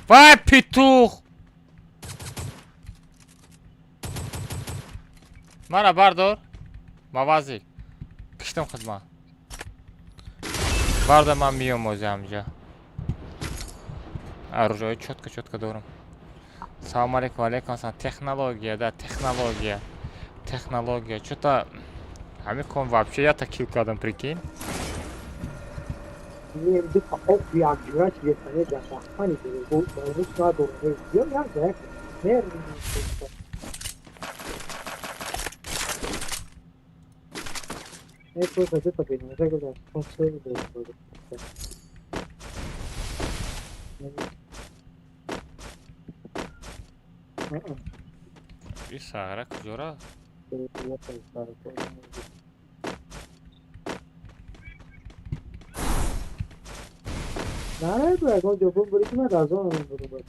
وای پیتوخ مرا بردار موازی کشتم خدمت بردار من میام موزه همجا روژای چوتکه دارم سلام علیکم علیکم السلام تکنولوژیا да технология что-то همین вообще я так кил кадам прикинь Nie wiem, dupa opiak, grać w jedzenie dla pani, bo rusza do wiem jak tak, nie to jest to pewnie, tego da sponsor do tego. این ساغره کجا را؟ نه تو اگه جواب بری که من رازا هم برو باید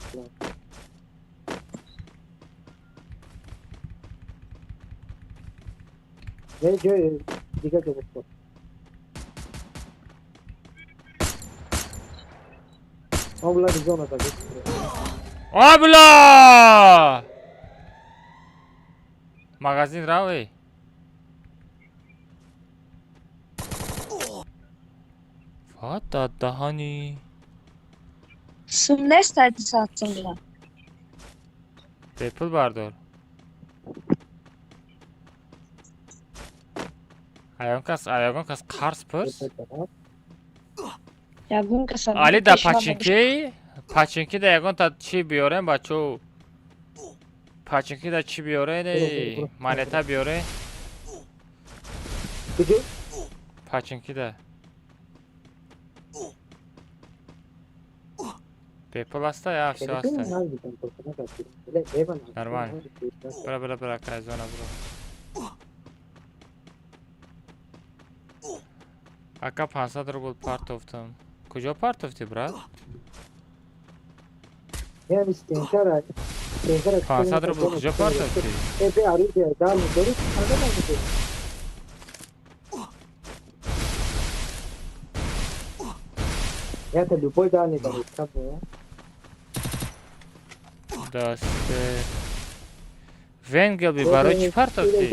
یه جای دیگه جواب کن آبلا دیگه نتا آبلا مغازین راوی فاتا دهانی Sumne istedi satsınlar. پیپل بردار ایاگون کس قرص پرس Ya gün kısa. علی دا پاچینکی دا یگون تا چی بیارن بچو پاچینکی دا چی بیاره نی مانیتا بیاره کجا؟ پاچینکی دا پیپل هستا یا افسی هستا نرمال برا کایزونا برو اکا 500 رو بود پارت افتم کجا پارت افتی برات؟ Yani stenker 500 رو بود کجا پارت افتی؟ Ebe arıyor dar mı doğru? Anladın mı? Ya tabii boy daha ne kadar tabii ya. دست ونگل بی برای چی پارت افتی؟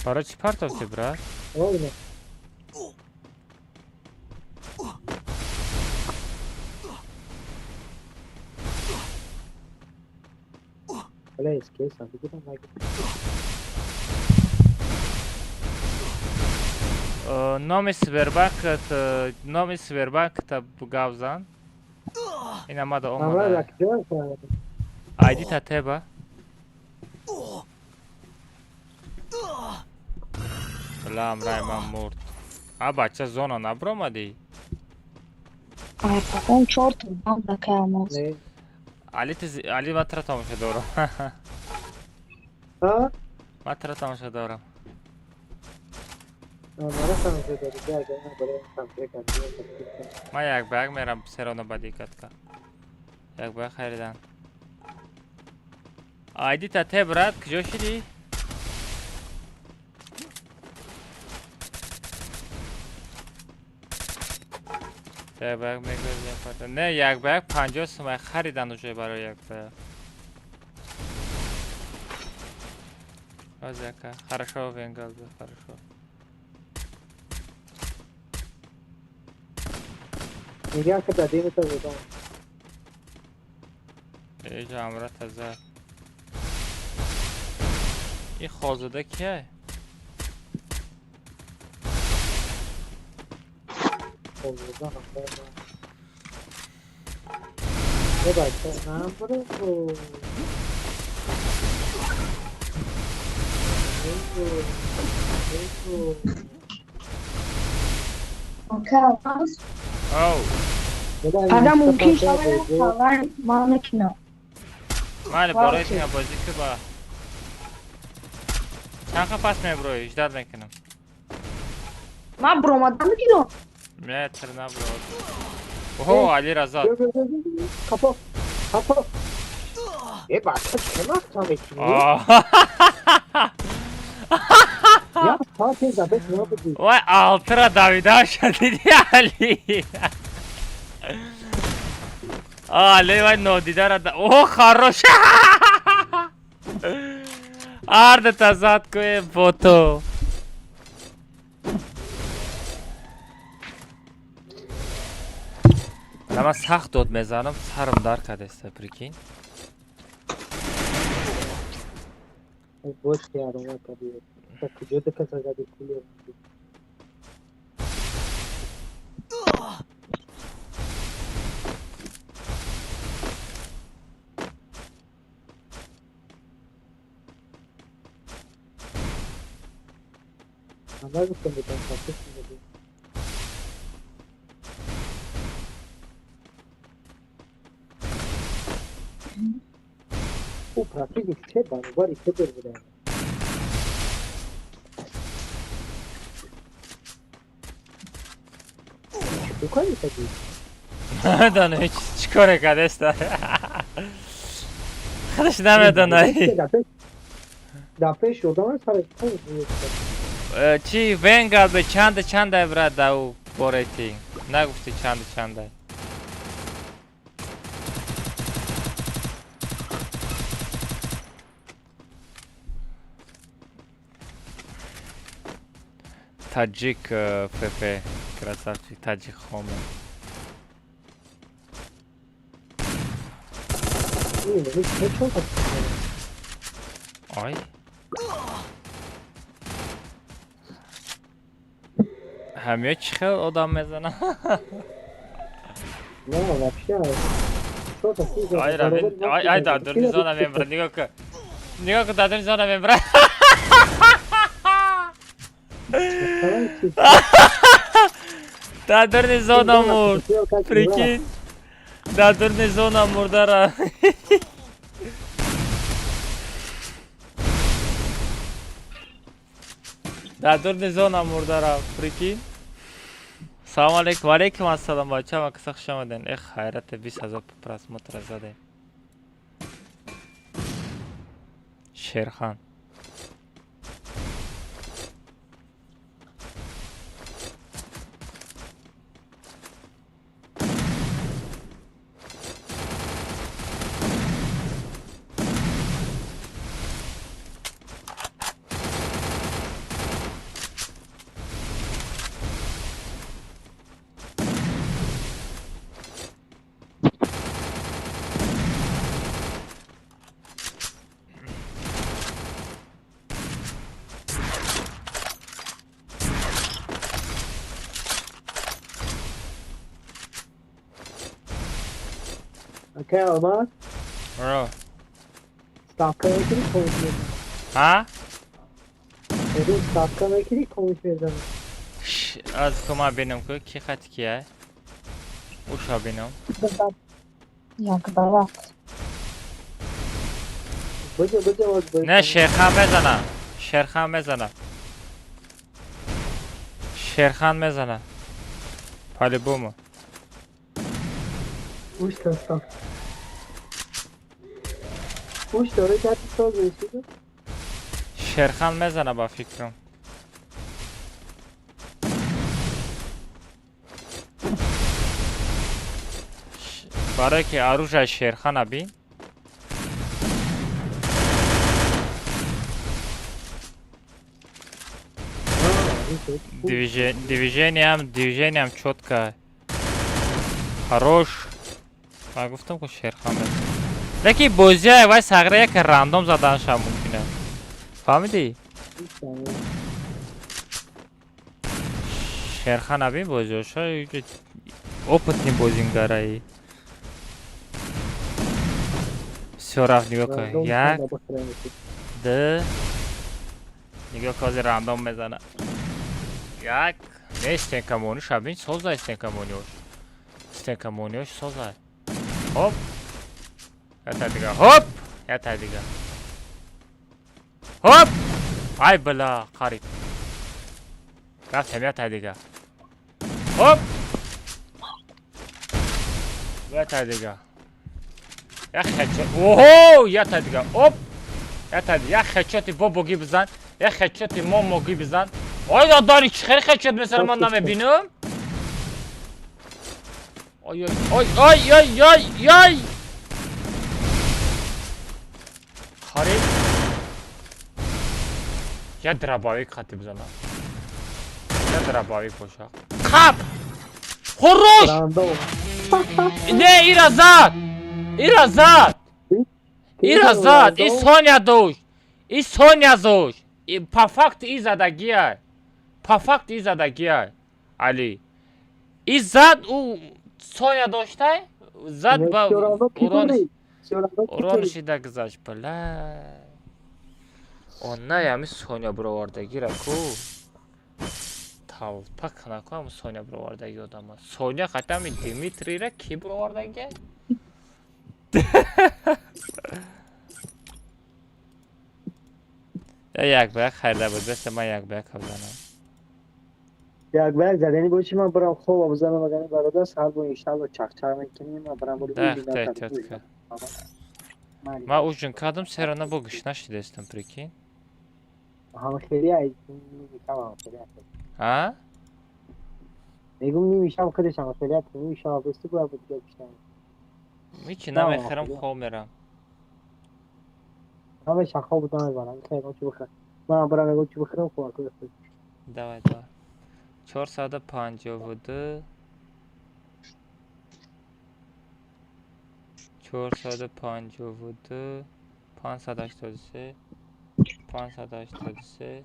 برای چی پارت افتی برات؟ Oyna. Öyle eski sanki bir tane نام سویربانک تا گاوزان این اما دا Ama اومده rakıyor sana. آیدی تا تبا سلام رای من مرد بچه زونا نبرو آمدی Ay on çortum. Tam da kıyamaz. Ne? علی من ترا تماشا دارم Ha? من ترا تماشا دارم Onlara sana söyledi. Gel böyle santre kalıyor. من یک بگ میرم سرانو بدی کت که یک بگ خریدن آیدی تا ته برات کجا شدی؟ یک بگ میگوزیم نه یک بگ 50 سومه خریدن اوجه برای یک بگ از یکا хорошо венгал хорошо Niye kadar değil mi tabii tamam. ایجا امرا تازه این خوازده کیه؟ Olmadan hatta. Ne bak sen ne yapıyorsun? Kıyamaz. او Adam mümkün şöyle sağlar manekina. مال برای تیم بازی که با چند پس می بروی اجداد میکنم Ma bromadan mı kilo? نه تر نبرو اوه علی رزا Kapı. Kapı. bak sen tabii ki. Ya tatil zabet ne yapıyorsun? وای الترا داویدا شدیدی علی علی وای نودیده را اوه خروش آرد تزاد کوی بوتو لما سخت داد میزنم سرم در کدسته پریکین Boş ya arama tabii. Tak kujud ka sa gadi kulo. Ama bu konuda ben farklı او پراتیک چه بانواری چه بوده چه کاری کردی؟ نمیدونم هیچ چیکار کرده است خودش نمیدونه دفعه شدم سر چی ونگل به چند برد داو بوریتی نگفتی چند تاجیک ففه красавчик تاجیک خومه آی همه چی خیلی آدم میزنه نه вообще آی روین آی دادر زانه میبره نگاه که دادر زانه میبره دادر زانه مرد پریکین دادر زانه مرده را دادر زانه مرده را پریکین سلام علیکم و علیکم السلام بچه ما کسا خوش آمدین ای خیرت 20,000 پرسموتر زده شیرخان اوکی آمد برو استاپ کنه کنی کمیش میزنم ها؟ ببین استاپ کنه کنی کمیش میزنم از کما بینم که کی خط کیه؟ اوشا بینم Jak barat. بجه نه شیرخان بزنه شیرخان بزنه شیرخان بزنه پالی بومو اوش دستم اوش داره که حتی ساز رسیده شیرخان بزنه با فکرم برای که آروش از شیرخان بین دیویژنی هم چوتکه хорош من گفتم که شیرخان بزن لیکن بازی های وای سغره که راندوم زدنش هم ممکنه فهمیدی؟ شیرخان نبین بازیش های اوپتنی بازینگره ای بسیار رفت نگاه که یک ده نگاه که از راندوم میزنه یک نه استنکمونیش ببین سازه استنکمونیش سازه هوپ یا تا دیگه هوپ یا تا دیگه هوپ ای بلا قریب رفتم یا تا دیگه هوپ یا تا دیگه یک خدشت اوهو یا تا دیگه هوپ یا تا دیگه یک خدشتی بابوگی بزن یک خدشتی ماموگی بزن آی دادانی چی خیلی خدشت مثل من نمیبینم آی آی آی آی آی آی خریب یا دربایی خطی بزنم یا دربایی پوشا خب خروش نه ایرا زد این سونیا دوش این سونیا دوش پرفکت ای زدگیه پرفکت ای زدگیه علی این زد او سونیا داشته زد با اورانشی دا گذاشت بله اون نه همی سونیا برواردگی را کو پک نکو هم سونیا برواردگی آدم سونیا ختم دیمیتری را کی برواردگی یک بیگ خریده بود بس من یک بیگ بزنم. یک بیگ زدنی باشی من برم خوب بزنم مگه برادر سال بو انشالله چخچر میکنیم من برم برو Да, тетка. Ма ужин кардам серана бо гушнаш дестам прикинь. همه خیلی ای نمیشم خیلی А? میگم نمیشم خودشم خیلی نمیشم بسته باید دیگه بیشتر Мичи намехерам хо мерам. همه شخصا بودم میبرم خیلی چی بخیر من برم میگم چی بخیرم خواه کنه Давай, давай. 452 452 583 583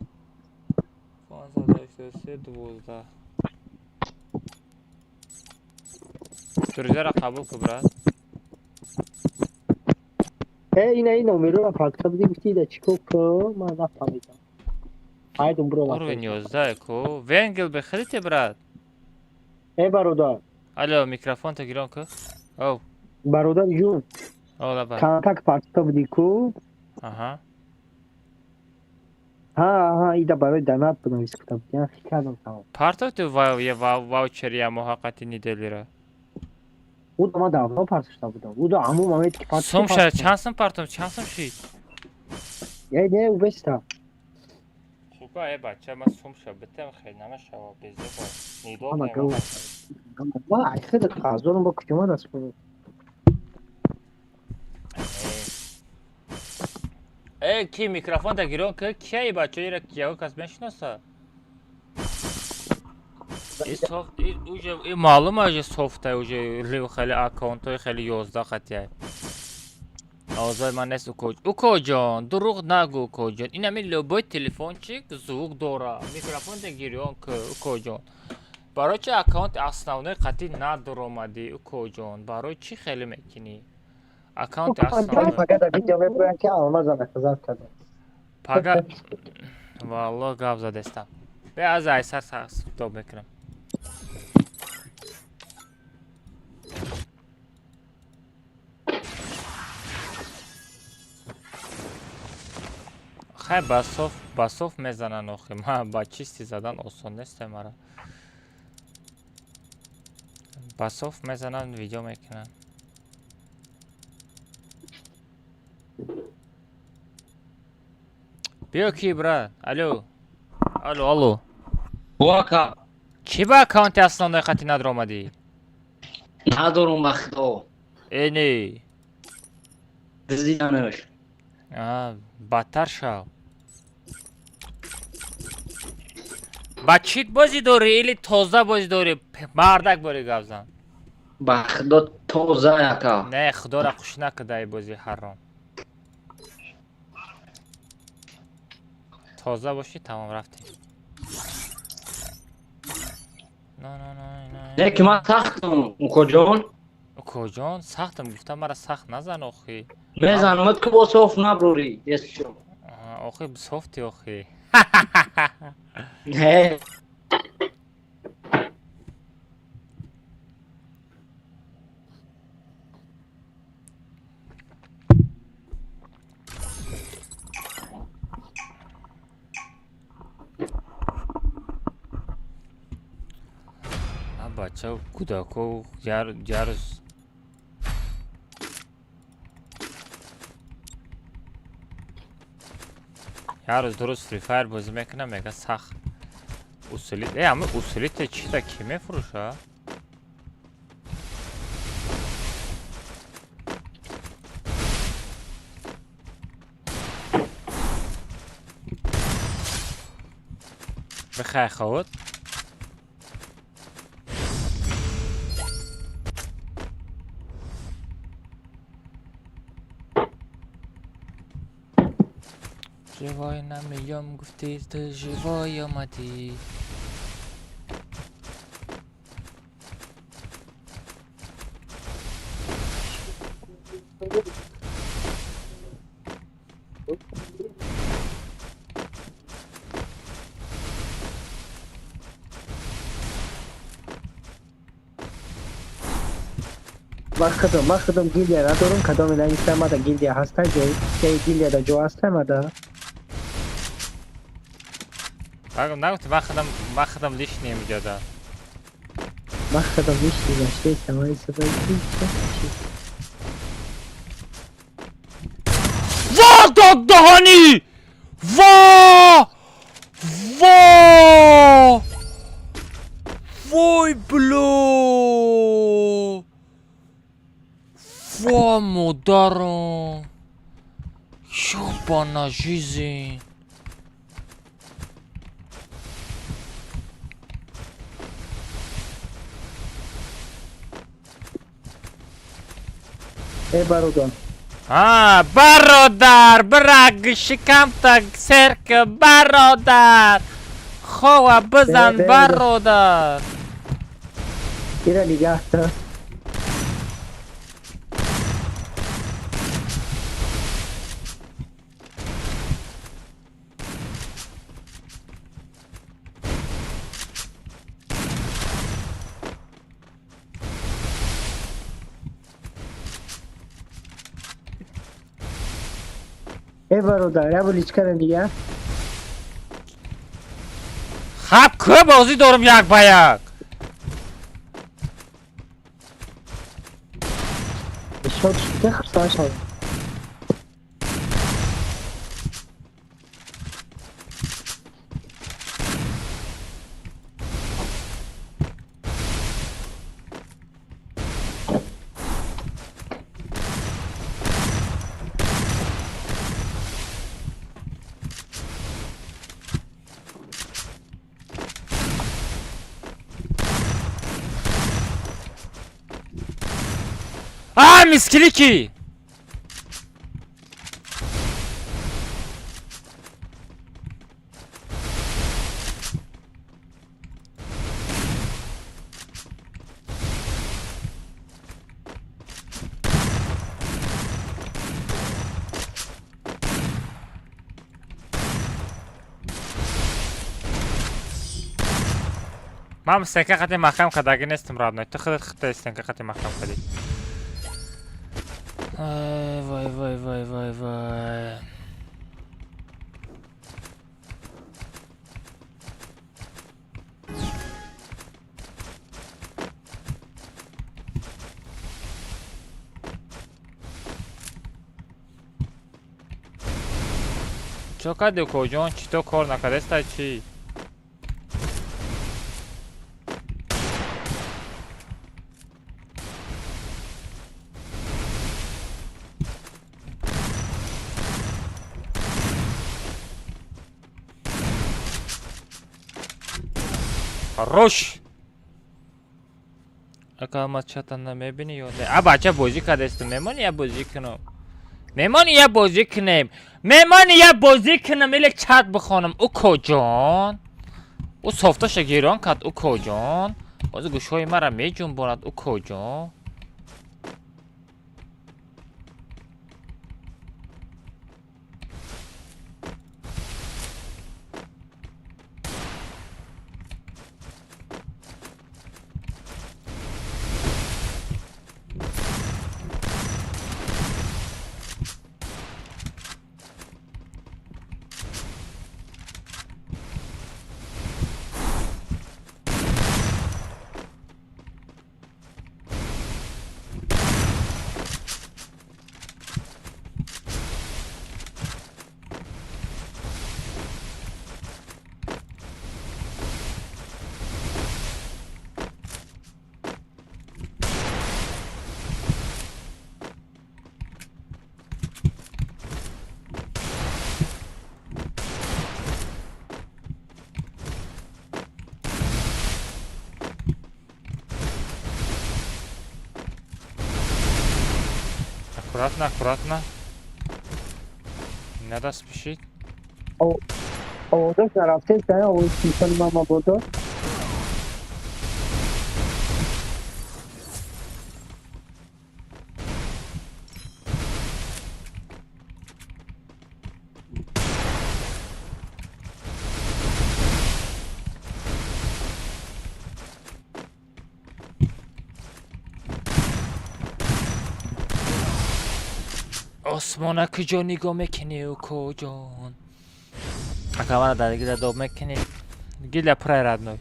583 12 Друзья, قبول کن برات. این نمیرو من فقط بودی گفتی ده چیکو که من نفهمیدم هایدون برو Уровень 11 ко. Венгел بخریت برات. برادر الو میکروفون تو گیران که. او. برادر جون اولا با. کانتاک پارتا بودی کو آها. ها ایده برای دانات بنویس کتاب دیگه خیلی کردم تمام پارتا تو واوچر یا محققتی نیدلی را. او ما داونا پارتشتا بودم او دا عمو مامید که پارتشتا سوم شد چانسم پارتم چانسم شید. نه او بستا خوبه ای بچه من سوم شد بتم خیلی نمشه و بیزه با نیدو اما قیمه. ما خیلی خازورم با کجا دست کنم ای کی میکروفون تا گیران که کی بچه ای را کیاو کس بشناسه. این معلوم است سوفته اوجه لیو خیلی اکانت خیلی 11 خطیه. آوازای من نیست اوکو جان دروغ نگو اوکو جان این همین لوبای تلفن چی زوق داره میکروفون تا گیران که اوکو جان برای چه اکانت اسنونه قطعی ندار اومدی اوکو جان برای چی خیلی میکنی اکانت اسنونه فقط ویدیو میبرن که آمازون اختصاص کرده پاگا والله گاو زدستم به از ایسر سخت دوب میکنم خیلی باسوف میزنن آخی من با چیستی زدن آسان نیسته مرا باسوف میزنن ویدیو میکنن بیا کی برا الو الو واکا چی با اکانت اصلا خطی ندار آمدی؟ ندارم بخدا اینی دزدیدنش بدتر شو با چیت بازی داری ایلی تازه بازی داری مردک باری گوزن بخدا تازه یکا نه خدا را خوش نکده ای بازی حرام تازه باشی تمام رفتی نه که من سختم اوکو جان اوکو جان سختم گفتم مرا سخت نزن آخی میزنمت که با صاف نبروری دست شو آخی بسافتی آخی نه بچه کوداکو جرز یه روز درست فری فایر بازی میکنم میگه سخت اصولیت همه اصولیت چی تا کی میفروشه بخیر خود جوای نمیم گفتی تو جوای آمدی من خودم گیلیا ندارم کدام این اینستا مادا گیلیا هسته که گیلیا دا جو هسته مادا نگفتی من خودم لیش نمیجادم. من خودم میشتی داشته سمایی سفایی چی؟ وا داد دهانی! وا! وا! وای بلو! وا مادرم! Ёбана жизнь! برادر برادر برگ شکم تا سرک برادر خواه بزن برادر ایره نگه تا برادر یا بلیچ کرن دیگه خب که بازی دارم یک با یک شد شده خرسان شد میسکلی کی من مستنکه خطی محکم کداگی نیستم رادنای تو خودت خطی استنکه خطی محکم کدی وای وای وای وای وای چو کدی کجان چی تو کار نکده استا چی روش اقامت چطور نمیبینی یا نه بچه بازی کرده است میمانی یا بازی کنم میمانی یا بازی کنیم میمانی یا بازی کنم ایلک چت بخونم او کجان او صفتاش گیران کرد او کجان باز گوشهای مرا میجون باند او کجان аккуратно не надо спешить آوازش نرفته سنه آواز سیستان ماما بودا آسمانه کجا نگاه میکنی و کجان اکا منو درگیر داد میکنی گیل پرای ردنوی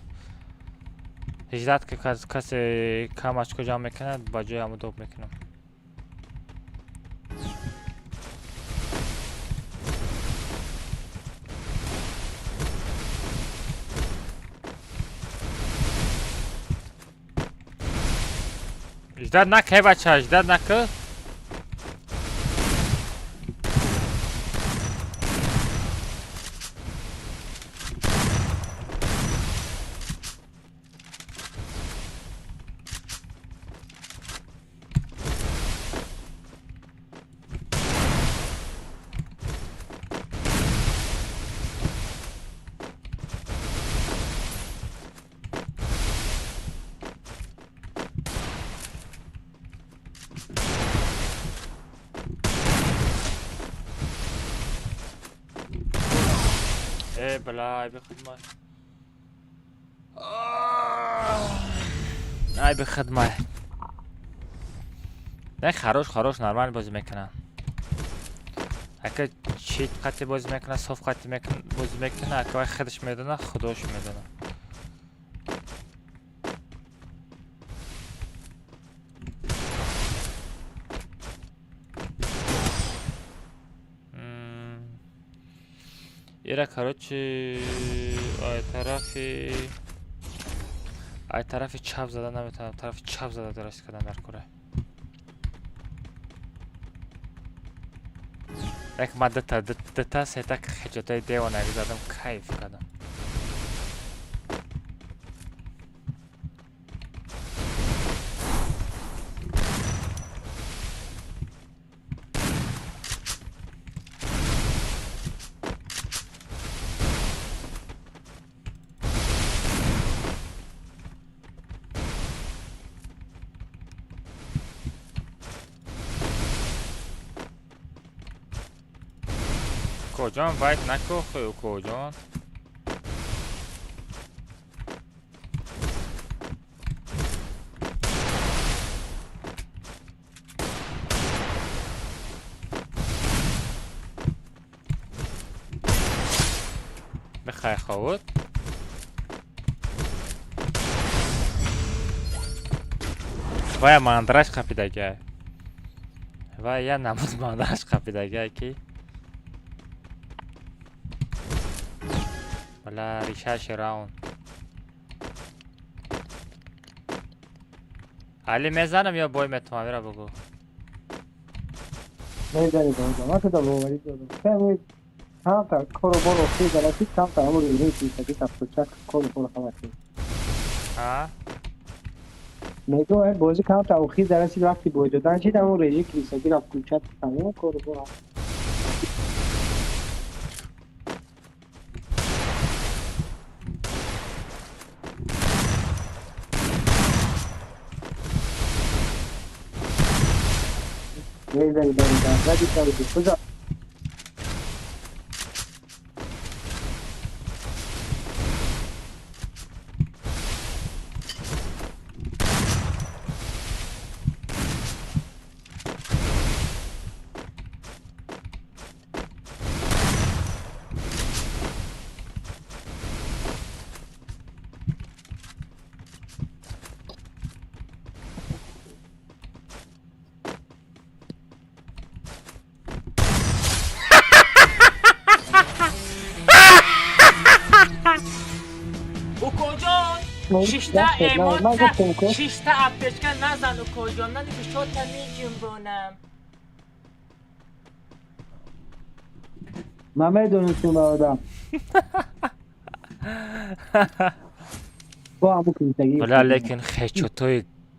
18 که کسی کم اشکو جمع میکنه با جای همو دوب میکنم. اجداد نکه بچه ها اجداد نکه ای بلا ای به خدمت ای به خدمت نه خروش نرمال بازی میکنن اگه چیت قطعی بازی میکنه صاف قطعی بازی میکنه اگه خودش میدونه خداش میدونه ایره کاروچی ای طرفی چپ زده نمیتونم طرف چپ زده درست کردن در کره یک من دتا سیتا که خجاتای دیوانه زدم کیف کردم کجان باید نکو خیلی کجان بخواه خود وای ماندراش خپیدگه وای یه نموز ماندراش خپیدگه کی ولا ریشه راون علی میزنم یا بای میتونم میره بگو میزنی بایدم من تو دا باوری دادم کمی کم تا کارو برو خیلی دلتی کم تا همون ریلی تیستی تا پوچک کارو برو خواهد ها؟ میگو بازی کم تا اوخی درستی وقتی بوی دادن چی تا همون ریلی کلیساکی رفت کوچک تمام کارو برو میزنی بایدم ردی کاری کجا او کجان؟ شیشتا ایمون شیشتا اپشکن نزن او کجان ندی که شد تا میجنبونم من میدونم تو آدم با همون کلیساکی ولی لیکن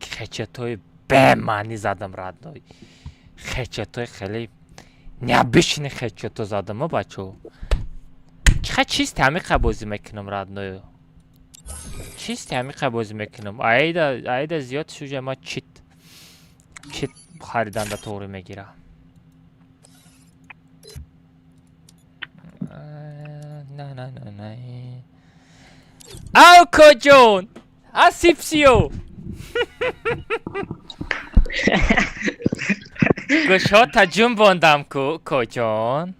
خچتوی به معنی زدم ردنوی خچتوی خیلی نبشینی خچتو زدم بچو چقدر چیز تعمیق بازی میکنم ردنوی چیز تعمیق بازی میکنم ایده زیاد شوجه ما چیت خریدن دا طوری میگیره نه او کجون اسیپسیو گوشا تا جون باندم کجون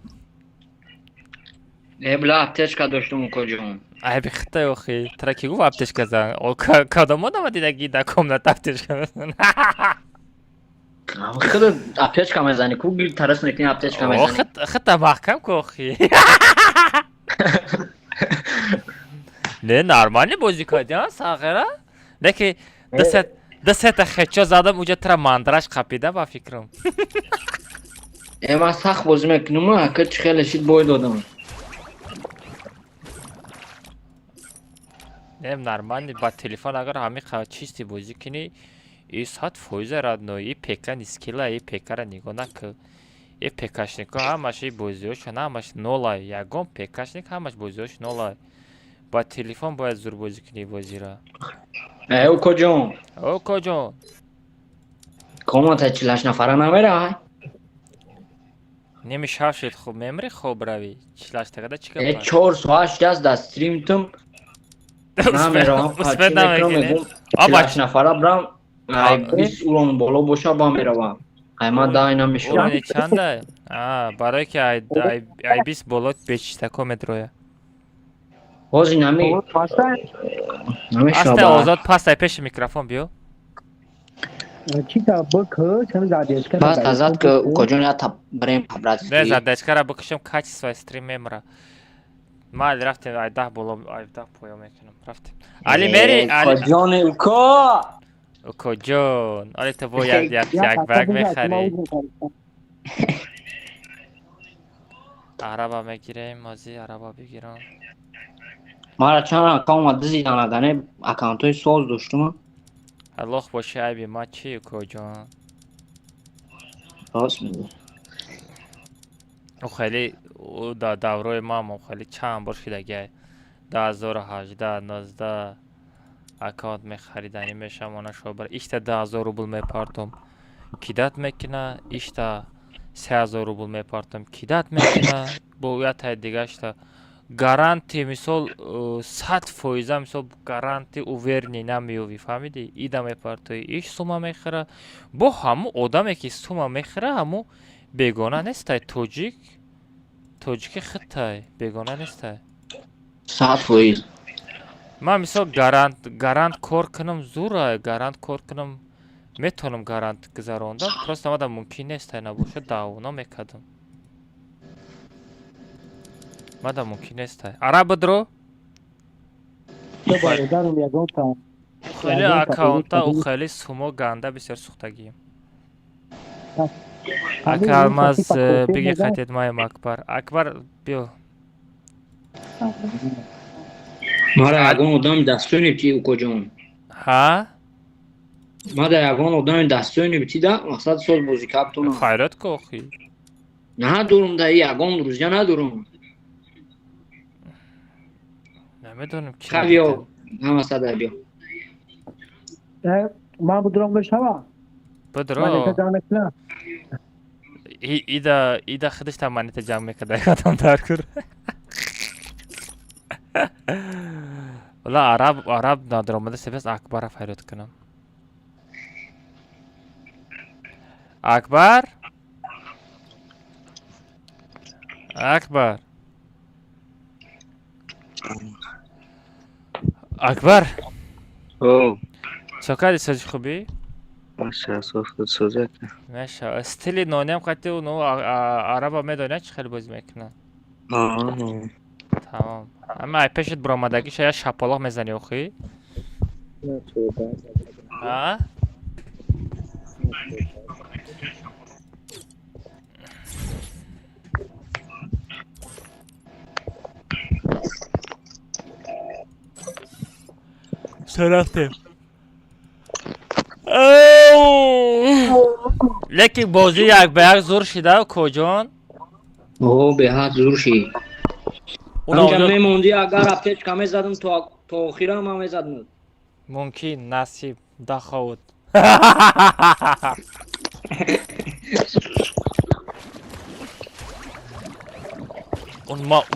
بلا apteczka داشتم کجا ای بخته اخی ترکی گفت اپتشکا زن او کدام آدم دیده گیده کمنت اپتشکا بزن خود apteczka میزنی کو گیر ترس نکنی apteczka میزنی خط محکم که اخی نه نرمالی بازی کردی ها ساغره نه که دست خچا زدم اوجا ترا ماندراش قپیده با فکرم من سخت بازی میکنم که خیلی شید باید دادم نیم نرمالی با تلفن اگر همی چیستی بازی کنی ای ساعت فویزه راد نو ای پکن اسکیلا ای پکر نگاه نکه ای پکشنیکو همش ای بازیوش نه همش نولای یگم پکشنیک همش بازیوش نولای با تلفن باید زور بازی کنی بازی را او کجا او کجا کامنت چلاش نفره نمیره نمیشه شد خوب میمری خوب روی چلاش تگه چیکار 4 ساعت دست استریم تم نمیرم اسپد نمیگه چلاش نفره برم 20 اوران بالا باشه با میروم قیمت دای نمیشه اون چنده برای که ای 20 بالا بیشتر کمتروه بازی نمیشه اصلا آزاد پس ای پیش میکروفون بیو چیتا بکه چند زدیشکه بس ازاد که کجا نه تا بریم پبرات نه زدیشکه را بکشم کچیسو استریم میمره ما رفتیم ای 10 بالا ای 10 پویا میکنم رفتیم علی میری کجان اوکا اوکا جون علی تو باید یک بگ میخری عربا میگیریم مازی عربا بگیرم ما را چند اکاونت دزدیدن ادنه اکاونتای ساز داشتم الله باشه ای بی ما چی اوکا جون راست میگی او خیلی او دوره ما خیلی چند بار شده گه 2018 19 اکاونت میخریدنی میشم انا شو işte 10,000 rubl میپردم کیدات میکنه işte 3,000 rubl میپردم کیدات میکنه باید دیگه اشتا гаранти мисол 100% мисол гаранти уверни намиёвӣ фаҳмидӣ ида мепартои иш сума мехӯра бо ҳамун одаме ки сума мехӯра ҳамун бегона нестай тоҷики хиттай бегона нестай 100% ман мисол гарант кор кунам зура гарант кор кунам метавонам гарант гузарондам просто амада мумкин нестай набоша давона мекардам мада мумкин нестай араб дро خیلی اکاونتا او خیلی سومو گنده بسیار سوختگیم اکرمز بگی خطیت مایم اکبر بیو ما را یگان آدم دستونی بچی او کجان ها؟ ما را یگان آدم دستونی بچی ده مقصد سال بازی کبتونم خیرات که اخی نه دورم ده یگان روزگاه ندورم نمیدونم چی خبیو همه صده بیا ما بدرم بشوا بدرو ایده خودش تمانیت جمع میکرده یادم در کر والا عرب نادر آمده سپس اکبر فریاد کنم اکبر اکبر چکردی سازی خوبی؟ باشه اصلا خود سازه که ماشا استیلی نونیم قطعی و نو عربا میدونه چه خیلی بازی میکنه تمام اما ای پیشت برامدگی شاید شپالاق میزنی اخی؟ ها؟ رفتیم لیکن بازی یک به یک زور شده کجان؟ اوه به حد زور شی همجا میموندی اگر اپتیچ کمی زدم تا آخیره هم میزدم ممکن نصیب دخوت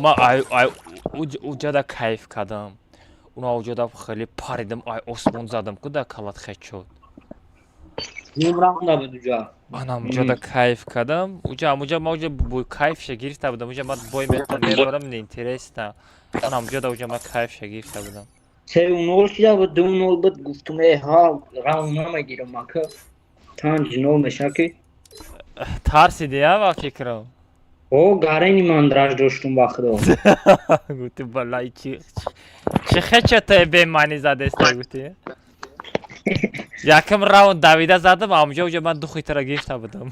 ما اوجادا کیف کردم اونا اوجادا خیلی پریدم آسمون زدم که در کلات خیلی شد عمرم نبود اونجا. Anam uca da kayf kadam. Uca ma uca bu kayf şey girifte budam. Uca ma boy metam meloram ne interesta. Anam uca da uca ma kayf şey girifte budam. سه اون اول شده بود دو اون اول بود گفتم ای ها راونا مگیرم مکه تانج نو مشاکی Tars idi ya bak fikrim. او گارینی ماندراج داشتم وقتا Guti vallahi çi xeçete be mani zadeste guti. Yakım round Davida zadım amca uca ben du xitara girifte budam.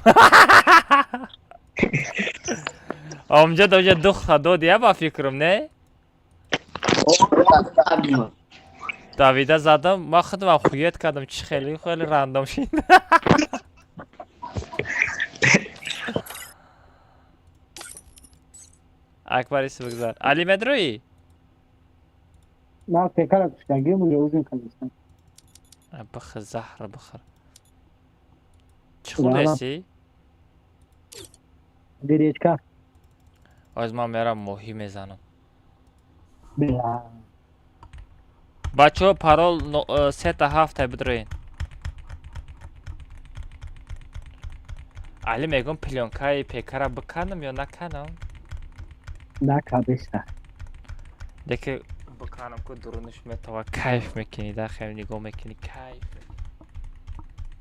Amca da uca du xado diye bak fikrim ne? Davida zadım maxdım am xuyet kadım çi xeli random şimdi. Akbar ismi güzel. Ali Medroi. ما تکرار کشتگی مجوزین کردستم بخır zahra bıxır. Çıxulesi. دیریچکا Az ma mera muhim ezanım. بلا Bacho parol seta hafta bidrein. Ali megon plyonkayı pekara bıkanım ya nakanım. نکا بسته Deki bıkanım ku durunuş metava kayf mekini da xem nigo mekini kayf.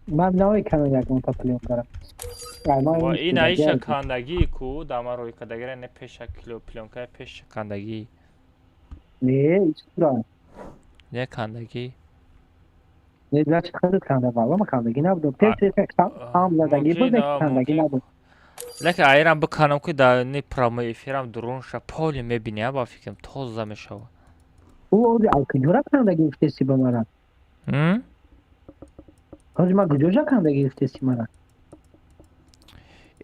من نوی کنم یک منطقه پلیم دارم و این ایشا کاندگی کو داما روی کدگره نه پیشا کیلو پلونکای پیشا کاندگی. نه ایچ دارم Ne kandagi? نه دلش خیلی کنده والا ما کندگی نبودم پیش هم زدگی بود که کندگی نبود Leke ayran bu kanım ki da ne pramo efiram durun şa poli mebini ya ba fikrim tozla meşava. او او دی الکجورا کندگی افتسی به من Hı? کاش ما گجوجا کندگی افتسی من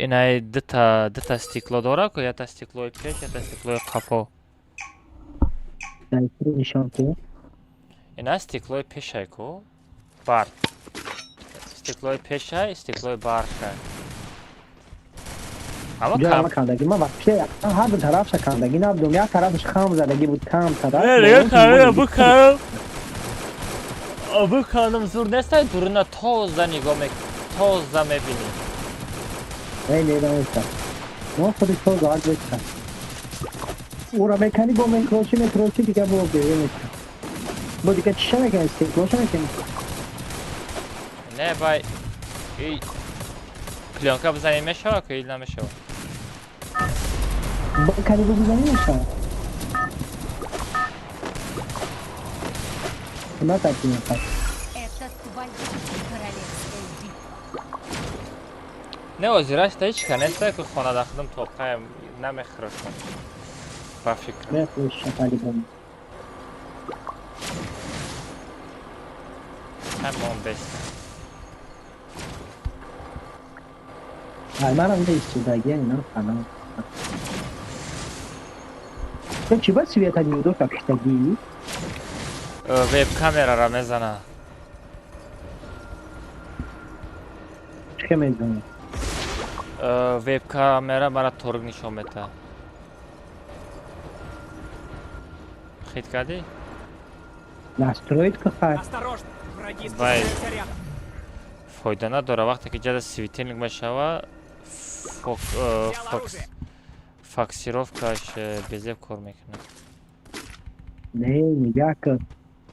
Inay dita stiklo dora ko ya ta stiklo peş ya ta stiklo kafo. دایتری نشان که Inay stiklo peşay ko bar. Stiklo peşay stiklo bar şay. Ama جا kam. ما کندگی ما وقتی هر دو طرف شا کندگی نبودم یک طرفش خام زدگی بود کم طرف Ne kanım bu kanım. Bu kanım zur nestay duruna tozla nigomek tozla mebini. ای لیدم ایستا ما خودش تو زاد بستا او را بکنی با میکروچی دیگه با بیوی میستا با دیگه چیشه نکنی استیکلوشه نکنی Ne bay? Ey. Plonka bzani meşava ko ilna meşava. بکنی با بزنی میشن ما تاکی میخواد Ne o ziraç da hiç kanesta ki xona daxildim toqayım ne mexrıqım. Ba fikrim. نه خوش شکلی بوم Hem 15. من هم دیست شدگی اینا فنا تو چی باید سویت نیودو کشتگی؟ Web kamera ramezana. چه میزنی؟ Web kamera mara torg nishon meta. Xit kadi? Настроить кафе. Осторожно, враги Бай. спускаются рядом. Foyda nadora vaqti ki jada svitilnik meşava faksirovkash bezev kor mekune. Не, нельзя к...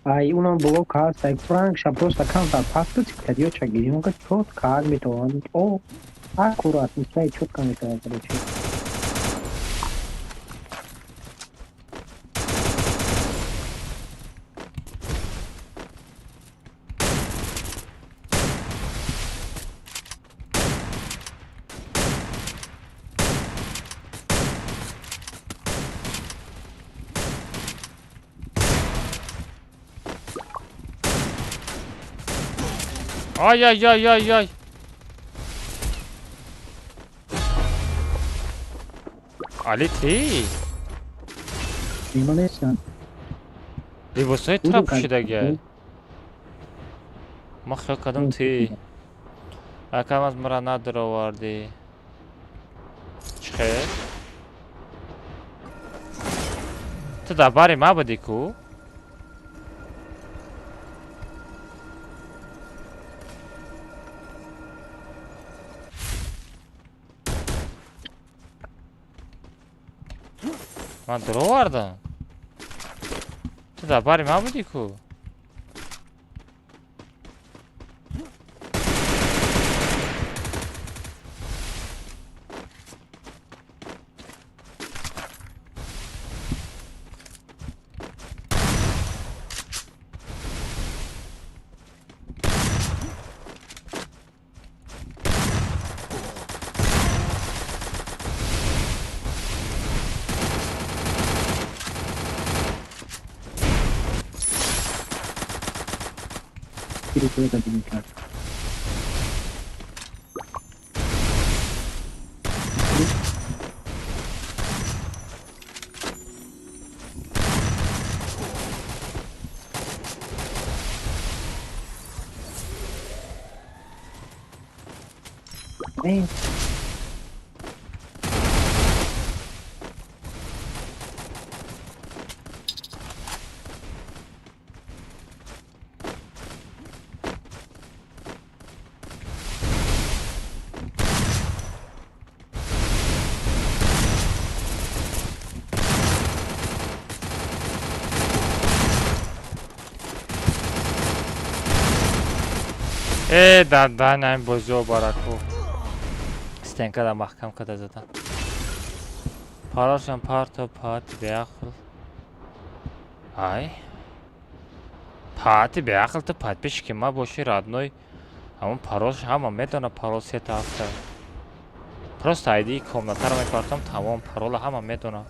Ай, унам блок хasta, франк, ша просто канта пасту цикадио чагири, он чёт кар метон. О, аккуратно, стай чётко метон, короче. Ay ay ay ay ay. Ali ti. Limonesa. Libosoy trap shidagi. Ma xakadam ti. Akamaz mara nadro vardi. Chhe. Tada bari ma badiku. من درو وردم تو در باری من بودی کو Tiro quello da brincar. Vem. دادن این بزرگ بارکو ستنکه دا محکم کده زدن پاراشم پارتو پاتی بیاخل ای پاتی بیاخل تو پات پیش که ما باشی رادنوی همون پاروش همه میدونه پاروش یه تافته پروست ایدی کامنتر رو میکارتم تمام پارول همه میدونه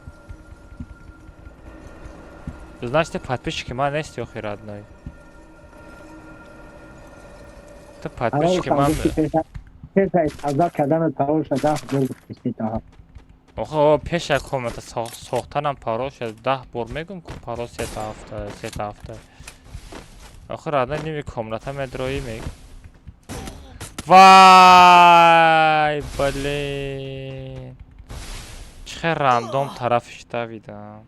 значит پات پیش که ما نیستی اخی رادنوی تو پات پیش که من از کردن پاروش ده بار گفتی تا آخه پیش از کامنت ساختنم پاروش 10 بار میگم که پاروش 3 هفته آخه رادنوی نیمی کامنت هم ادرایی میگم وای بله چه راندوم طرفش دویدم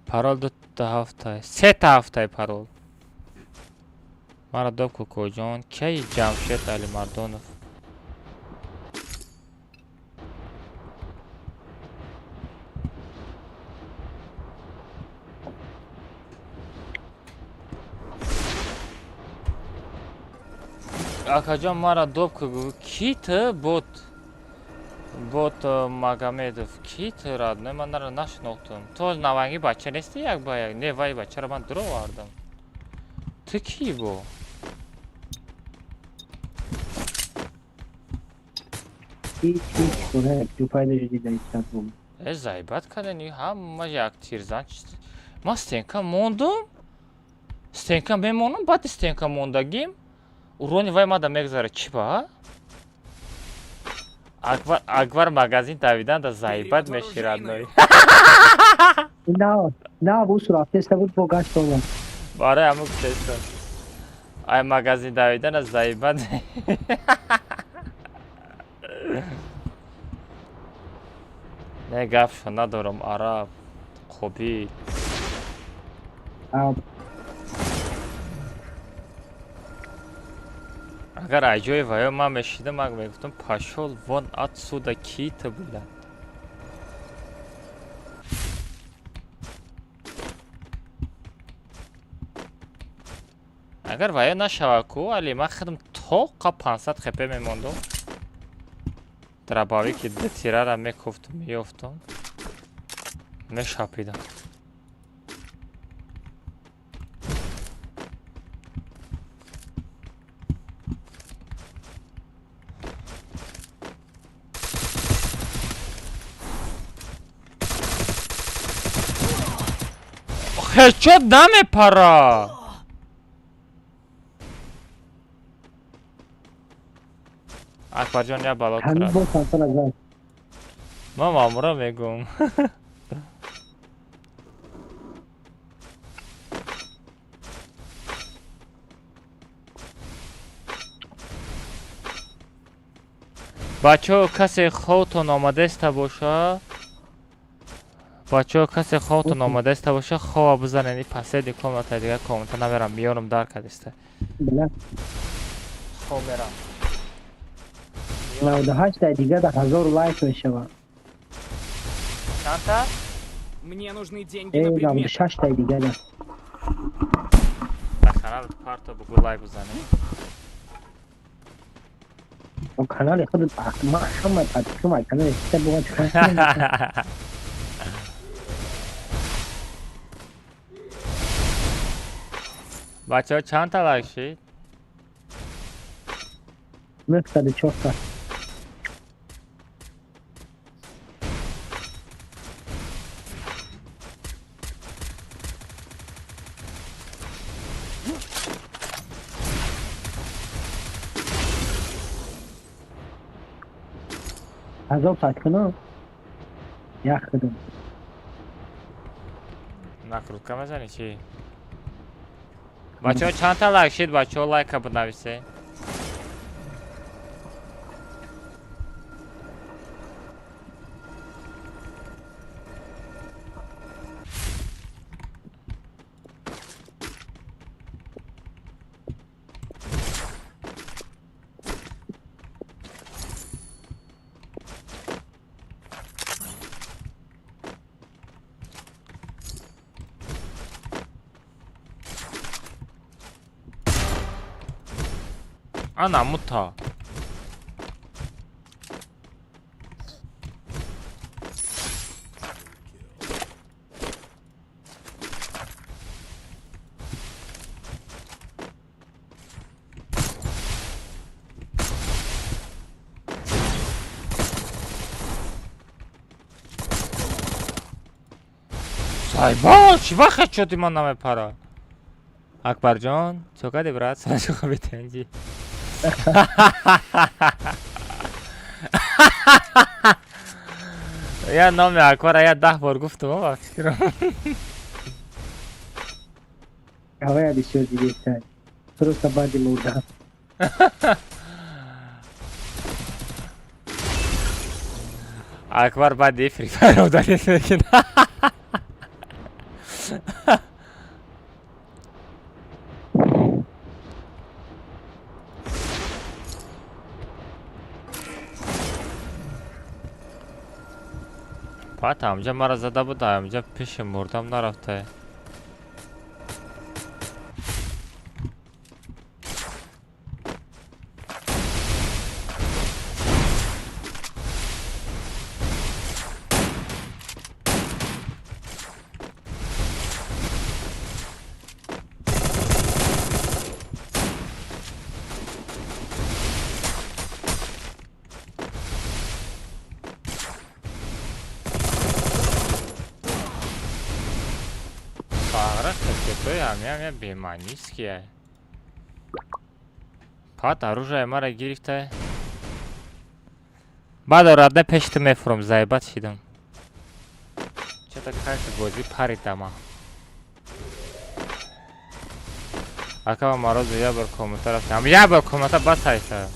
پارول 2 هفته 3 هفته پارول مرا دوب کوکو جان کی جمشید علی مردونов Akacan mara dopku kit bot Magomedov kit radne manara nashnoqtum to navangi bacha nesti yak bayak ne vay bacha man dro vardım tu ki bu hiç kone tufayla jidida istanbul zaybat kadeni hamma yak tirzan ma stenka mondum stenka memnunum bat stenka mondagim урони вай мада мегзара чи ба акбар магазин давидан да заибат меширад ной на бу сурат теста буд бо гаш бо баре амук теста ай магазин давидан да заибат не гаф надорам араб хоби اگر اجای ویا من میشیدم من میگفتم پاشول وان اتسودا کیت بودن اگر ویا نشوکو علی من خودم تا 500 خپ میموندم درباوی که دو تیره را میکفتم میافتم میشاپیدم هدشات نمیپره اکبر جان یا بالا کرد من مامورا میگم بچه کسی خودتون آماده است باشه بچه کسی خودتون آماده است باشه خواه بزنین پسه دی کامنت دیگه کامنت نمیرم میارم در کدسته خواه میرم 98 تا دیگه ده 1000 لایک میشه. چند تا؟ Мне нужны деньги на ای предметы. 96 تا دیگه ده. به کانال پارتو بگو لایک بزنه. و کانال خود ما شما شما کانال است بابا چیکار بچه ها چند تا لایک شید؟ 94 تا. هزار ساعت کنم یک خدم نکرودکا بزنی چی؟ بچه ها چند تا لایک شید؟ بچه ها لایک ها بنویسه. Ana muta. Сайбо, чего хочу ты манаме пара? Акбарджон, чокади брат, сразу битенди. Я номер аквара я 10 بار گفتم آقا فکرم. هوای بسیار دیگه تر درست بعد مردم. اکبر بعد فری فایر رو دارید میکنه. پات همجا مرا زده بود همجا پیش مردم نرفته. همه بیمانی است که پات оружие مرا گرفته. بعد رده پشت میفروم زایبت شدم. چطور کارت بازی پریدم. اکا ما روز یه بار کامنت رفتم. یه بار کامنت بس هایسته.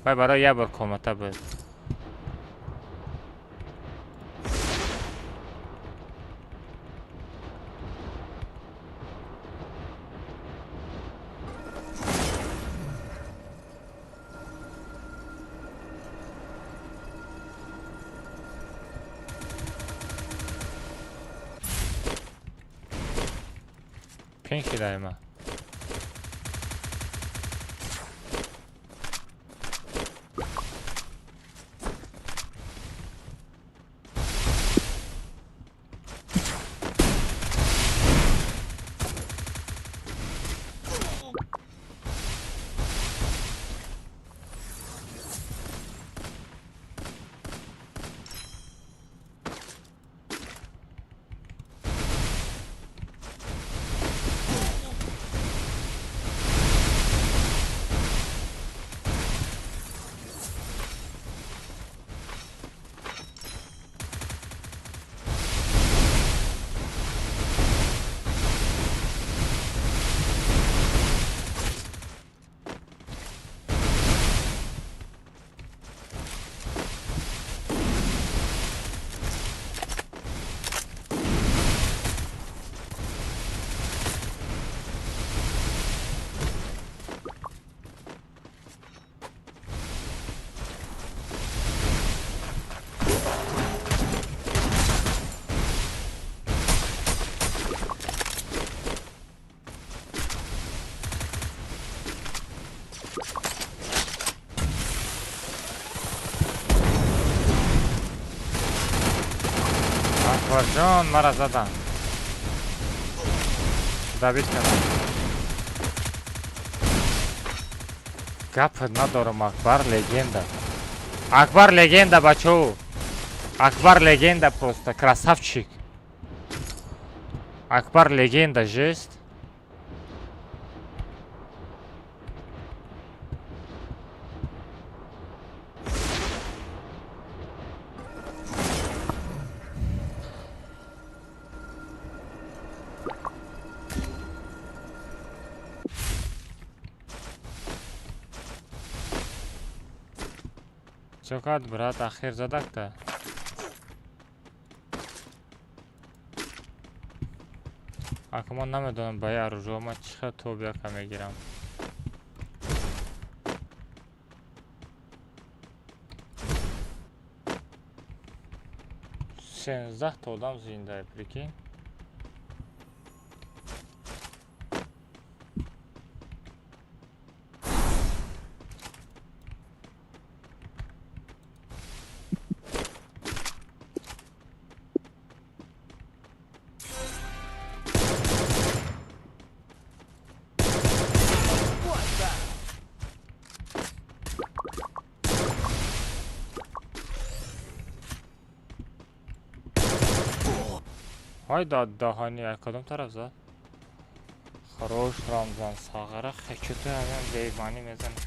برای یه بار کامنت بود. پینکی دایما акбар ҷон мара задам давид кардам гапи надорам акбар легенда бачао акбар легенда просто красавчик акбар легенда жест чокат брат ахир задакта акмон намедонам ба я оружуо ман чӣ хел тобиака мегирам сенздаҳта одам зинда прикинь ҳой даҳони кадом тараф зад харош рамзан сағара чӯто ҳамин бейманӣ мезанад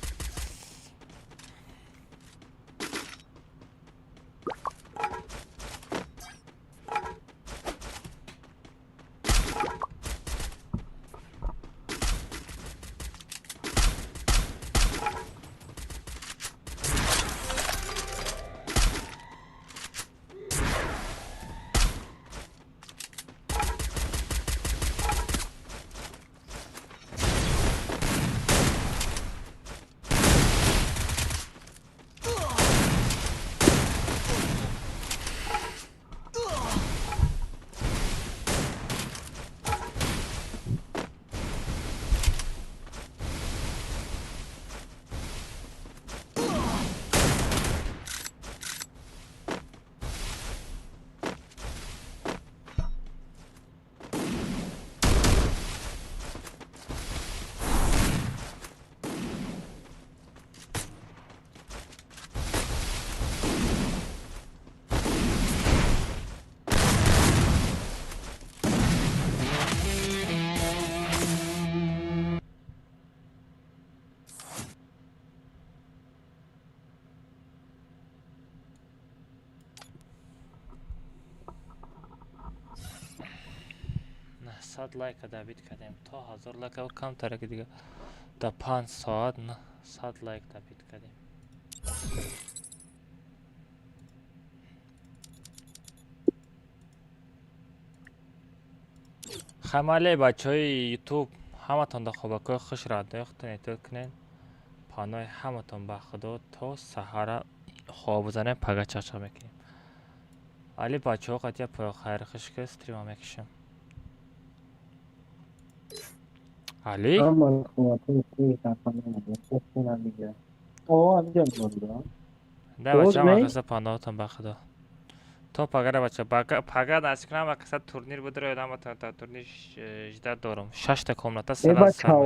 صد لایک دابید کردیم تا 1000 لایک و کم تره که دیگه تا 5 ساعت نه 100 لایک دابید کردیم خماله بچه های یوتیوب همه تان در خوابکای خوش را داختن ایتو کنین پانای همه تان با خدا تا سهره خواب بزنه پگه چاچا میکنیم علی بچه ها قطعه پای خیر خوش که استریم هم میکشم علی؟ اما خواتون سوی تفانه نمیده دیگه اوه هم جمع بودم ده بچه هم اکسا پانده تان با خدا تو پگه بچه پگه دستی کنم اکسا تورنیر بود رو یادم تا تورنیر جده دارم 6 تا کاملتا ای بچه ها